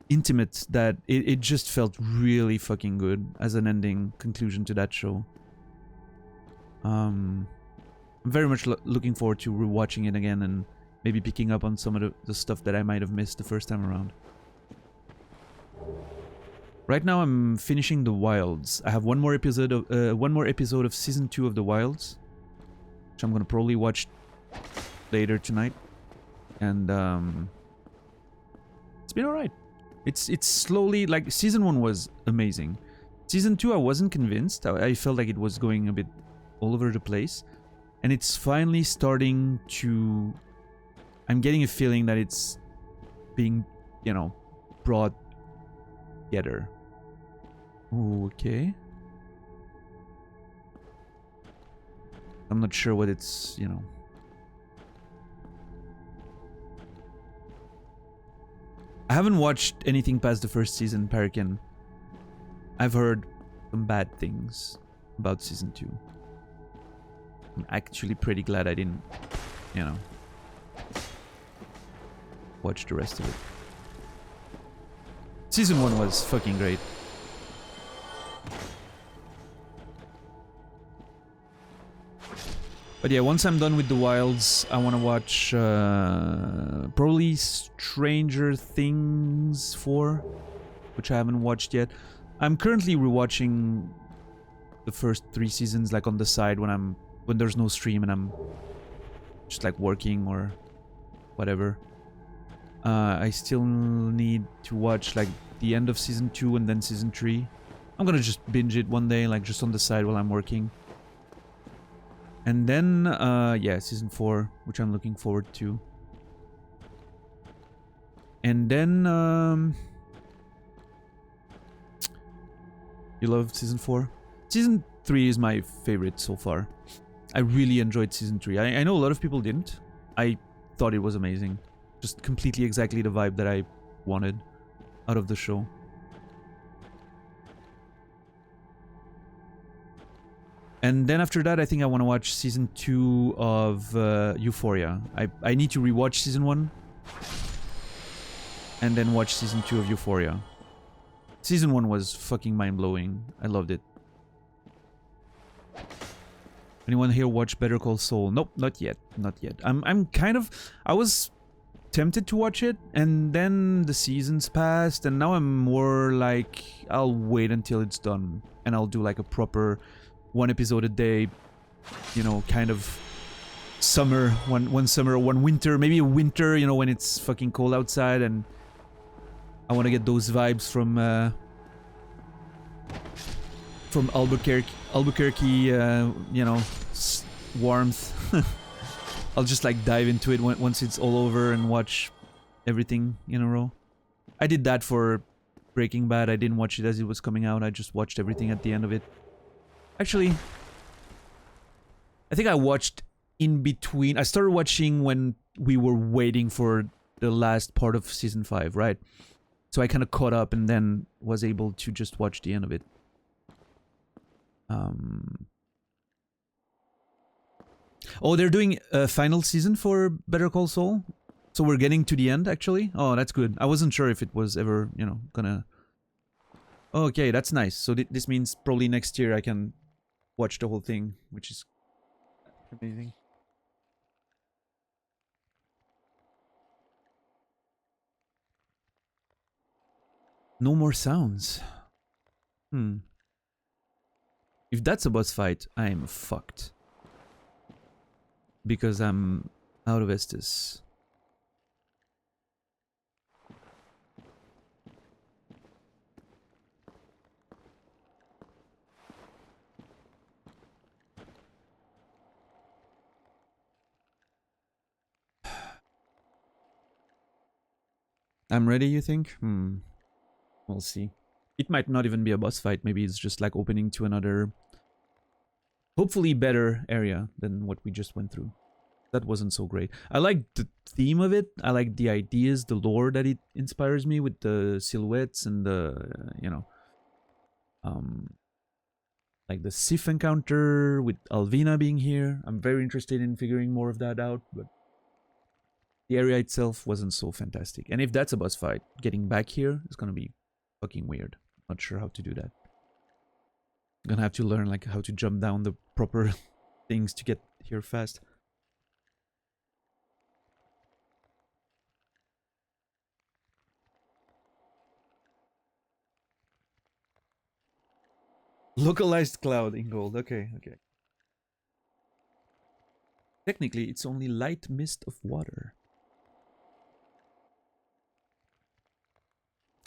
intimate that it just felt really fucking good as an ending conclusion to that show. I'm very much looking forward to rewatching it again and maybe picking up on some of the stuff that I might have missed the first time around. Right now I'm finishing The Wilds. I have one more episode of season 2 of The Wilds, which I'm gonna probably watch later tonight. And it's been alright. It's slowly, like, season 1 was amazing. Season 2 I wasn't convinced. I felt like it was going a bit all over the place. And it's finally starting to... I'm getting a feeling that it's being, you know, brought together. Okay. I'm not sure what it's, you know... I haven't watched anything past the first season, Parakin. I've heard some bad things about season 2. I'm actually pretty glad I didn't, you know, watch the rest of it. Season 1 was fucking great. But yeah, once I'm done with The Wilds, I want to watch probably Stranger Things 4, which I haven't watched yet. I'm currently rewatching the first 3 seasons, like on the side when there's no stream and I'm just like working or whatever. I still need to watch like the end of season 2 and then season 3. I'm gonna just binge it one day, like just on the side while I'm working. And then, yeah, season 4, which I'm looking forward to. And then, you love season 4? Season 3 is my favorite so far. I really enjoyed season 3. I know a lot of people didn't. I thought it was amazing. Just completely exactly the vibe that I wanted out of the show. And then after that, I think I want to watch season 2 of Euphoria. I need to rewatch season 1. And then watch season 2 of Euphoria. Season 1 was fucking mind-blowing. I loved it. Anyone here watch Better Call Saul? Nope, not yet. Not yet. I'm kind of... I was tempted to watch it, and then the seasons passed, and now I'm more like... I'll wait until it's done. And I'll do like a proper... 1 episode a day, you know, kind of summer, one summer, one winter, maybe a winter, you know, when it's fucking cold outside, and I want to get those vibes from Albuquerque, you know, warmth. I'll just like dive into it once it's all over and watch everything in a row. I did that for Breaking Bad. I didn't watch it as it was coming out. I just watched everything at the end of it. Actually, I think I watched in between. I started watching when we were waiting for the last part of season 5, right? So I kind of caught up and then was able to just watch the end of it. Oh, they're doing a final season for Better Call Saul? So we're getting to the end, actually? Oh, that's good. I wasn't sure if it was ever, you know, gonna... Okay, that's nice. So this means probably next year I can watch the whole thing, which is amazing. No more sounds. If that's a boss fight, I'm fucked. Because I'm out of Estus. I'm ready, you think? We'll see. It might not even be a boss fight. Maybe it's just like opening to another, hopefully better area than what we just went through. That wasn't so great. I like the theme of it. I like the ideas, the lore that it inspires me with the silhouettes and the, you know, like the Sif encounter with Alvina being here. I'm very interested in figuring more of that out, but the area itself wasn't so fantastic. And if that's a boss fight, getting back here is gonna be fucking weird. Not sure how to do that. I'm gonna have to learn like how to jump down the proper things to get here fast. Localized cloud in gold. Okay, okay. Technically, it's only light mist of water.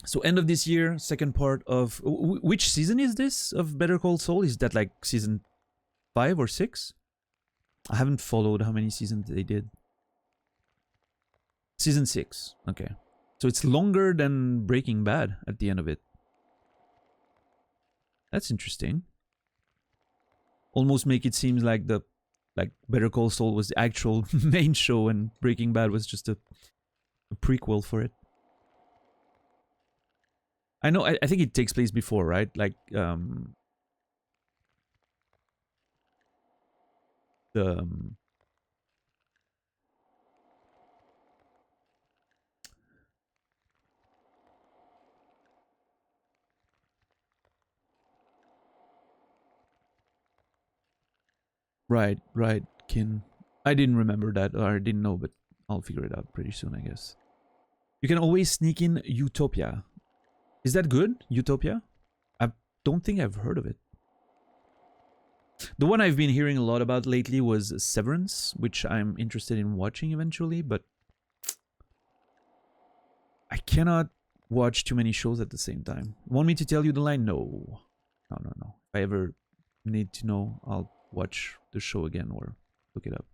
So end of this year, second part of... which season is this of Better Call Saul? Is that like season 5 or 6? I haven't followed how many seasons they did. Season 6. Okay. So it's longer than Breaking Bad at the end of it. That's interesting. Almost make it seem like Better Call Saul was the actual main show and Breaking Bad was just a prequel for it. I know, I think it takes place before, right? Like, right, Kin. I didn't remember that, or I didn't know, but I'll figure it out pretty soon, I guess. You can always sneak in Utopia. Is that good, Utopia? I don't think I've heard of it. The one I've been hearing a lot about lately was Severance, which I'm interested in watching eventually, but I cannot watch too many shows at the same time. Want me to tell you the line? No. No. If I ever need to know, I'll watch the show again or look it up.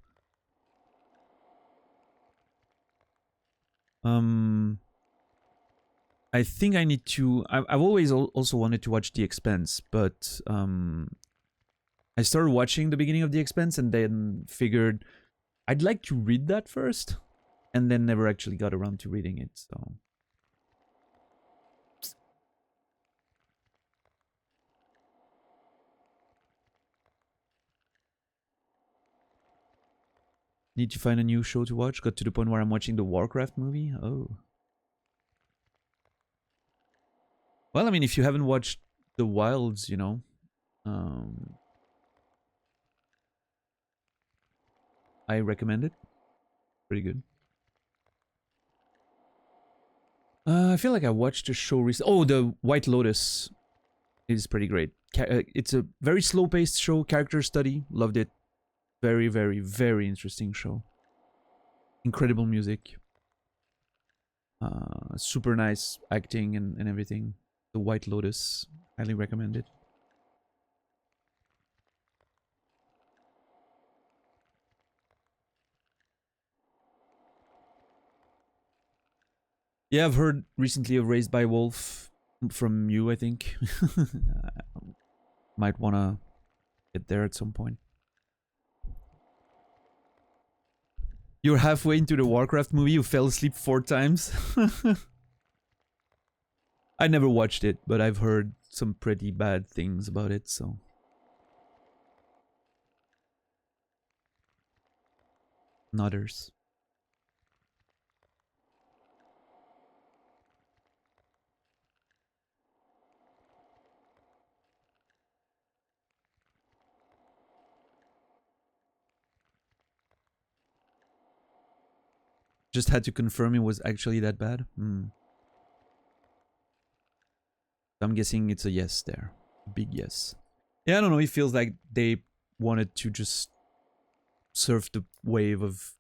I think I need to... I've always also wanted to watch The Expanse, but I started watching the beginning of The Expanse and then figured I'd like to read that first, and then never actually got around to reading it, so... Need to find a new show to watch. Got to the point where I'm watching the Warcraft movie. Oh. Well, I mean, if you haven't watched The Wilds, you know, I recommend it. Pretty good. I feel like I watched a show recently. Oh, The White Lotus is pretty great. It's a very slow-paced show, character study. Loved it. Very, very, very interesting show. Incredible music. Super nice acting and everything. The White Lotus. Highly recommend it. Yeah, I've heard recently of Raised by Wolf from you, I think. Might want to get there at some point. You're halfway into the Warcraft movie, you fell asleep 4 times. I never watched it, but I've heard some pretty bad things about it, so... Nutters. Just had to confirm it was actually that bad. I'm guessing it's a yes there. Big yes. Yeah, I don't know. It feels like they wanted to just surf the wave of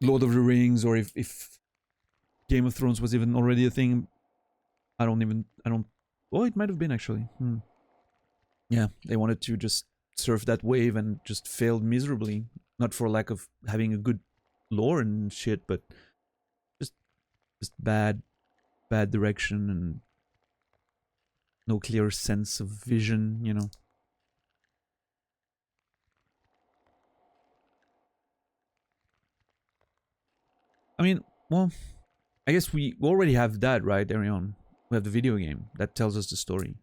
Lord of the Rings, or if Game of Thrones was even already a thing. I don't. Oh, it might have been actually. Yeah, they wanted to just surf that wave and just failed miserably. Not for lack of having a good lore and shit, but just just bad direction and no clear sense of vision. You know. I mean, well, I guess we already have that, right, Arion? We have the video game that tells us the story.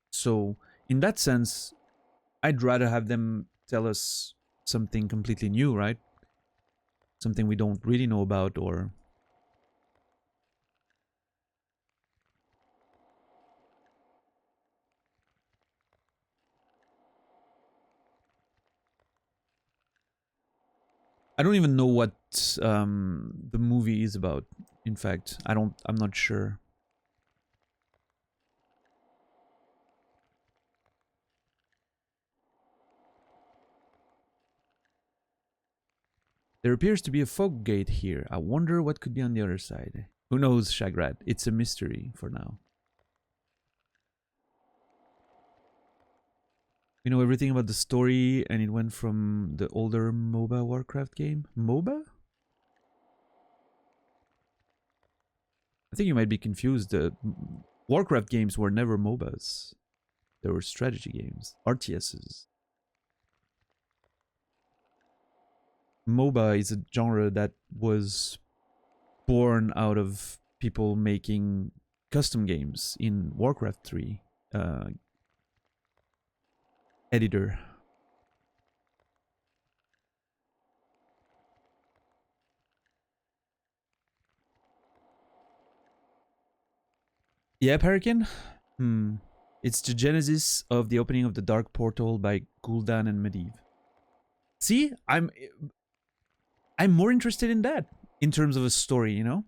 So, in that sense, I'd rather have them tell us something completely new, right? Something we don't really know about, or I don't even know what the movie is about. In fact, I'm not sure. There appears to be a fog gate here. I wonder what could be on the other side. Who knows, Shagrat? It's a mystery for now. We know everything about the story, and it went from the older MOBA Warcraft game. MOBA? I think you might be confused. The Warcraft games were never MOBAs. They were strategy games, RTSs. MOBA is a genre that was born out of people making custom games in Warcraft 3 editor. Yeah, Hurricane? It's the genesis of the opening of the Dark Portal by Gul'dan and Medivh. See, I'm more interested in that in terms of a story, you know?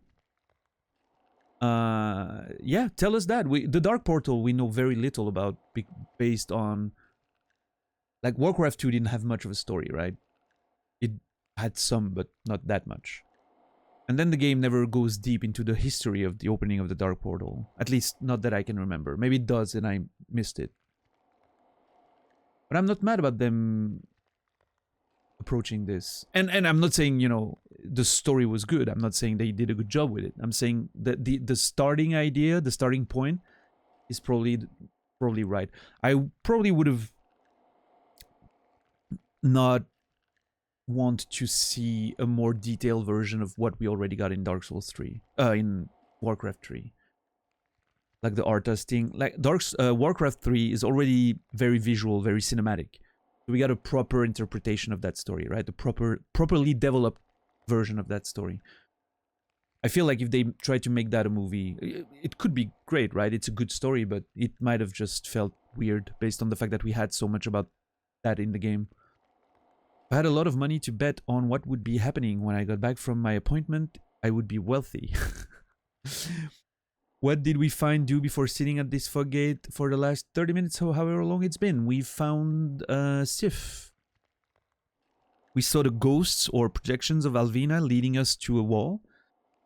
Yeah, tell us that. The Dark Portal we know very little about based on, like, Warcraft 2 didn't have much of a story, right? It had some, but not that much. And then the game never goes deep into the history of the opening of the Dark Portal. At least, not that I can remember. Maybe it does and I missed it. But I'm not mad about them approaching this. And I'm not saying, you know, the story was good. I'm not saying they did a good job with it. I'm saying that the starting idea, the starting point is probably right. I probably would have not want to see a more detailed version of what we already got in Dark Souls 3, in Warcraft 3. Like the art testing, like Warcraft 3 is already very visual, very cinematic. So we got a proper interpretation of that story, right? The properly developed version of that story. I feel like if they tried to make that a movie, it could be great, right? It's a good story, but it might have just felt weird based on the fact that we had so much about that in the game. If I had a lot of money to bet on what would be happening when I got back from my appointment, I would be wealthy. What did we do before sitting at this fog gate for the last 30 minutes, or however long it's been? We found Sif. We saw the ghosts or projections of Alvina leading us to a wall,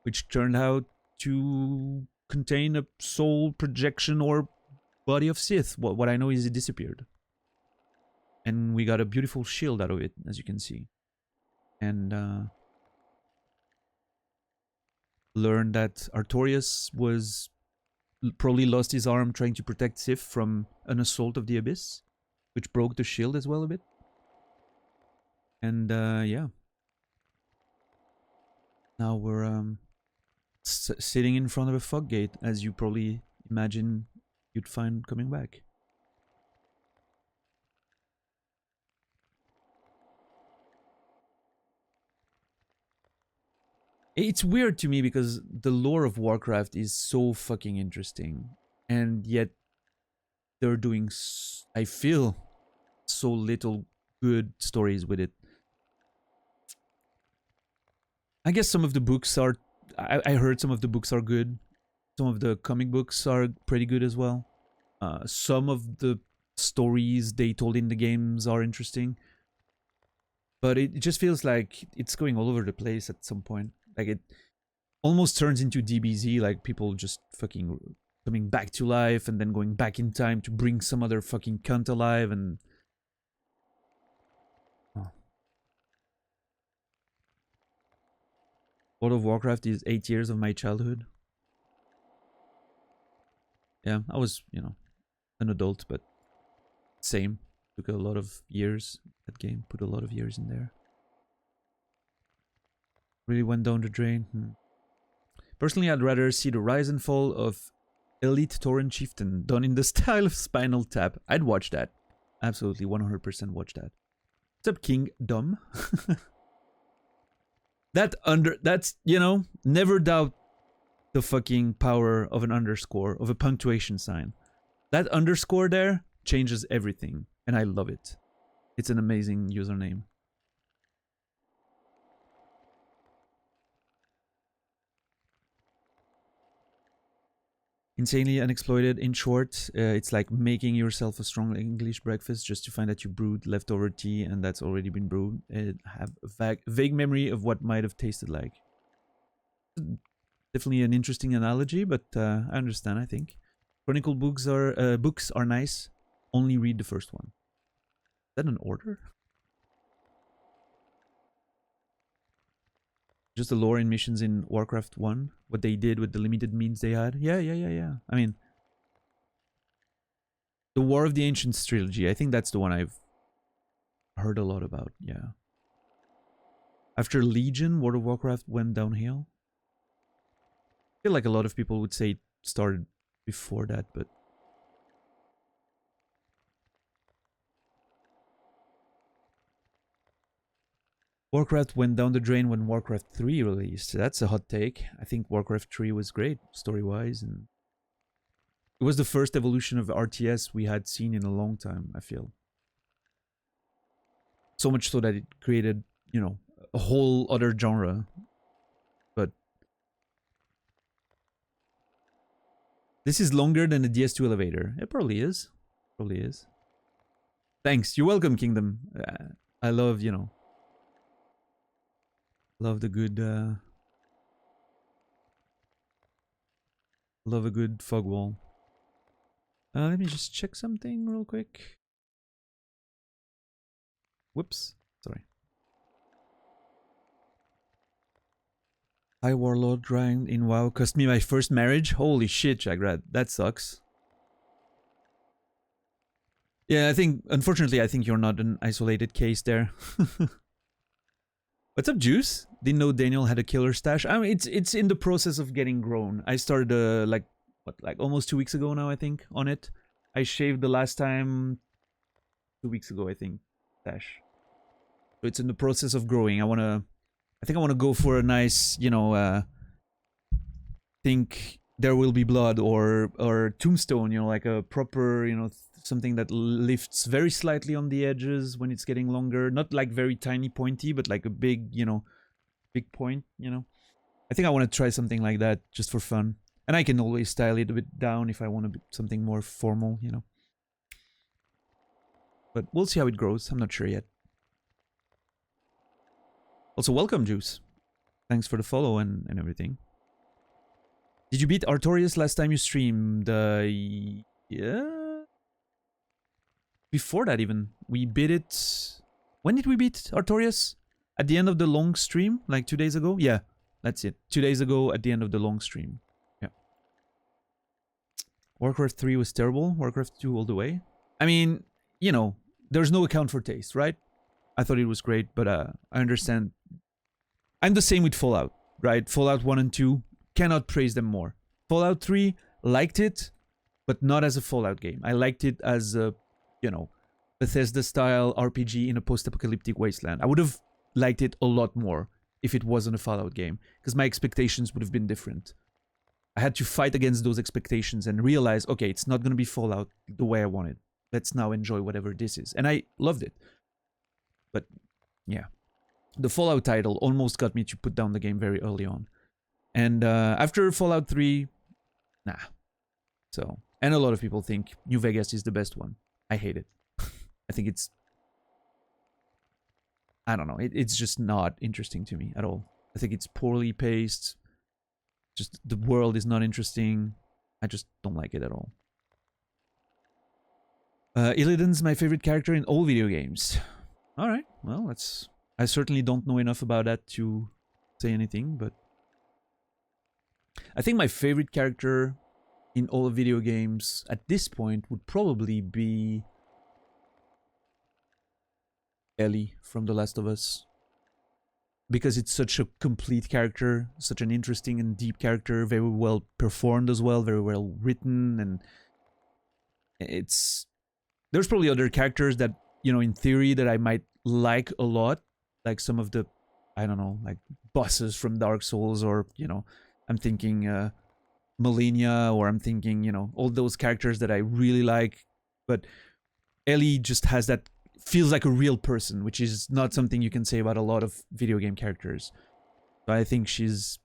which turned out to contain a soul projection or body of Sith. What I know is it disappeared. And we got a beautiful shield out of it, as you can see. And learned that Artorias was probably lost his arm trying to protect Sif from an assault of the Abyss, which broke the shield as well a bit. And yeah. Now we're sitting in front of a fog gate, as you probably imagine you'd find coming back. It's weird to me because the lore of Warcraft is so fucking interesting, and yet they're doing, I feel, so little good stories with it. I guess some of the books are, I heard some of the books are good. Some of the comic books are pretty good as well. Some of the stories they told in the games are interesting, but it just feels like it's going all over the place at some point. Like it almost turns into DBZ, like people just fucking coming back to life and then going back in time to bring some other fucking cunt alive and... Oh. World of Warcraft is 8 years of my childhood. Yeah, I was, you know, an adult, but same. Took a lot of years. That game put a lot of years in there. Really went down the drain. Personally, I'd rather see the rise and fall of Elite Tauren Chieftain done in the style of Spinal Tap. I'd watch that. Absolutely, 100% watch that. What's up, King Dumb? That's, you know, never doubt the fucking power of an underscore, of a punctuation sign. That underscore there changes everything, and I love it. It's an amazing username. Insanely unexploited. In short, it's like making yourself a strong English breakfast just to find that you brewed leftover tea and that's already been brewed. Have a vague memory of what might have tasted like. Definitely an interesting analogy, but I understand, I think. Chronicle books are nice. Only read the first one. Is that an order? Just the lore and missions in Warcraft 1, what they did with the limited means they had. Yeah. I mean, the War of the Ancients trilogy, I think that's the one I've heard a lot about, yeah. After Legion, World of Warcraft went downhill. I feel like a lot of people would say it started before that, but... Warcraft went down the drain when Warcraft 3 released. That's a hot take. I think Warcraft 3 was great, story-wise, and... It was the first evolution of RTS we had seen in a long time, I feel. So much so that it created, you know, a whole other genre. But... This is longer than the DS2 elevator. It probably is. Probably is. Thanks. You're welcome, Kingdom. I love, you know... Love the good, love a good fog wall. Let me just check something real quick. Whoops, sorry. High Warlord grind in WoW cost me my first marriage. Holy shit, Jagrad, that sucks. Yeah, I think, unfortunately, I think you're not an isolated case there. What's up, Juice? Didn't know Daniel had a killer stash. I mean, it's in the process of getting grown. I started like almost 2 weeks ago now, I think, on it. I shaved the last time 2 weeks ago, I think. Stash. So it's in the process of growing. I think I wanna go for a nice, you know, think There Will Be Blood or Tombstone, you know, like a proper, you know, something that lifts very slightly on the edges when it's getting longer. Not like very tiny pointy, but like a big, you know, big point, you know. I think I want to try something like that just for fun. And I can always style it a bit down if I want something more formal, you know. But we'll see how it grows. I'm not sure yet. Also, welcome, Juice. Thanks for the follow and everything. Did you beat Artorias last time you streamed? Yeah. Before that even. We beat it... When did we beat Artorias? At the end of the long stream? Like 2 days ago? Yeah, that's it. 2 days ago at the end of the long stream. Yeah. Warcraft 3 was terrible. Warcraft 2 all the way. I mean, you know, there's no account for taste, right? I thought it was great, but I understand. I'm the same with Fallout, right? Fallout 1 and 2, cannot praise them more. Fallout 3, liked it, but not as a Fallout game. I liked it as a, you know, Bethesda-style RPG in a post-apocalyptic wasteland. I would have liked it a lot more if it wasn't a Fallout game, because my expectations would have been different. I had to fight against those expectations and realize, okay, it's not going to be Fallout the way I wanted. Let's now enjoy whatever this is. And I loved it. But, yeah. The Fallout title almost got me to put down the game very early on. And after Fallout 3, nah. So, And a lot of people think New Vegas is the best one. I hate it. I think it's... I don't know. It's just not interesting to me at all. I think it's poorly paced. Just the world is not interesting. I just don't like it at all. Illidan's my favorite character in all video games. Alright, well, that's... I certainly don't know enough about that to say anything, but... I think my favorite character in all video games at this point would probably be Ellie from The Last of Us. Because it's such a complete character, such an interesting and deep character, very well performed as well, very well written, and it's... There's probably other characters that, you know, in theory that I might like a lot, like some of the, I don't know, like bosses from Dark Souls, or, you know, I'm thinking Malenia, or I'm thinking, you know, all those characters that I really like, but Ellie just has that, feels like a real person, which is not something you can say about a lot of video game characters. So I think she's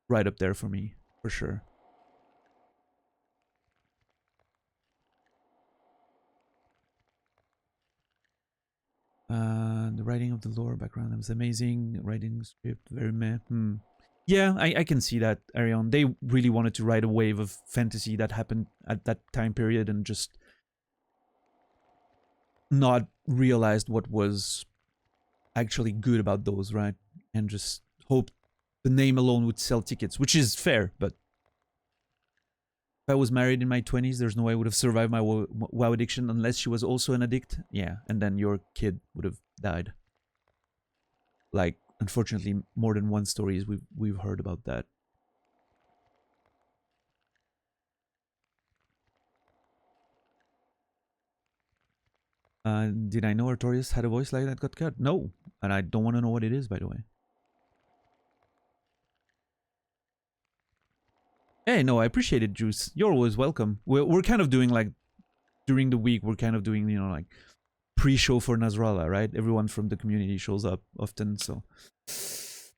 right up there for me, for sure. The writing of the lore background was amazing. Writing the script, very meh. Yeah, I can see that, Arion. They really wanted to write a wave of fantasy that happened at that time period and just not realized what was actually good about those, right? And just hoped the name alone would sell tickets, which is fair, but if I was married in my 20s, there's no way I would have survived my WoW addiction unless she was also an addict. Yeah, and then your kid would have died. Like, unfortunately, more than one story is we've heard about that. Did I know Artorias had a voice like that got cut? No, and I don't want to know what it is, by the way. Hey, no, I appreciate it, Juice. You're always welcome. We're kind of doing, like, during the week, we're kind of doing, you know, like, pre-show for Nasrallah, right? Everyone from the community shows up often, so it's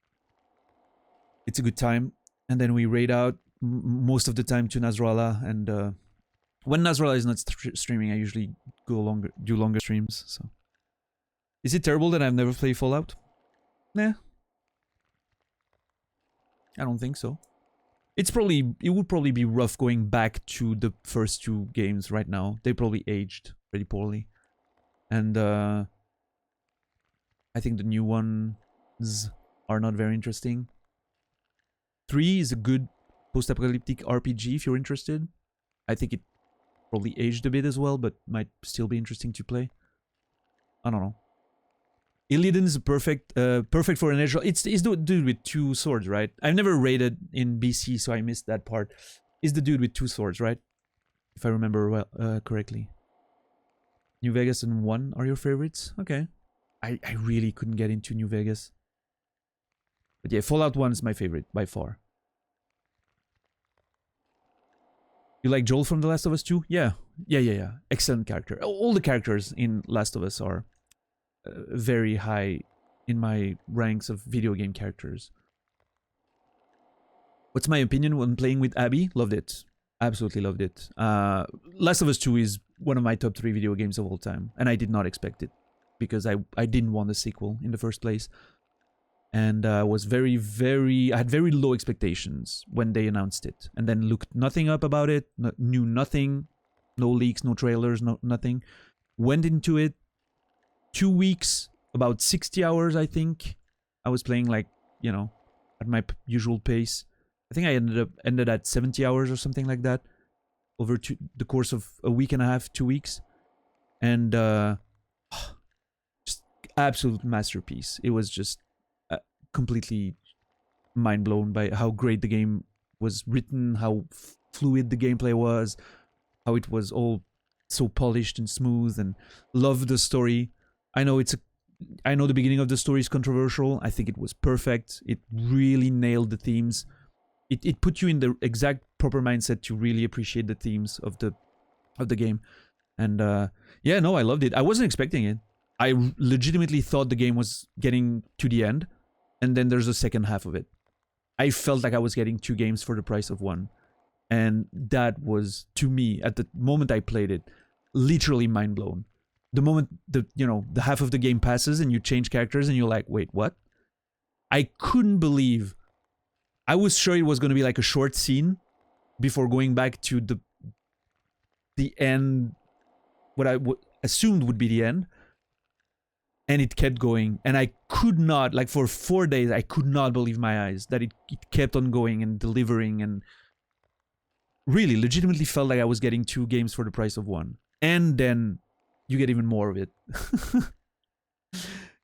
a good time. And then we raid out most of the time to Nasrallah, and when Nasrallah is not streaming, I usually do longer streams. So, is it terrible that I've never played Fallout? Nah, I don't think so. It would probably be rough going back to the first two games right now. They probably aged pretty poorly. And I think the new ones are not very interesting. 3 is a good post-apocalyptic RPG if you're interested. I think it probably aged a bit as well, but might still be interesting to play. I don't know. Illidan is perfect for an edge. It's the dude with 2 swords, right? I've never raided in BC, so I missed that part. Is the dude with 2 swords, right? If I remember well correctly. New Vegas and 1 are your favorites? Okay. I really couldn't get into New Vegas. But yeah, Fallout 1 is my favorite, by far. You like Joel from The Last of Us 2? Yeah. Yeah. Excellent character. All the characters in Last of Us are very high in my ranks of video game characters. What's my opinion when playing with Abby? Loved it. Absolutely loved it. Last of Us 2 is one of my top 3 video games of all time, and I did not expect it because I didn't want a sequel in the first place, and was I had very low expectations when they announced it, and then looked nothing up about it, knew nothing, no leaks, no trailers, nothing. Went into it, 2 weeks, about 60 hours, I think. I was playing, like, you know, at my usual pace. I think I ended at 70 hours or something like that over the course of a week and a half, 2 weeks. And just absolute masterpiece. It was just completely mind blown by how great the game was written, how fluid the gameplay was, how it was all so polished and smooth, and loved the story. I know the beginning of the story is controversial. I think it was perfect. It really nailed the themes. It put you in the exact proper mindset to really appreciate the themes of the game. And yeah, no, I loved it. I wasn't expecting it. I legitimately thought the game was getting to the end, and then there's a second half of it. I felt like I was getting 2 games for the price of 1. And that was, to me, at the moment I played it, literally mind blown. The moment the half of the game passes and you change characters and you're like, wait, what? I couldn't believe. I was sure it was going to be like a short scene before going back to the end, what I assumed would be the end. And it kept going. And I could not, like for 4 days, I could not believe my eyes that it kept on going and delivering, and really legitimately felt like I was getting 2 games for the price of 1. And then you get even more of it.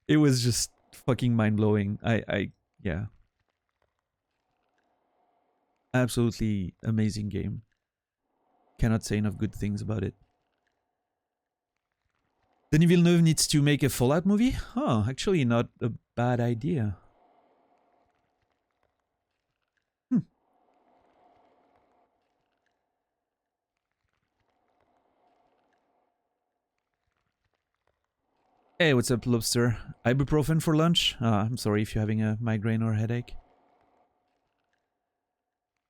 It was just fucking mind-blowing. Yeah. Absolutely amazing game. Cannot say enough good things about it. Denis Villeneuve needs to make a Fallout movie? Oh, actually not a bad idea. Hey, what's up, Lobster? Ibuprofen for lunch? I'm sorry if you're having a migraine or a headache.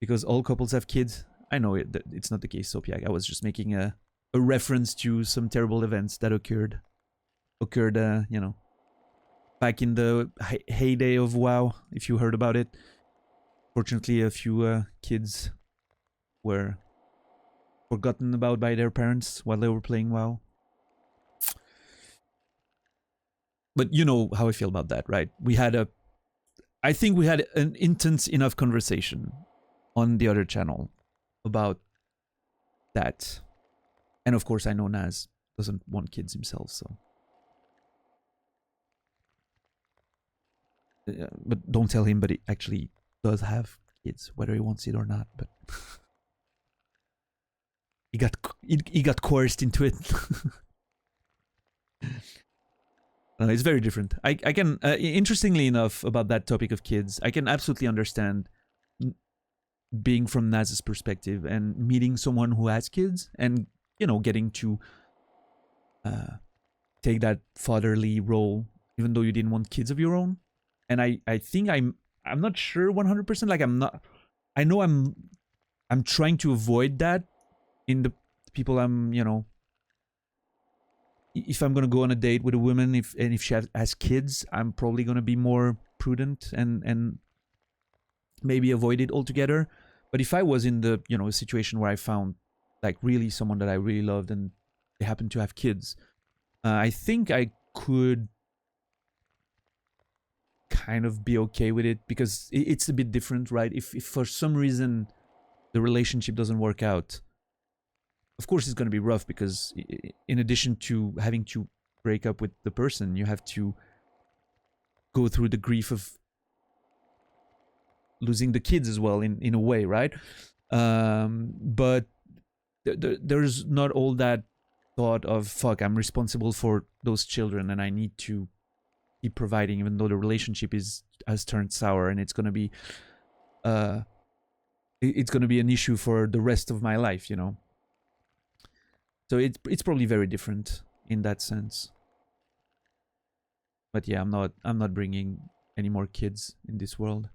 Because all couples have kids. I know it's not the case, Sopiak. I was just making a reference to some terrible events that occurred, back in the heyday of WoW, if you heard about it. Fortunately, a few kids were forgotten about by their parents while they were playing WoW. But you know how I feel about that, right? I think we had an intense enough conversation on the other channel about that. And of course, I know Naz doesn't want kids himself, so. But don't tell him, but he actually does have kids, whether he wants it or not. But he got coerced into it. It's very different. I can, interestingly enough, about that topic of kids, I can absolutely understand being from Naz's perspective and meeting someone who has kids and, getting to take that fatherly role, even though you didn't want kids of your own. And I think I'm not sure 100%. Like I know I'm trying to avoid that in the people I'm, if I'm gonna go on a date with a woman, if she has kids, I'm probably gonna be more prudent and maybe avoid it altogether. But if I was in the a situation where I found like really someone that I really loved and they happen to have kids, I think I could kind of be okay with it, because it's a bit different, right? If for some reason the relationship doesn't work out, of course it's going to be rough, because in addition to having to break up with the person, you have to go through the grief of losing the kids as well, in a way, right? But there's not all that thought of, fuck, I'm responsible for those children and I need to keep providing, even though the relationship has turned sour, and it's going to be an issue for the rest of my life, So it's probably very different in that sense. But yeah, I'm not bringing any more kids in this world.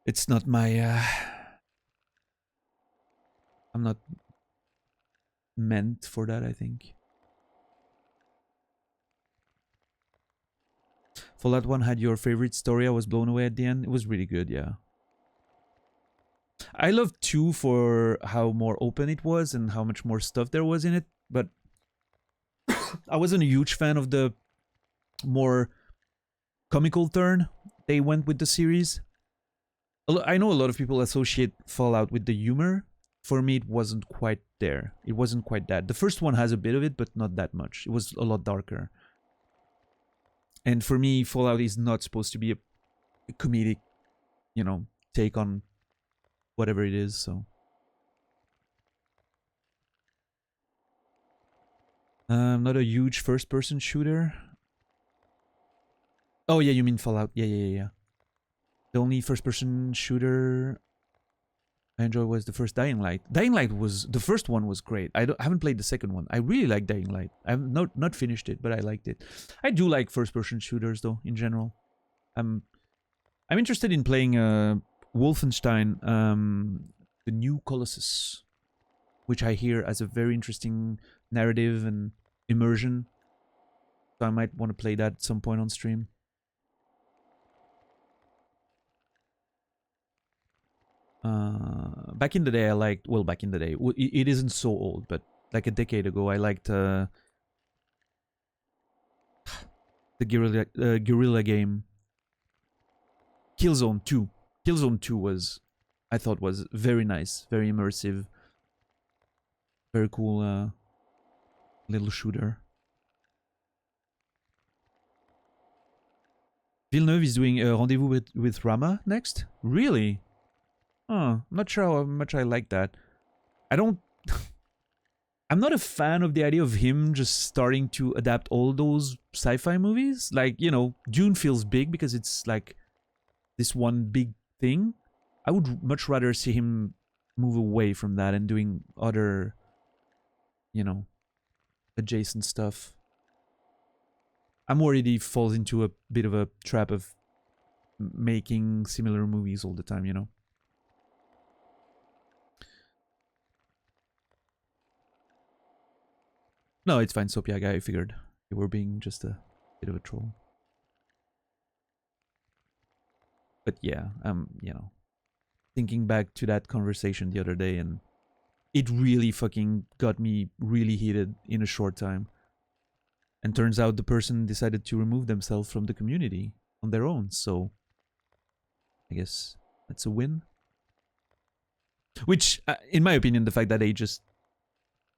It's not my I'm not meant for that, I think. Fallout 1 had your favorite story. I was blown away at the end. It was really good, yeah. I loved 2 for how more open it was and how much more stuff there was in it, but I wasn't a huge fan of the more comical turn they went with the series. I know a lot of people associate Fallout with the humor. For me, it wasn't quite there. It wasn't quite that. The first one has a bit of it, but not that much. It was a lot darker. And for me, Fallout is not supposed to be a comedic, take on whatever it is, so. I'm not a huge first-person shooter. Oh, yeah, you mean Fallout. Yeah. The only first-person shooter I enjoyed was the first Dying Light. Dying Light the first one was great. I haven't played the second one. I really like Dying Light. I've not finished it, but I liked it. I do like first-person shooters, though, in general. I'm interested in playing Wolfenstein, the New Colossus, which I hear has a very interesting narrative and immersion. So I might want to play that at some point on stream. Back in the day, I liked... Well, back in the day, it isn't so old, but like a decade ago, I liked the guerrilla game Killzone 2. Killzone 2 was, I thought, was very nice, very immersive, very cool little shooter. Villeneuve is doing a Rendezvous with Rama next? Really? I'm not sure how much I like that. I don't... I'm not a fan of the idea of him just starting to adapt all those sci-fi movies. Like, you know, Dune feels big because it's like this one big thing. I would much rather see him move away from that and doing other, you know, adjacent stuff. I'm worried he falls into a bit of a trap of making similar movies all the time, you know? No, it's fine, Sophia guy. I figured you were being just a bit of a troll. But yeah, you know, thinking back to that conversation the other day, and it really fucking got me really heated in a short time. And turns out the person decided to remove themselves from the community on their own, so I guess that's a win. Which, in my opinion, the fact that they just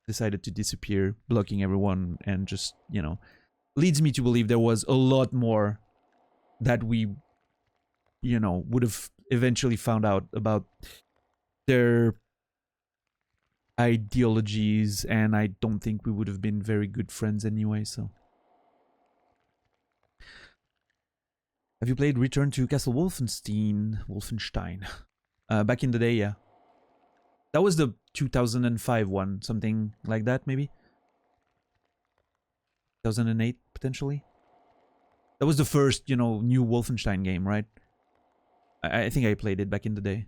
decided to disappear, blocking everyone, and just, you know, leads me to believe there was a lot more that we, you know, would have eventually found out about their ideologies, and I don't think we would have been very good friends anyway, so. Have you played Return to Castle Wolfenstein? Back in the day, yeah. That was the 2005 one, something like that, maybe? 2008, potentially? That was the first, you know, new Wolfenstein game, right? I think I played it back in the day.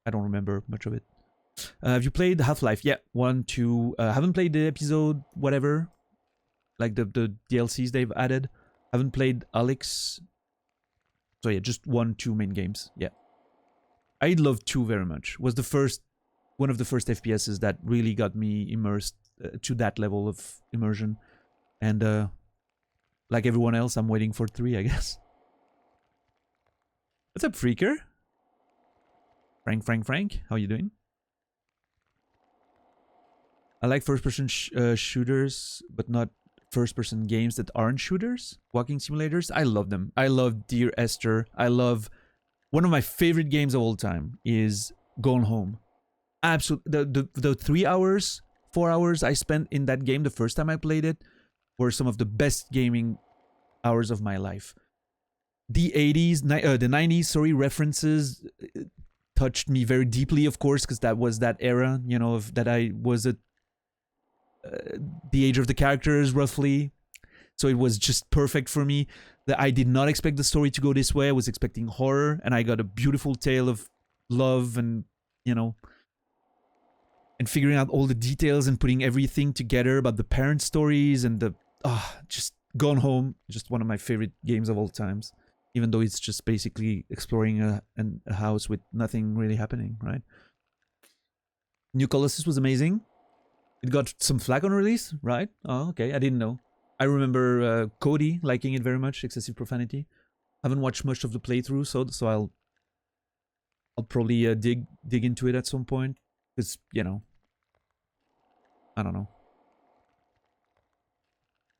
I don't remember much of it. Have you played Half-Life? Yeah, 1, 2. Haven't played the episode, whatever. Like the DLCs they've added. Haven't played Alex. So yeah, just 1, 2 main games. Yeah. I love 2 very much. Was the first, one of the first FPSs that really got me immersed to that level of immersion. And like everyone else, I'm waiting for 3, I guess. What's up, Freaker? Frank, how you doing? I like first-person shooters, but not first-person games that aren't shooters. Walking simulators, I love them. I love Dear Esther. I love... One of my favorite games of all time is Gone Home. Absolutely. The 3 hours, 4 hours I spent in that game the first time I played it were some of the best gaming hours of my life. The 80s, the 90s, sorry, references touched me very deeply, of course, because that was that era, you know, that I was at the age of the characters, roughly. So it was just perfect for me. That I did not expect the story to go this way. I was expecting horror, and I got a beautiful tale of love and, you know, and figuring out all the details and putting everything together about the parent stories and the, just Gone Home, just one of my favorite games of all times. Even though it's just basically exploring a house with nothing really happening, right? New Colossus was amazing. It got some flack on release, right? Oh, okay, I didn't know. I remember Cody liking it very much, excessive profanity. Haven't watched much of the playthrough, so I'll probably dig into it at some point. Because, you know, I don't know.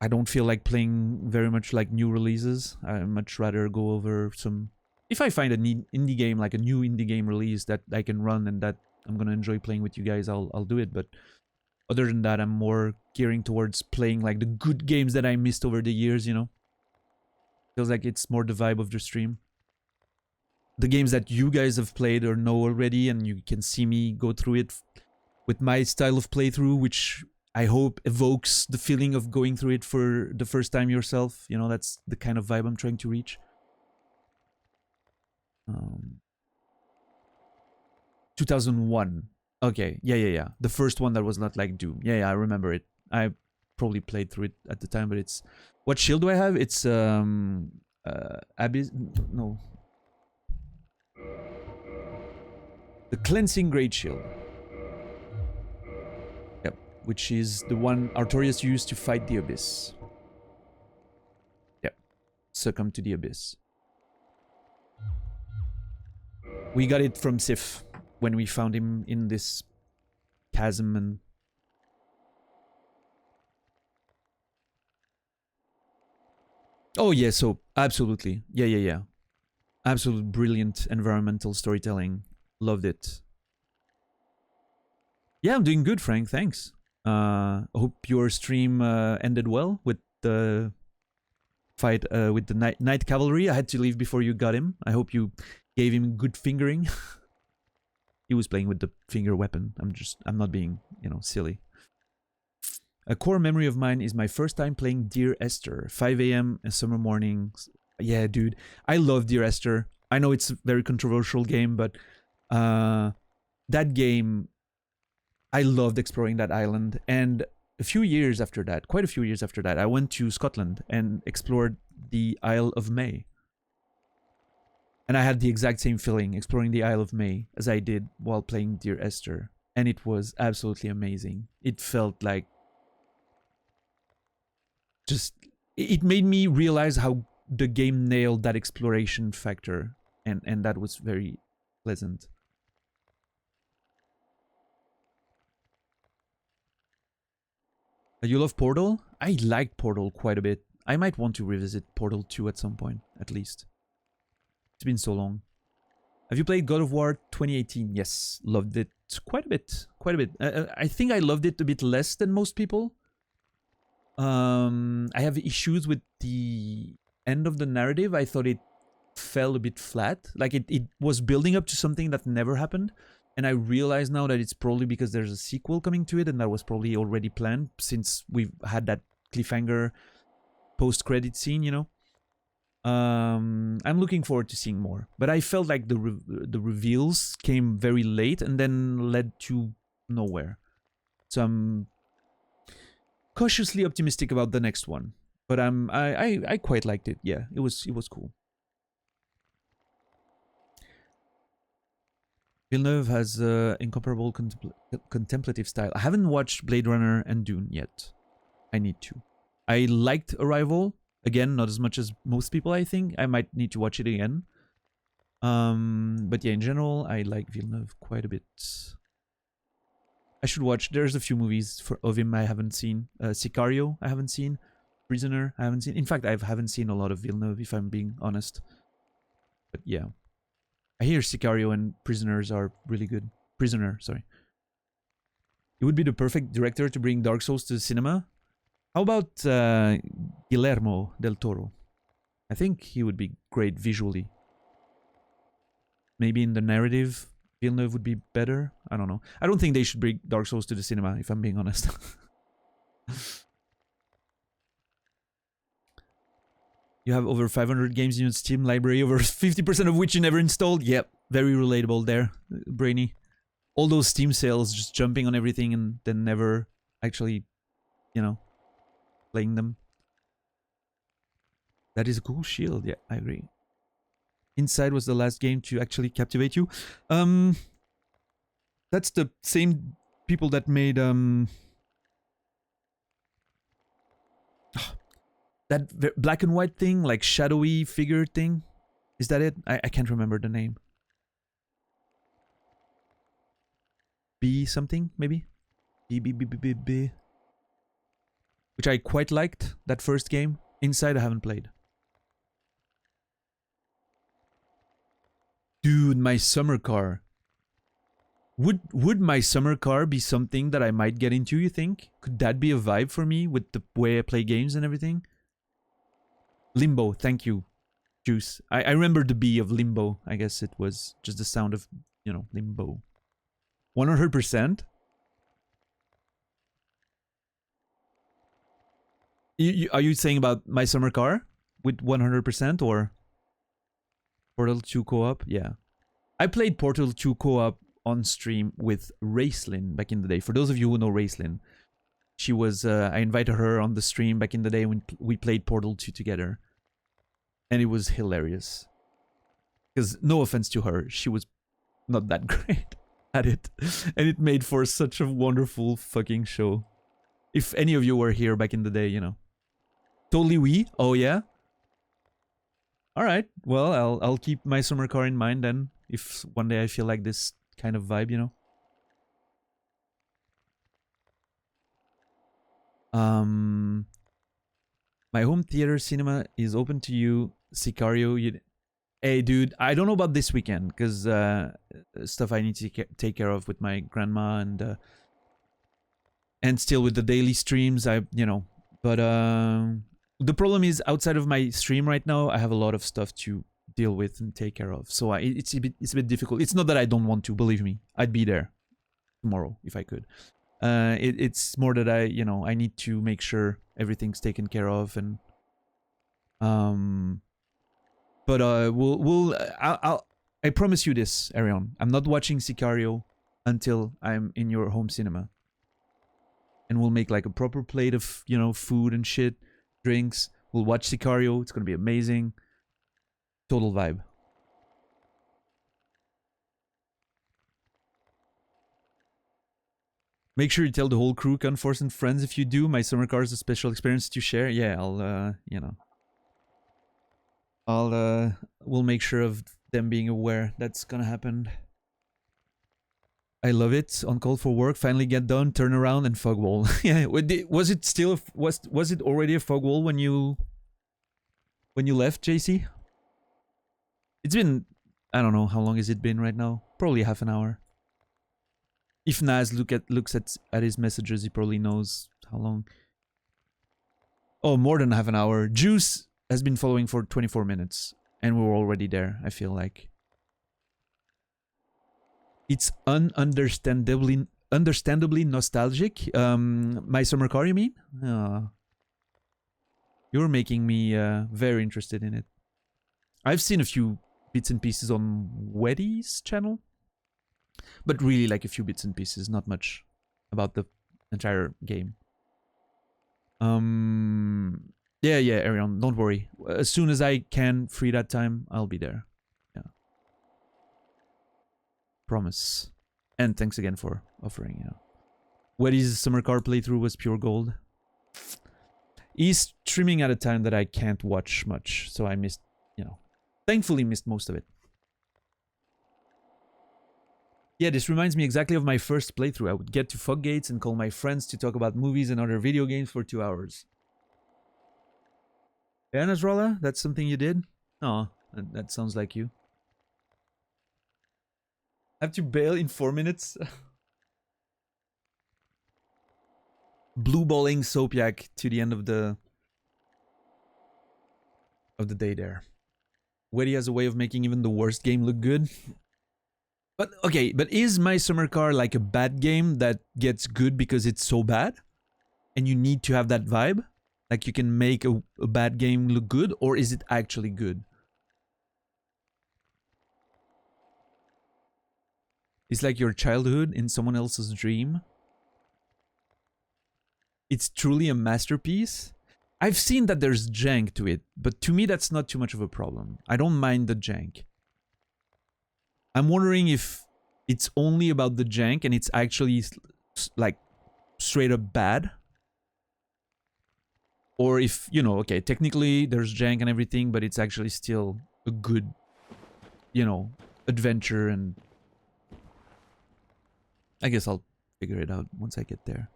I don't feel like playing very much like new releases. I much rather go over some... If I find an indie game, like a new indie game release that I can run and that I'm gonna enjoy playing with you guys, I'll do it. But other than that, I'm more gearing towards playing like the good games that I missed over the years, you know? Feels like it's more the vibe of the stream. The games that you guys have played or know already, and you can see me go through it with my style of playthrough, which I hope evokes the feeling of going through it for the first time yourself. You know, that's the kind of vibe I'm trying to reach. 2001. Okay, yeah. The first one that was not like Doom. Yeah, I remember it. I probably played through it at the time, but it's... What shield do I have? It's Abyss... No. The Cleansing Great Shield. Yep, which is the one Artorias used to fight the Abyss. Yep, succumb to the Abyss. We got it from Sif when we found him in this chasm and... Oh yeah, so absolutely. Yeah. Absolute brilliant environmental storytelling. Loved it. Yeah, I'm doing good, Frank. Thanks. Hope your stream ended well with the fight with the Night Cavalry. I had to leave before you got him. I hope you gave him good fingering. He was playing with the finger weapon. I'm not being, silly. A core memory of mine is my first time playing Dear Esther. 5 a.m. and summer mornings. Yeah, dude. I love Dear Esther. I know it's a very controversial game, but that game, I loved exploring that island. And a few years after that, quite a few years after that, I went to Scotland and explored the Isle of May. And I had the exact same feeling exploring the Isle of May as I did while playing Dear Esther. And it was absolutely amazing. It felt like it made me realize how the game nailed that exploration factor. And that was very pleasant. You love Portal? I liked Portal quite a bit. I might want to revisit Portal 2 at some point, at least. It's been so long. Have you played God of War 2018? Yes, loved it quite a bit. I think I loved it a bit less than most people. I have issues with the end of the narrative. I thought it fell a bit flat. Like it was building up to something that never happened. And I realize now that it's probably because there's a sequel coming to it, and that was probably already planned since we've had that cliffhanger post-credit scene, I'm looking forward to seeing more. But I felt like the reveals came very late and then led to nowhere. So I'm cautiously optimistic about the next one. But I quite liked it. Yeah, it was cool. Villeneuve has incomparable contemplative style. I haven't watched Blade Runner and Dune yet. I need to. I liked Arrival. Again, not as much as most people, I think. I might need to watch it again. But yeah, in general, I like Villeneuve quite a bit. I should watch. There's a few movies of him I haven't seen. Sicario, I haven't seen. Prisoner, I haven't seen. In fact, I haven't seen a lot of Villeneuve, if I'm being honest. But yeah. I hear Sicario and Prisoners are really good. Prisoner, sorry. It would be the perfect director to bring Dark Souls to the cinema. How about Guillermo del Toro? I think he would be great visually. Maybe in the narrative, Villeneuve would be better. I don't know. I don't think they should bring Dark Souls to the cinema, if I'm being honest. You have over 500 games in your Steam library, over 50% of which you never installed. Yep, very relatable there, Brainy. All those Steam sales, just jumping on everything and then never actually, playing them. That is a cool shield. Yeah, I agree. Inside was the last game to actually captivate you. That's the same people that made that black and white thing, like shadowy figure thing. Is that it? I can't remember the name. B something, maybe? B. Which I quite liked, that first game. Inside I haven't played. Dude, my summer car. Would my summer car be something that I might get into, you think? Could that be a vibe for me with the way I play games and everything? Limbo, thank you, Juice. I remember the B of Limbo. I guess it was just the sound of, Limbo. 100%? Are you saying about my summer car? With 100% or Portal 2 co-op? Yeah. I played Portal 2 co-op on stream with Racelyn back in the day. For those of you who know Racelyn, she was, I invited her on the stream back in the day when we played Portal 2 together. And it was hilarious. Because, no offense to her, she was not that great at it. And it made for such a wonderful fucking show. If any of you were here back in the day, you know. Totally we? Oh yeah? Alright, well, I'll keep my summer car in mind then. If one day I feel like this kind of vibe, you know. My home theater cinema is open to you. Sicario, hey dude, I don't know about this weekend because stuff I need to take care of with my grandma and still with the daily streams. But the problem is outside of my stream right now, I have a lot of stuff to deal with and take care of. So it's a bit difficult. It's not that I don't want to, believe me. I'd be there tomorrow if I could. It's more that I need to make sure everything's taken care of and but I promise you this, Arion. I'm not watching Sicario until I'm in your home cinema. And we'll make like a proper plate of, food and shit, drinks. We'll watch Sicario. It's gonna be amazing. Total vibe. Make sure you tell the whole crew, Conforce and friends if you do. My summer car is a special experience to share. Yeah, we'll make sure of them being aware that's gonna happen. I love it. On call for work, finally get done, turn around and fog wall. Yeah, was it still was it already a fog wall when you left, JC? It's been, I don't know how long has it been right now. Probably half an hour. If Naz looks at his messages, he probably knows how long. Oh, more than half an hour. Juice has been following for 24 minutes. And we're already there, I feel like. It's understandably nostalgic. My summer car, you mean? You're making me very interested in it. I've seen a few bits and pieces on Weddy's channel. But really like a few bits and pieces, not much about the entire game. Yeah, Arion, don't worry. As soon as I can free that time, I'll be there. Yeah. Promise. And thanks again for offering, Weddy's summer car playthrough was pure gold. He's streaming at a time that I can't watch much, so I missed, thankfully missed most of it. Yeah, this reminds me exactly of my first playthrough. I would get to Foggates and call my friends to talk about movies and other video games for 2 hours. Yeah, Nasrallah, that's something you did? Oh, that sounds like you. I have to bail in 4 minutes. Blue balling Soapyak to the end of the day there. Weddy has a way of making even the worst game look good. But okay, but is My Summer Car like a bad game that gets good because it's so bad? And you need to have that vibe? Like you can make a bad game look good? Or is it actually good? It's like your childhood in someone else's dream. It's truly a masterpiece. I've seen that there's jank to it, but to me that's not too much of a problem. I don't mind the jank. I'm wondering if it's only about the jank and it's actually like straight up bad. Or if, okay, technically there's jank and everything, but it's actually still a good, adventure. And I guess I'll figure it out once I get there.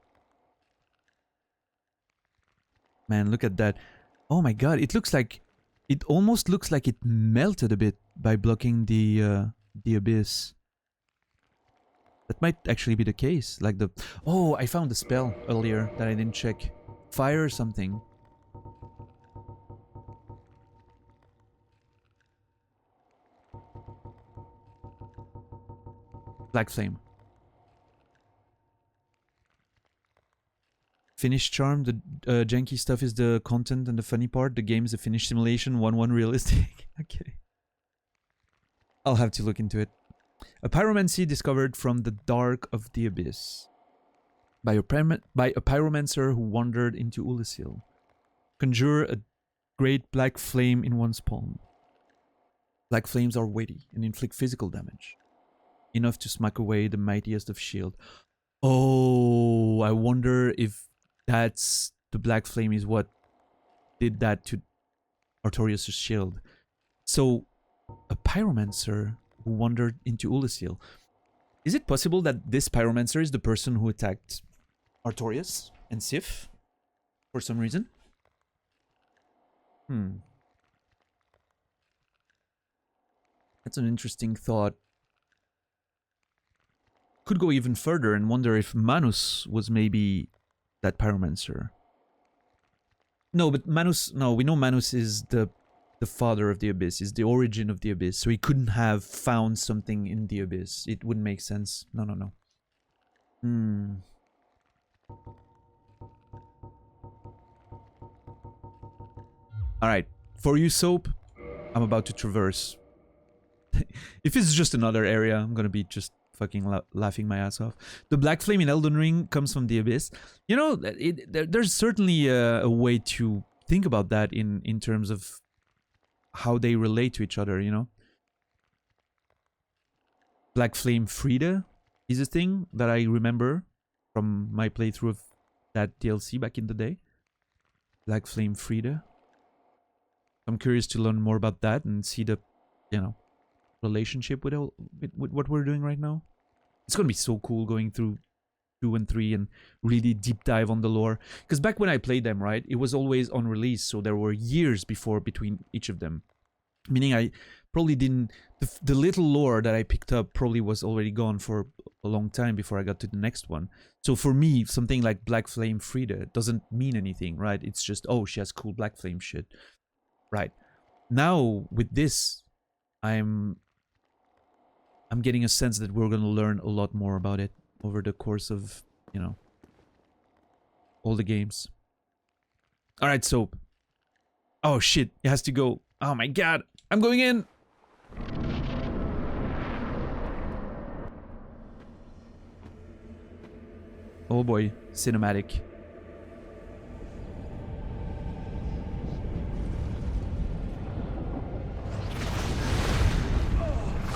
Man, look at that. Oh my god, it almost looks like it melted a bit by blocking the abyss. That might actually be the case. Like oh, I found the spell earlier that I didn't check. Fire or something. Black Flame. Finish charm. The janky stuff is the content and the funny part. The game is a finish simulation. 1-1 realistic. Okay. I'll have to look into it. A pyromancy discovered from the dark of the abyss by a pyromancer who wandered into Ulasil. Conjure a great black flame in one's palm. Black flames are weighty and inflict physical damage, enough to smack away the mightiest of shield. Oh, I wonder if that's the black flame is what did that to Artorias' shield. So, a pyromancer who wandered into Ulasil. Is it possible that this pyromancer is the person who attacked Artorias and Sif for some reason? That's an interesting thought. Could go even further and wonder if Manus was maybe that pyromancer. No, but Manus... No, we know Manus is the father of the Abyss, is the origin of the Abyss, so he couldn't have found something in the Abyss. It wouldn't make sense. No. Alright, for you, Soap, I'm about to traverse. If it's just another area, I'm gonna be just fucking laughing my ass off. The black flame in Elden Ring comes from the Abyss. You know, there's certainly a way to think about that in terms of how they relate to each other, you know? Black Flame Frida is a thing that I remember from my playthrough of that DLC back in the day. Black Flame Frida. I'm curious to learn more about that and see the, you know, relationship with what we're doing right now. It's gonna be so cool going through 2 and 3 and really deep dive on the lore. Because back when I played them, right, it was always on release, so there were years between each of them. Meaning I probably didn't... The little lore that I picked up probably was already gone for a long time before I got to the next one. So for me, something like Black Flame Frida doesn't mean anything, right? It's just, oh, she has cool Black Flame shit. Right. Now, with this, I'm getting a sense that we're gonna learn a lot more about it over the course of, you know, all the games. Alright, Soap. Oh shit, it has to go. Oh my god, I'm going in! Oh boy, cinematic.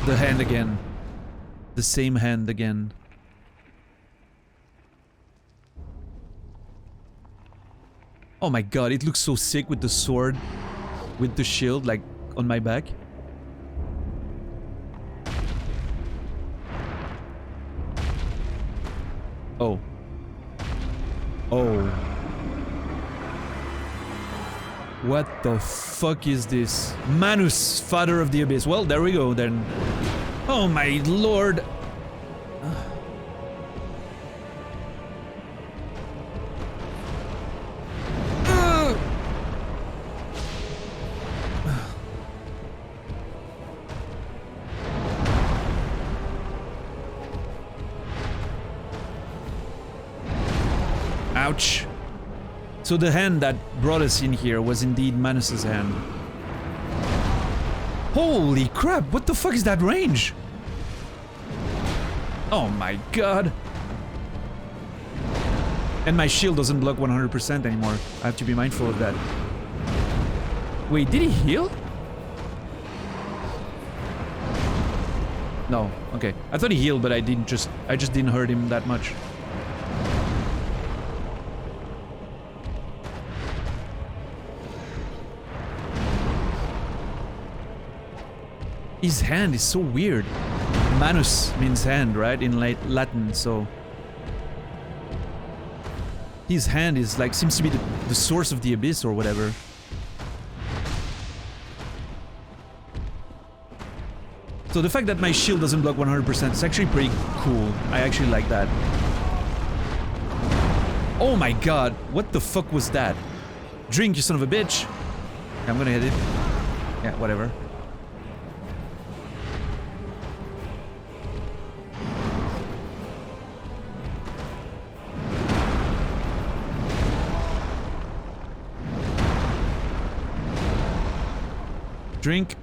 The hand again. The same hand again. Oh my god, it looks so sick with the sword, with the shield, like, on my back. Oh. Oh. What the fuck is this? Manus, father of the Abyss. Well, there we go then. Oh my lord. Ouch. So the hand that brought us in here was indeed Manus's hand. Holy crap, what the fuck is that range? Oh my god. And my shield doesn't block 100% anymore. I have to be mindful of that. Wait, did he heal? No, okay. I thought he healed, but I just didn't hurt him that much. His hand is so weird. Manus means hand, right? In Latin, so... His hand is like, seems to be the source of the abyss or whatever. So the fact that my shield doesn't block 100% is actually pretty cool. I actually like that. Oh my god, what the fuck was that? Drink, you son of a bitch. I'm gonna hit it. Yeah, whatever. Drink.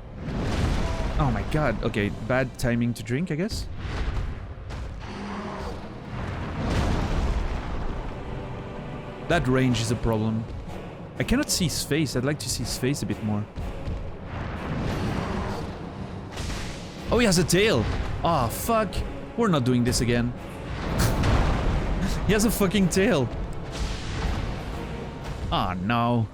Oh my god. Okay, bad timing to drink, I guess. That range is a problem. I cannot see his face. I'd like to see his face a bit more. Oh, he has a tail. Ah, oh, fuck. We're not doing this again. He has a fucking tail. Ah, oh, no.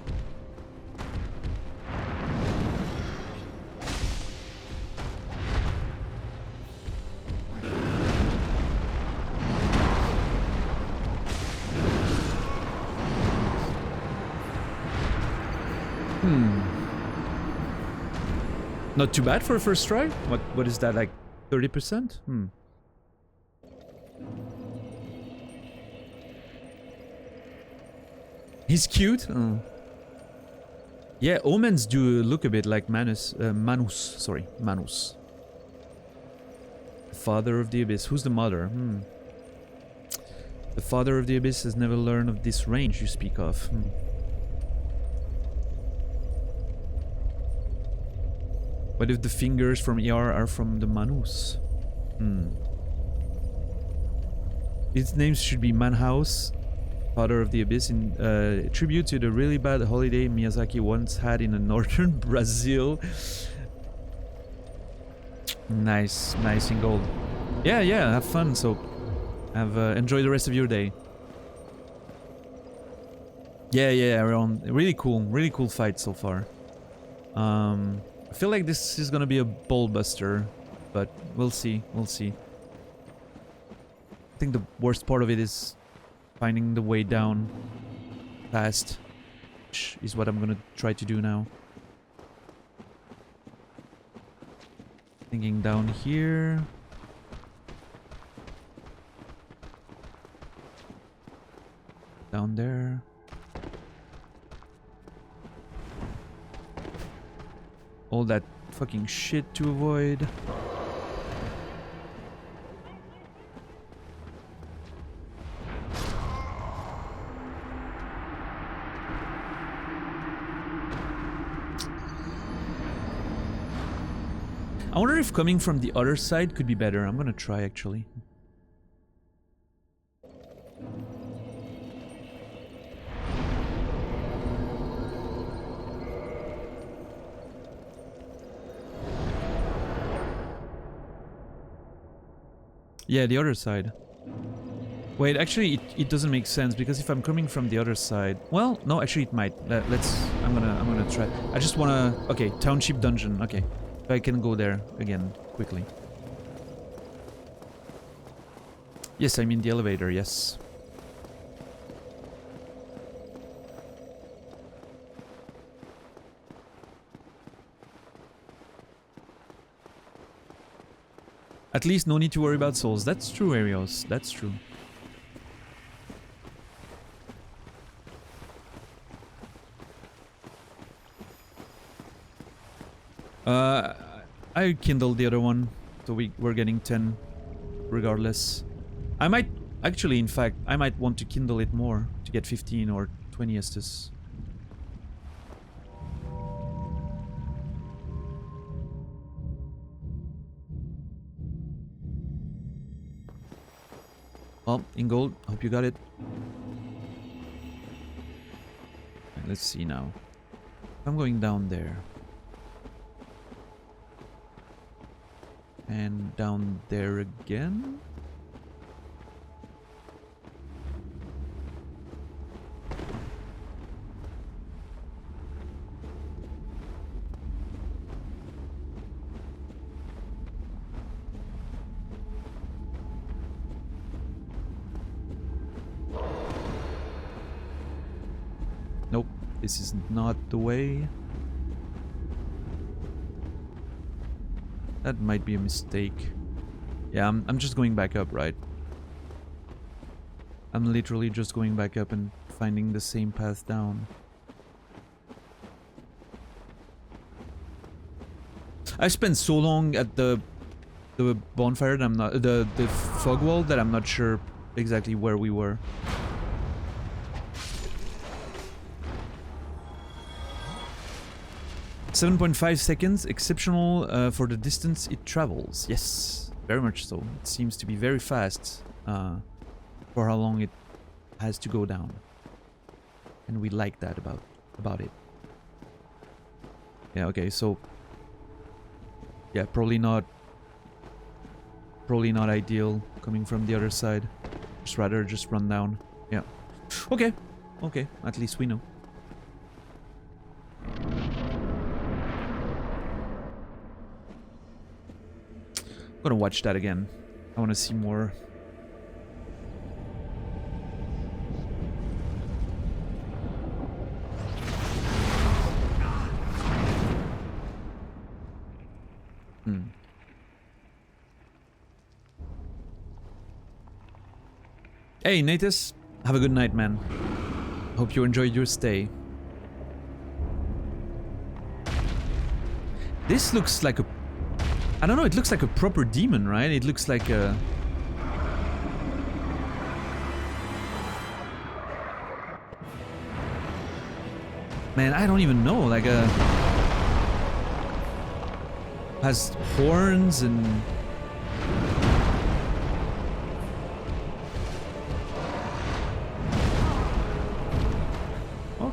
Not too bad for a first try. What is that, like 30%? He's cute. Oh. Yeah, omens do look a bit like Manus. Manus. The father of the abyss. Who's the mother? The father of the abyss has never learned of this range you speak of. What if the fingers from ER are from the Manus? Its names should be Manhouse, Father of the Abyss, in tribute to the really bad holiday Miyazaki once had in northern Brazil. Nice, nice in gold. Yeah, have fun. So, enjoy the rest of your day. Yeah, everyone. Really cool fight so far. I feel like this is gonna be a ball buster, but we'll see. I think the worst part of it is finding the way down fast, which is what I'm gonna try to do now. Thinking down here. Down there. All that fucking shit to avoid. I wonder if coming from the other side could be better. I'm gonna try, actually. Yeah, the other side. Wait, actually, it doesn't make sense, because if I'm coming from the other side... Well, no, actually it might. I'm gonna try. I just wanna... Okay, Township Dungeon, okay. I can go there again, quickly. Yes, I'm in the elevator, yes. At least no need to worry about souls. That's true, Arios. That's true. I kindled the other one, so we're getting 10 regardless. I might... Actually, in fact, I might want to kindle it more to get 15 or 20 Estus. Well, in gold. Hope you got it. Right, let's see now. I'm going down there. And down there again. Nope, this is not the way. That might be a mistake. Yeah, I'm just going back up, right? I'm literally just going back up and finding the same path down. I spent so long at the bonfire that I'm not... the fog wall that I'm not sure exactly where we were. 7.5 seconds, exceptional for the distance it travels. Yes, very much so. It seems to be very fast for how long it has to go down. And we like that about it. Yeah, okay, so... yeah, probably not ideal coming from the other side. Just rather just run down. Yeah. Okay. Okay, at least we know. I'm gonna watch that again. I want to see more. Hey, Natus. Have a good night, man. Hope you enjoyed your stay. This looks like a... I don't know, it looks like a proper demon, right? It looks like a... man, I don't even know, like a... has horns and...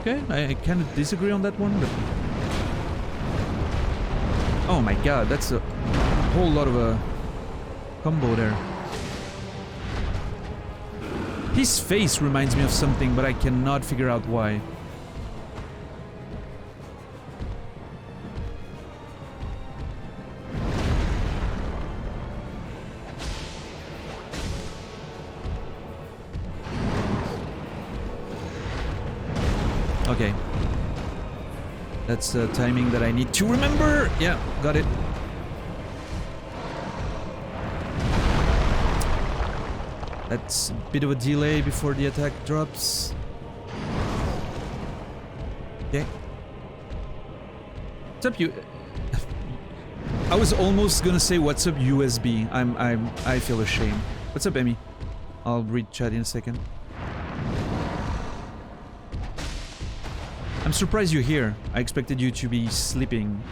okay, I kind of disagree on that one, but... oh my god, that's a whole lot of a combo there. His face reminds me of something, but I cannot figure out why. Okay. That's the timing that I need to remember. Yeah, got it. That's a bit of a delay before the attack drops. Okay. What's up, you? I was almost gonna say what's up, USB. I feel ashamed. What's up, Emmy? I'll read chat in a second. I'm surprised you're here. I expected you to be sleeping.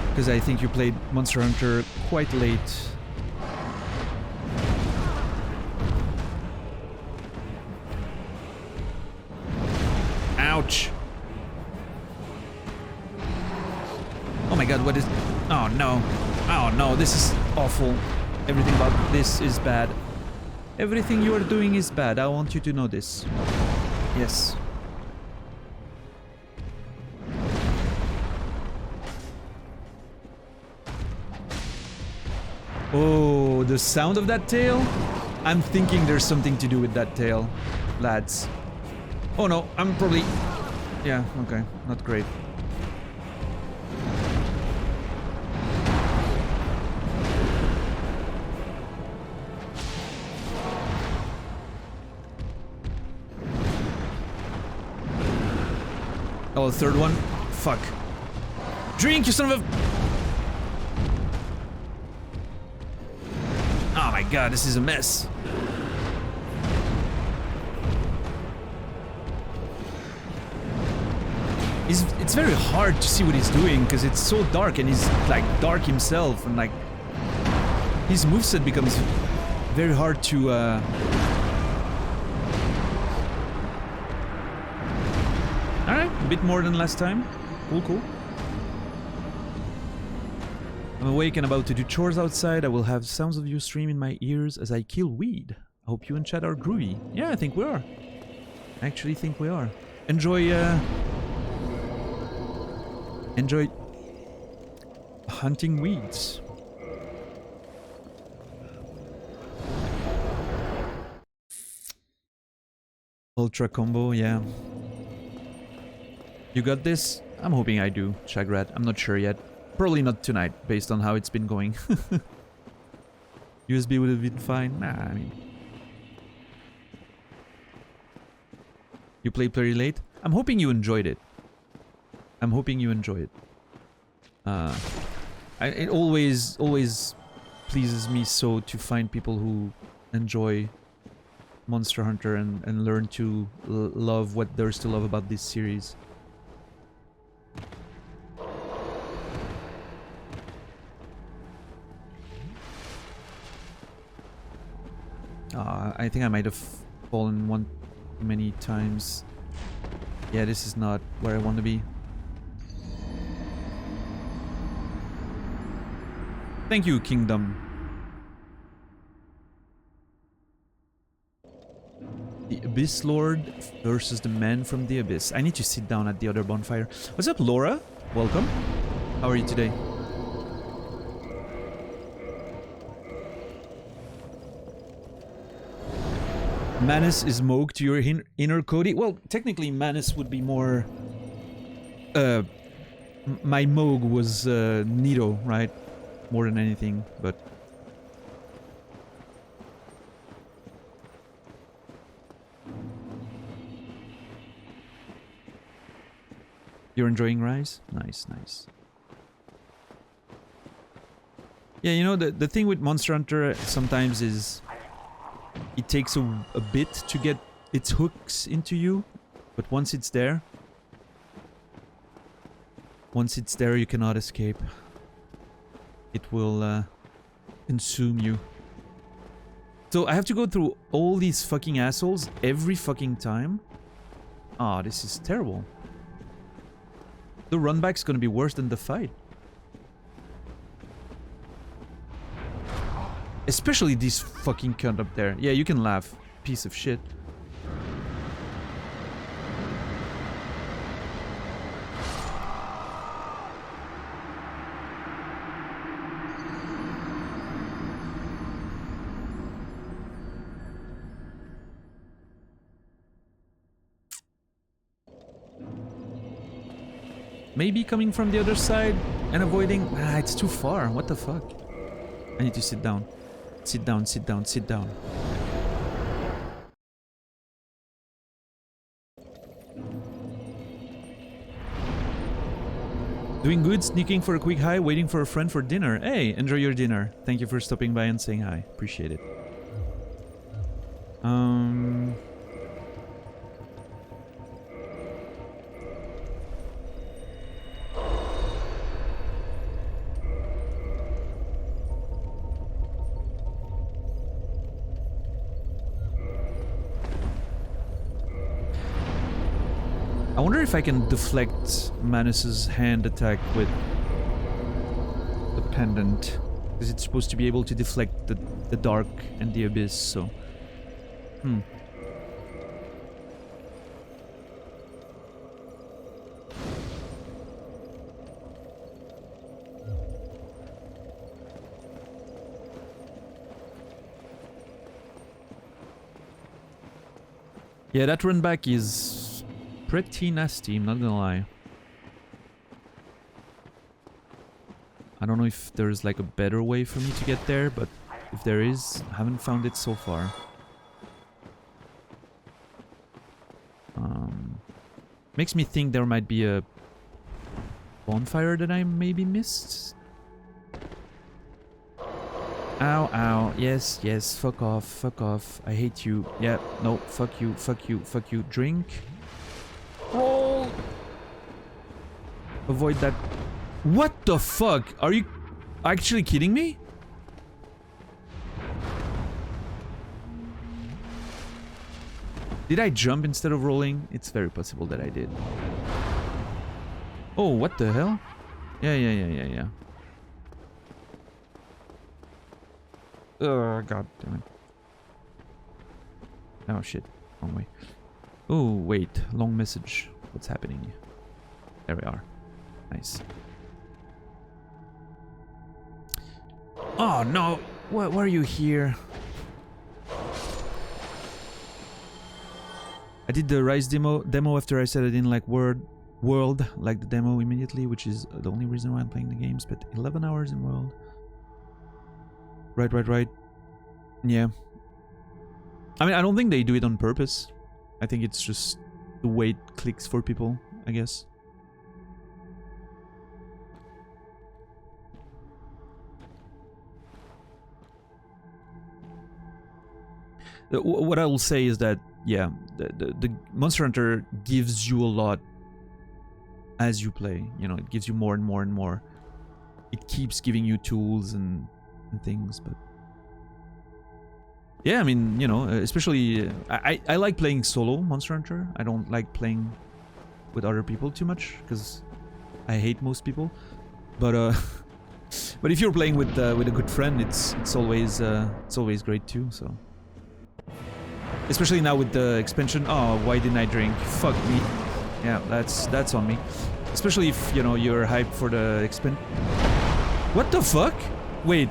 Because I think you played Monster Hunter quite late. Ouch! Oh my god, what is... oh no. Oh no, this is awful. Everything about this is bad. Everything you are doing is bad. I want you to know this. Yes. Oh, the sound of that tail? I'm thinking there's something to do with that tail, lads. Oh no, I'm probably... yeah, okay, not great. Oh, the third one? Fuck. Drink, you son of a... oh my god, this is a mess. It's very hard to see what he's doing because it's so dark and he's like dark himself and like his moveset becomes very hard to alright, a bit more than last time. Cool. I'm awake and about to do chores outside. I will have sounds of your stream in my ears as I kill weed. I hope you and chat are groovy. Yeah, I think we are. I actually think we are. Enjoy hunting weeds. Ultra combo, yeah. You got this? I'm hoping I do, Shagrat. I'm not sure yet. Probably not tonight, based on how it's been going. USB would have been fine. Nah, I mean... you played pretty late? I'm hoping you enjoyed it. I'm hoping you enjoy it. It always pleases me so to find people who enjoy Monster Hunter and learn to love what there is to love about this series. I think I might have fallen one too many times. Yeah, this is not where I want to be. Thank you, Kingdom. The Abyss Lord versus the man from the Abyss. I need to sit down at the other bonfire. What's up, Laura? Welcome. How are you today? Manus is Moog to your inner Cody. Well, technically Manus would be more... my Moog was Nito, right? More than anything, but... You're enjoying Rise? Nice, nice. Yeah, you know, the thing with Monster Hunter sometimes is... It takes a bit to get its hooks into you, but once it's there... Once it's there, you cannot escape. It will consume you. So I have to go through all these fucking assholes every fucking time? Ah, this is terrible. The runback's gonna be worse than the fight. Especially this fucking cunt up there. Yeah, you can laugh. Piece of shit. Maybe coming from the other side and avoiding... Ah, it's too far. What the fuck? I need to sit down. Sit down, sit down, sit down. Doing good, sneaking for a quick hi, waiting for a friend for dinner. Hey, enjoy your dinner. Thank you for stopping by and saying hi. Appreciate it. I wonder if I can deflect Manus's hand attack with the pendant. Because it's supposed to be able to deflect the dark and the abyss, so... Yeah, that run back is pretty nasty, I'm not gonna lie. I don't know if there's like a better way for me to get there, but if there is, I haven't found it so far. Makes me think there might be a bonfire that I maybe missed. Ow, ow. Yes, yes. Fuck off. Fuck off. I hate you. Yeah, no. Fuck you. Fuck you. Fuck you. Drink. Roll. Avoid that. What the fuck? Are you actually kidding me? Did I jump instead of rolling? It's very possible that I did. Oh, what the hell? Yeah. Oh, god damn it. Oh, shit. Wrong way. Oh, wait. Long message. What's happening? There we are. Nice. Oh, no. Why are you here? I did the Rise demo after I said I didn't like World like the demo immediately, which is the only reason why I'm playing the games, but 11 hours in World. Right. Yeah. I mean, I don't think they do it on purpose. I think it's just the way it clicks for people, I guess. What I will say is that, yeah, the Monster Hunter gives you a lot as you play. You know, it gives you more and more and more. It keeps giving you tools and things, but Yeah, I mean, you know, especially I like playing solo Monster Hunter. I don't like playing with other people too much because I hate most people. But but if you're playing with a good friend, it's always great too. So especially now with the expansion. Oh, why didn't I drink? Fuck me. Yeah, that's on me. Especially if you know you're hyped for the expansion. What the fuck? Wait.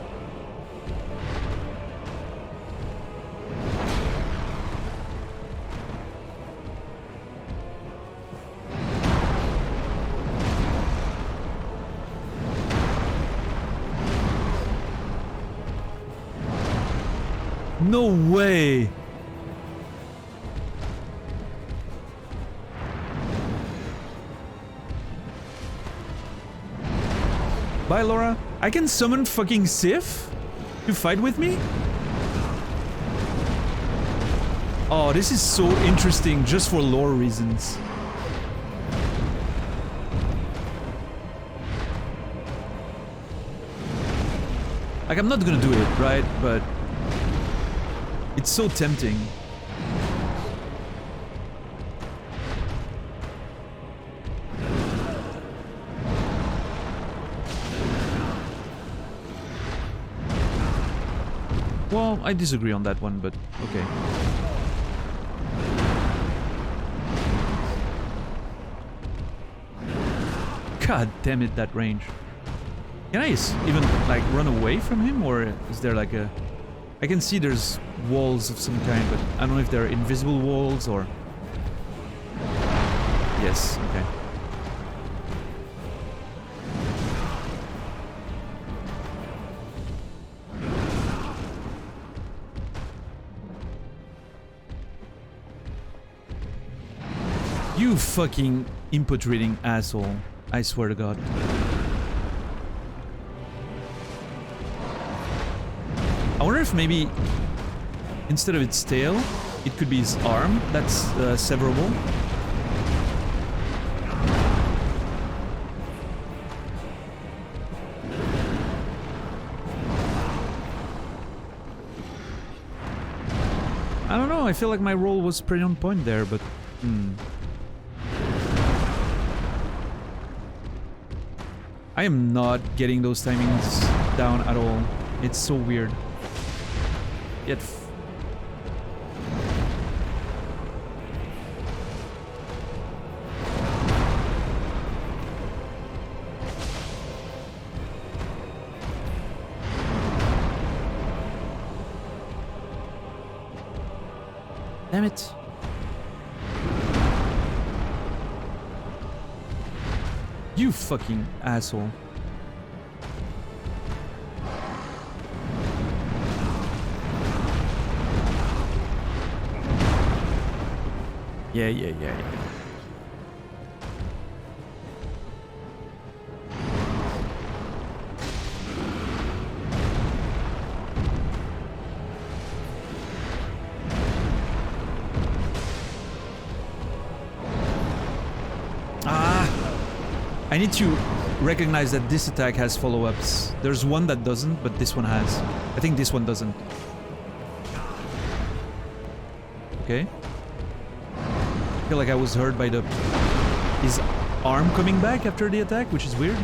No way! Bye, Laura. I can summon fucking Sif to fight with me? Oh, this is so interesting just for lore reasons. Like, I'm not gonna do it, right? But it's so tempting. Well, I disagree on that one, but okay. God damn it, that range. Can I even, like, run away from him, or is there like a... I can see there's walls of some kind, but I don't know if they're invisible walls or... Yes, okay. You fucking input reading asshole. I swear to God. I wonder if maybe instead of its tail, it could be his arm that's severable. I don't know, I feel like my roll was pretty on point there, but... I am not getting those timings down at all. It's so weird. Yet... Damn it. You fucking asshole. Yeah. I need to recognize that this attack has follow-ups. There's one that doesn't, but this one has. I think this one doesn't. Okay. I feel like I was hurt by his arm coming back after the attack, which is weird.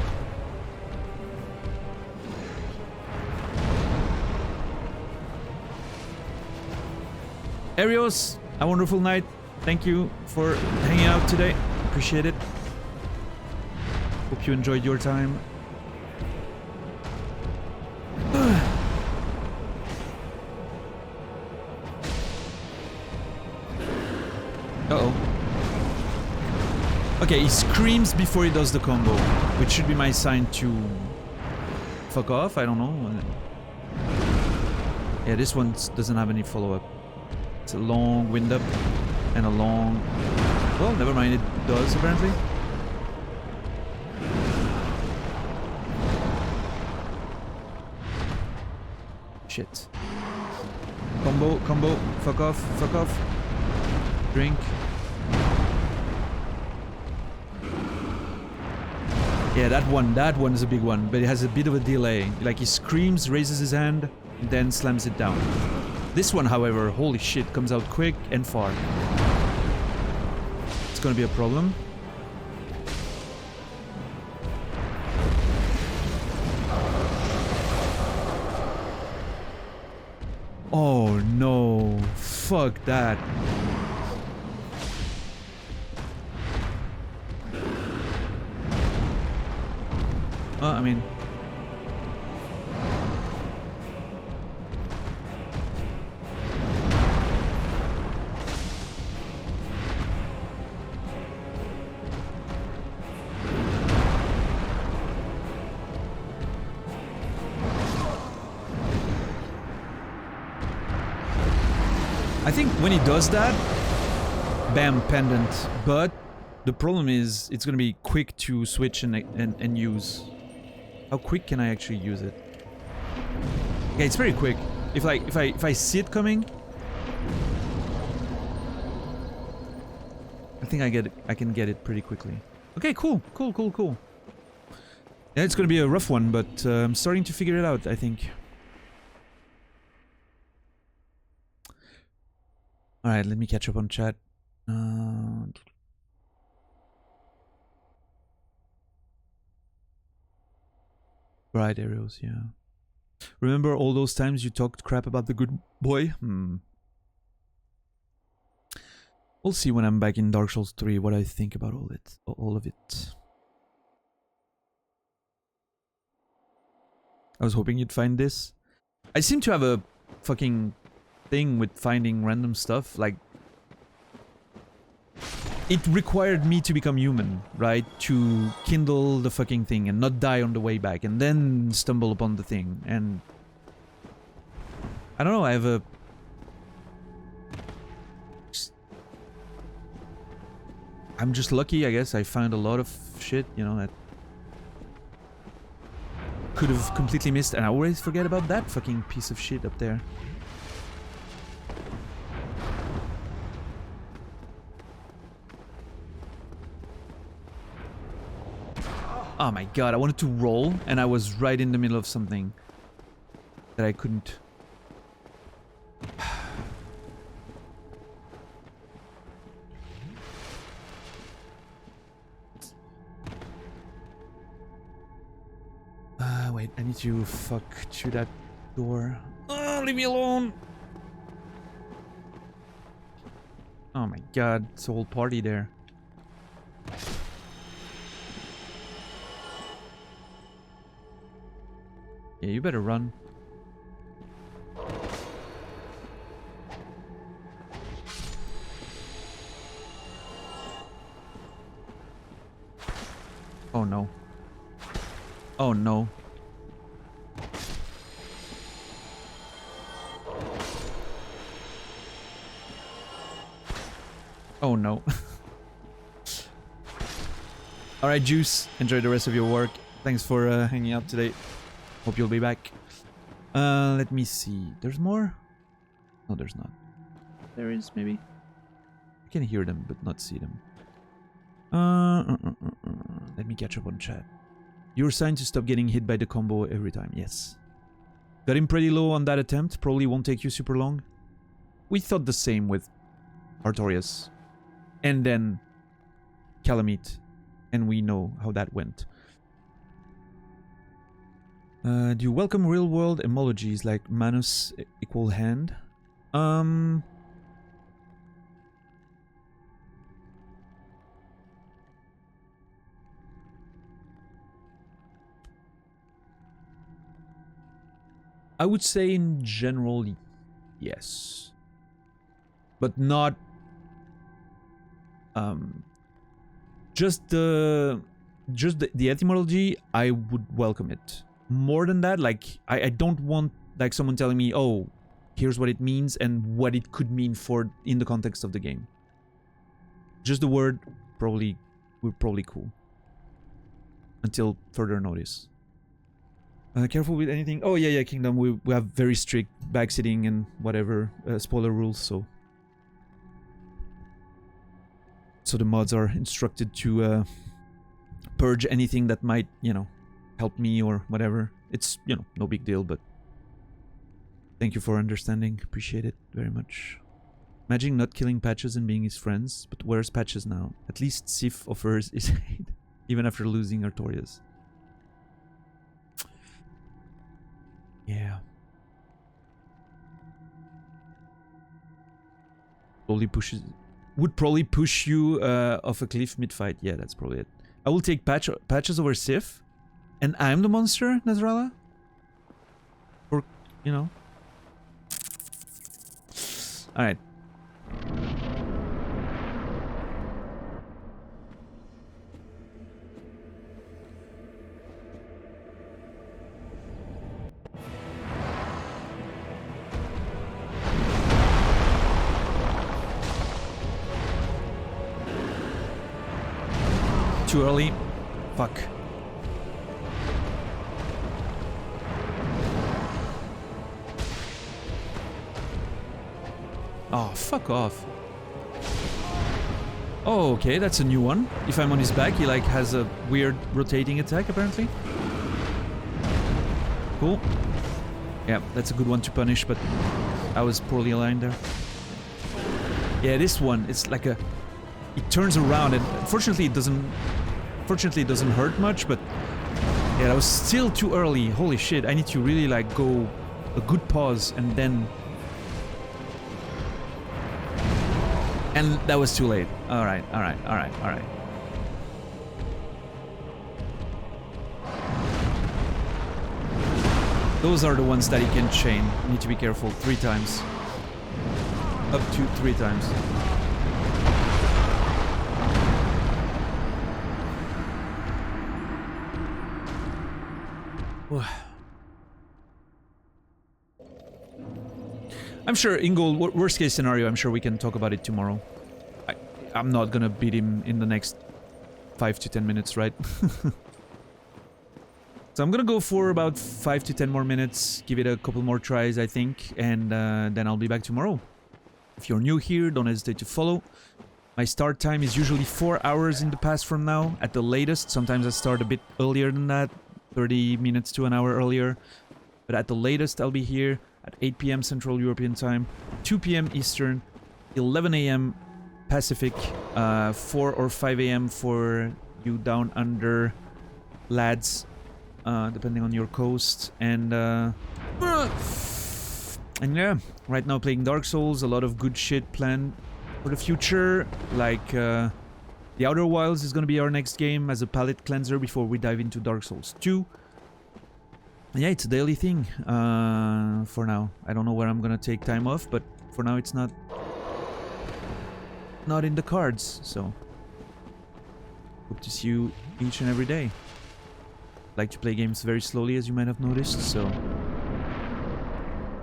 Arios, a wonderful night. Thank you for hanging out today. Appreciate it. Hope you enjoyed your time. Uh-oh. Okay, he screams before he does the combo, which should be my sign to fuck off, I don't know. Yeah, this one doesn't have any follow-up. It's a long wind-up and a long... Well, never mind, it does apparently. Shit. Combo, fuck off. Drink. Yeah, that one is a big one, but it has a bit of a delay. Like he screams, raises his hand, and then slams it down. This one, however, holy shit, comes out quick and far. It's gonna be a problem. Oh no, fuck that. I mean... I think when he does that, bam, pendant. But the problem is, it's gonna be quick to switch and use. How quick can I actually use it? Yeah, it's very quick. If I see it coming, I think I can get it pretty quickly. Okay, cool. Yeah, it's gonna be a rough one, but I'm starting to figure it out, I think. Alright, let me catch up on chat. Bright arrows, yeah. Remember all those times you talked crap about the good boy? We'll see when I'm back in Dark Souls 3 what I think about all of it. I was hoping you'd find this. I seem to have a fucking thing with finding random stuff, like... It required me to become human, right? To kindle the fucking thing and not die on the way back and then stumble upon the thing, and... I don't know, I have a... I'm just lucky, I guess. I found a lot of shit, you know, that... could have completely missed, and I always forget about that fucking piece of shit up there. Oh my god, I wanted to roll, and I was right in the middle of something that I couldn't. Wait, I need to fuck to that door. Oh, leave me alone! Oh my god, it's a whole party there. Yeah, you better run. Oh no. Oh no. Oh no. Alright, Juice. Enjoy the rest of your work. Thanks for hanging out today. Hope you'll be back. Let me see. There's more? No, there's not. There is, maybe? I can hear them, but not see them. Let me catch up on chat. You're assigned to stop getting hit by the combo every time. Yes. Got him pretty low on that attempt. Probably won't take you super long. We thought the same with Artorias. And then Calamity. And we know how that went. Do you welcome real-world emojis like Manus equal hand? I would say in general, yes. But not... Just the etymology, I would welcome it. More than that, like, I don't want, like, someone telling me, oh, here's what it means and what it could mean for in the context of the game. Just the word, probably, we're probably cool. Until further notice. Careful with anything. Oh, yeah, Kingdom. We have very strict backseating and whatever spoiler rules, so the mods are instructed to purge anything that might, you know, help me or whatever. It's, you know, no big deal, but Thank you for understanding. Appreciate it very much. Imagine not killing Patches and being his friends, but where's Patches now? At least Sif offers his aid, even after losing Artorias. Yeah. Would probably push you off a cliff mid-fight. Yeah, that's probably it. I will take Patches over Sif. And I'm the monster, Nasrallah? Or, you know. Alright. Too early. Fuck. Oh, fuck off. Oh, okay, that's a new one. If I'm on his back, he like has a weird rotating attack, apparently. Cool. Yeah, that's a good one to punish, but I was poorly aligned there. Yeah, this one, it's like a... It turns around, and fortunately it doesn't hurt much, but... Yeah, that was still too early. Holy shit, I need to really like go a good pause, and then... And that was too late. Alright. Those are the ones that he can chain. You need to be careful. 3 times. Up to 3 times. I'm sure, Ingol, worst case scenario, I'm sure we can talk about it tomorrow. I'm not gonna beat him in the next 5 to 10 minutes, right? So I'm gonna go for about 5 to 10 more minutes, give it a couple more tries, I think, and then I'll be back tomorrow. If you're new here, don't hesitate to follow. My start time is usually 4 hours in the past from now, at the latest. Sometimes I start a bit earlier than that, 30 minutes to an hour earlier. But at the latest, I'll be here at 8 p.m. Central European Time, 2 p.m. Eastern, 11 a.m. Pacific, 4 or 5 a.m. for you down under lads, depending on your coast. And yeah, right now playing Dark Souls, a lot of good shit planned for the future, like the Outer Wilds is gonna be our next game as a palate cleanser before we dive into Dark Souls 2. Yeah, it's a daily thing for now. I don't know where I'm gonna take time off, but for now it's not in the cards, so hope to see you each and every day. Like to play games very slowly, as you might have noticed, so...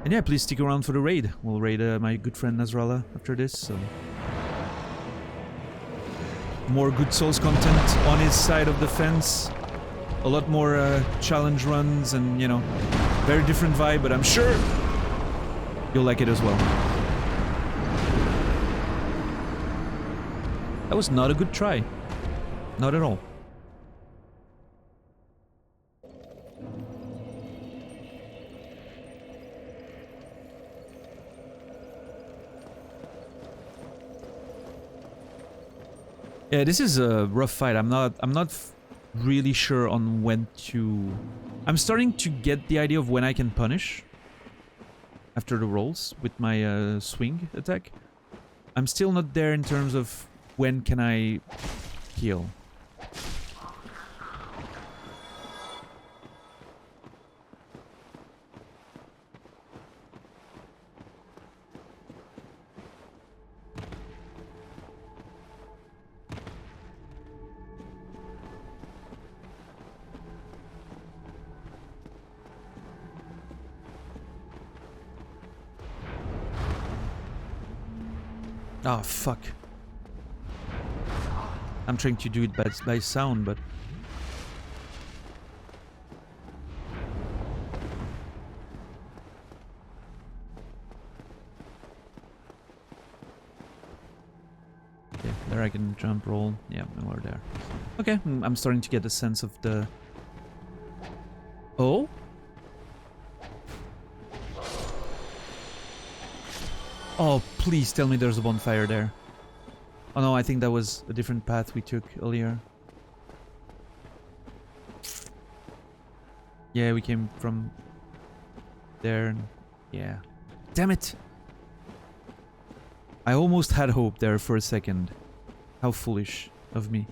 And yeah, please stick around for the raid. We'll raid my good friend Nasrallah after this, so... More good Souls content on his side of the fence. A lot more challenge runs and, you know, very different vibe, but I'm sure you'll like it as well. That was not a good try. Not at all. Yeah, this is a rough fight. I'm not really sure on when to... I'm starting to get the idea of when I can punish after the rolls with my swing attack. I'm still not there in terms of when can I heal. Oh, fuck. I'm trying to do it by sound, but... Okay, there I can jump, roll. Yeah, and we're there. Okay, I'm starting to get a sense of the... Oh? Oh, please tell me there's a bonfire there. Oh no, I think that was a different path we took earlier. Yeah, we came from there. And yeah. Damn it! I almost had hope there for a second. How foolish of me.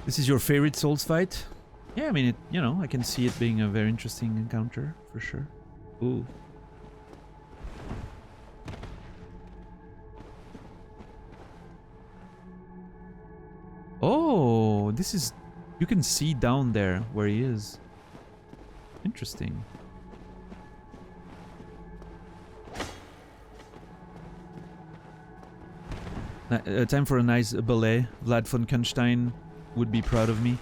This is your favorite Souls fight? Yeah, I mean, it, you know, I can see it being a very interesting encounter, for sure. Ooh. Oh, this is... You can see down there where he is. Interesting. Time for a nice ballet. Vlad von Kunstein would be proud of me.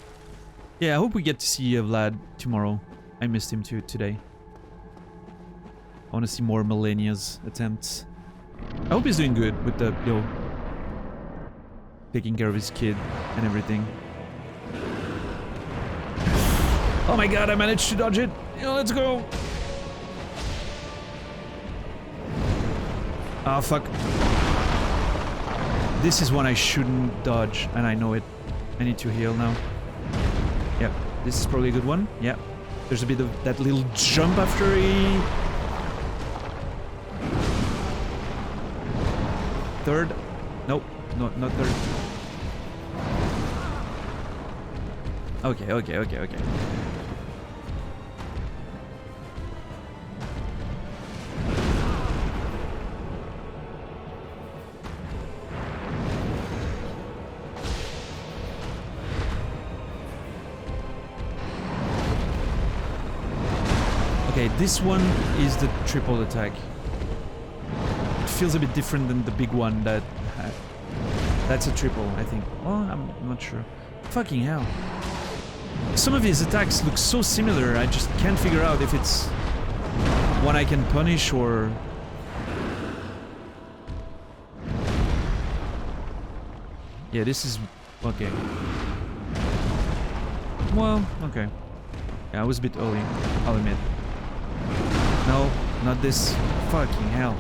Yeah, I hope we get to see Vlad tomorrow. I missed him too today. I want to see more Millennia's attempts. I hope he's doing good with the, you know, taking care of his kid and everything. Oh my god, I managed to dodge it. Yeah, let's go. Ah, fuck. This is one I shouldn't dodge, and I know it. I need to heal now. Yep, this is probably a good one. Yep. There's a bit of that little jump after he... Third? Nope, not third. Okay. Okay, this one is the triple attack. It feels a bit different than the big one that... That's a triple, I think. Oh, I'm not sure. Fucking hell. Some of his attacks look so similar, I just can't figure out if it's one I can punish or... Yeah, this is... Okay. Well, okay. Yeah, I was a bit early, I'll admit. No, not this. Fucking hell.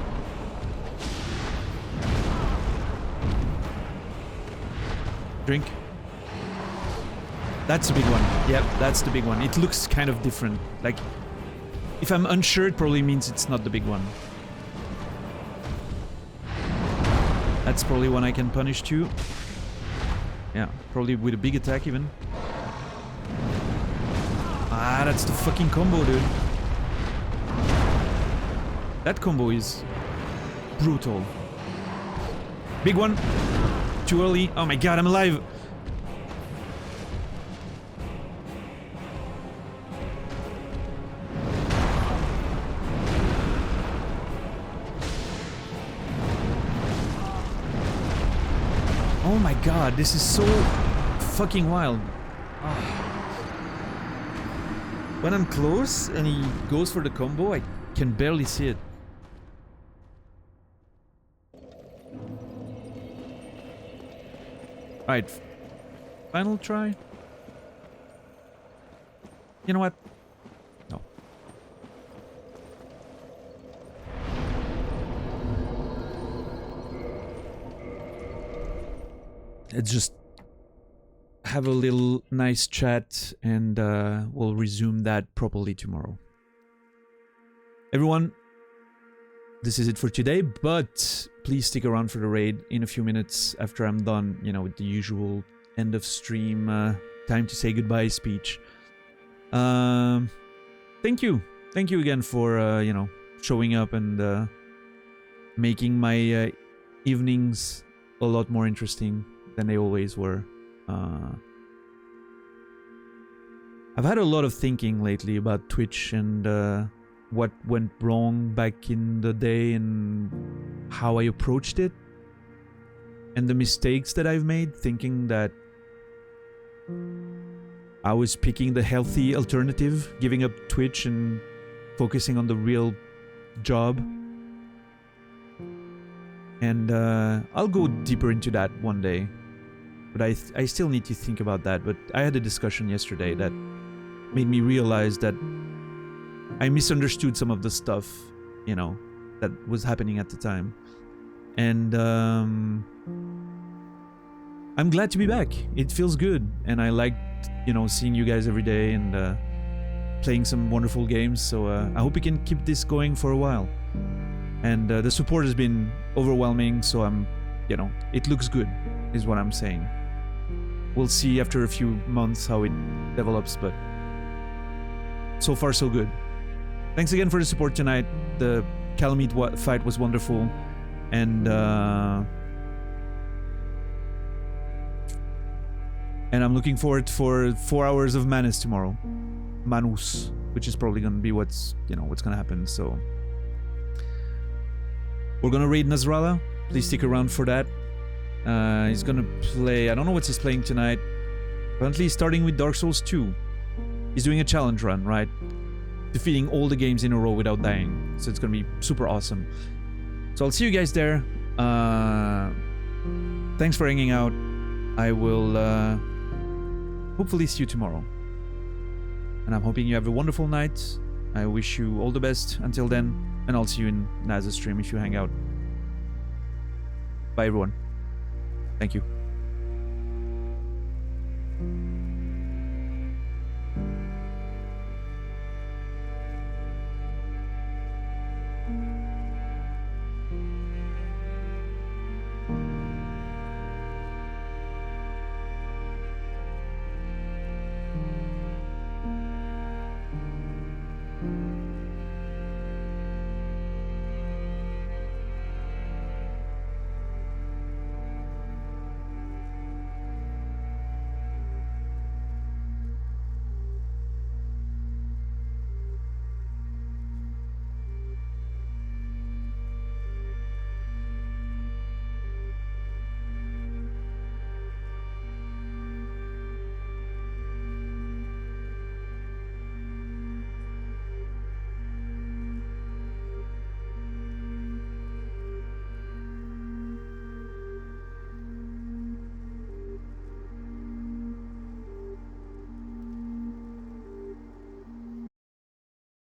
Drink. That's the big one. Yep, that's the big one. It looks kind of different. Like, if I'm unsure, it probably means it's not the big one. That's probably one I can punish too. Yeah, probably with a big attack even. Ah, that's the fucking combo, dude. That combo is brutal. Big one. Too early. Oh my god, I'm alive. Oh my god, this is so fucking wild. Oh. When I'm close and he goes for the combo, I can barely see it. Alright, final try? You know what? No. Let's just have a little nice chat and we'll resume that properly tomorrow. Everyone, this is it for today, but please stick around for the raid in a few minutes after I'm done, you know, with the usual end of stream, time to say goodbye speech. Thank you. Thank you again for, you know, showing up and making my evenings a lot more interesting than they always were. I've had a lot of thinking lately about Twitch and what went wrong back in the day and how I approached it and the mistakes that I've made, thinking that I was picking the healthy alternative, giving up Twitch and focusing on the real job. And I'll go deeper into that one day, but I still need to think about that. But I had a discussion yesterday that made me realize that I misunderstood some of the stuff, you know, that was happening at the time. And I'm glad to be back. It feels good, and I liked, you know, seeing you guys every day and playing some wonderful games. So I hope we can keep this going for a while. And the support has been overwhelming, so I'm, you know, it looks good, is what I'm saying. We'll see after a few months how it develops, but so far so good. Thanks again for the support tonight. The Calamity fight was wonderful, and I'm looking forward for 4 hours of Manus tomorrow. Manus, which is probably gonna be what's gonna happen. So we're gonna raid Nasrallah. Please stick around for that. He's gonna play, I don't know what he's playing tonight. Apparently he's starting with Dark Souls 2. He's doing a challenge run, right? Defeating all the games in a row without dying. So it's gonna be super awesome. So I'll see you guys there. Thanks for hanging out. I will hopefully see you tomorrow. And I'm hoping you have a wonderful night. I wish you all the best until then. And I'll see you in Naz's stream if you hang out. Bye everyone. Thank you.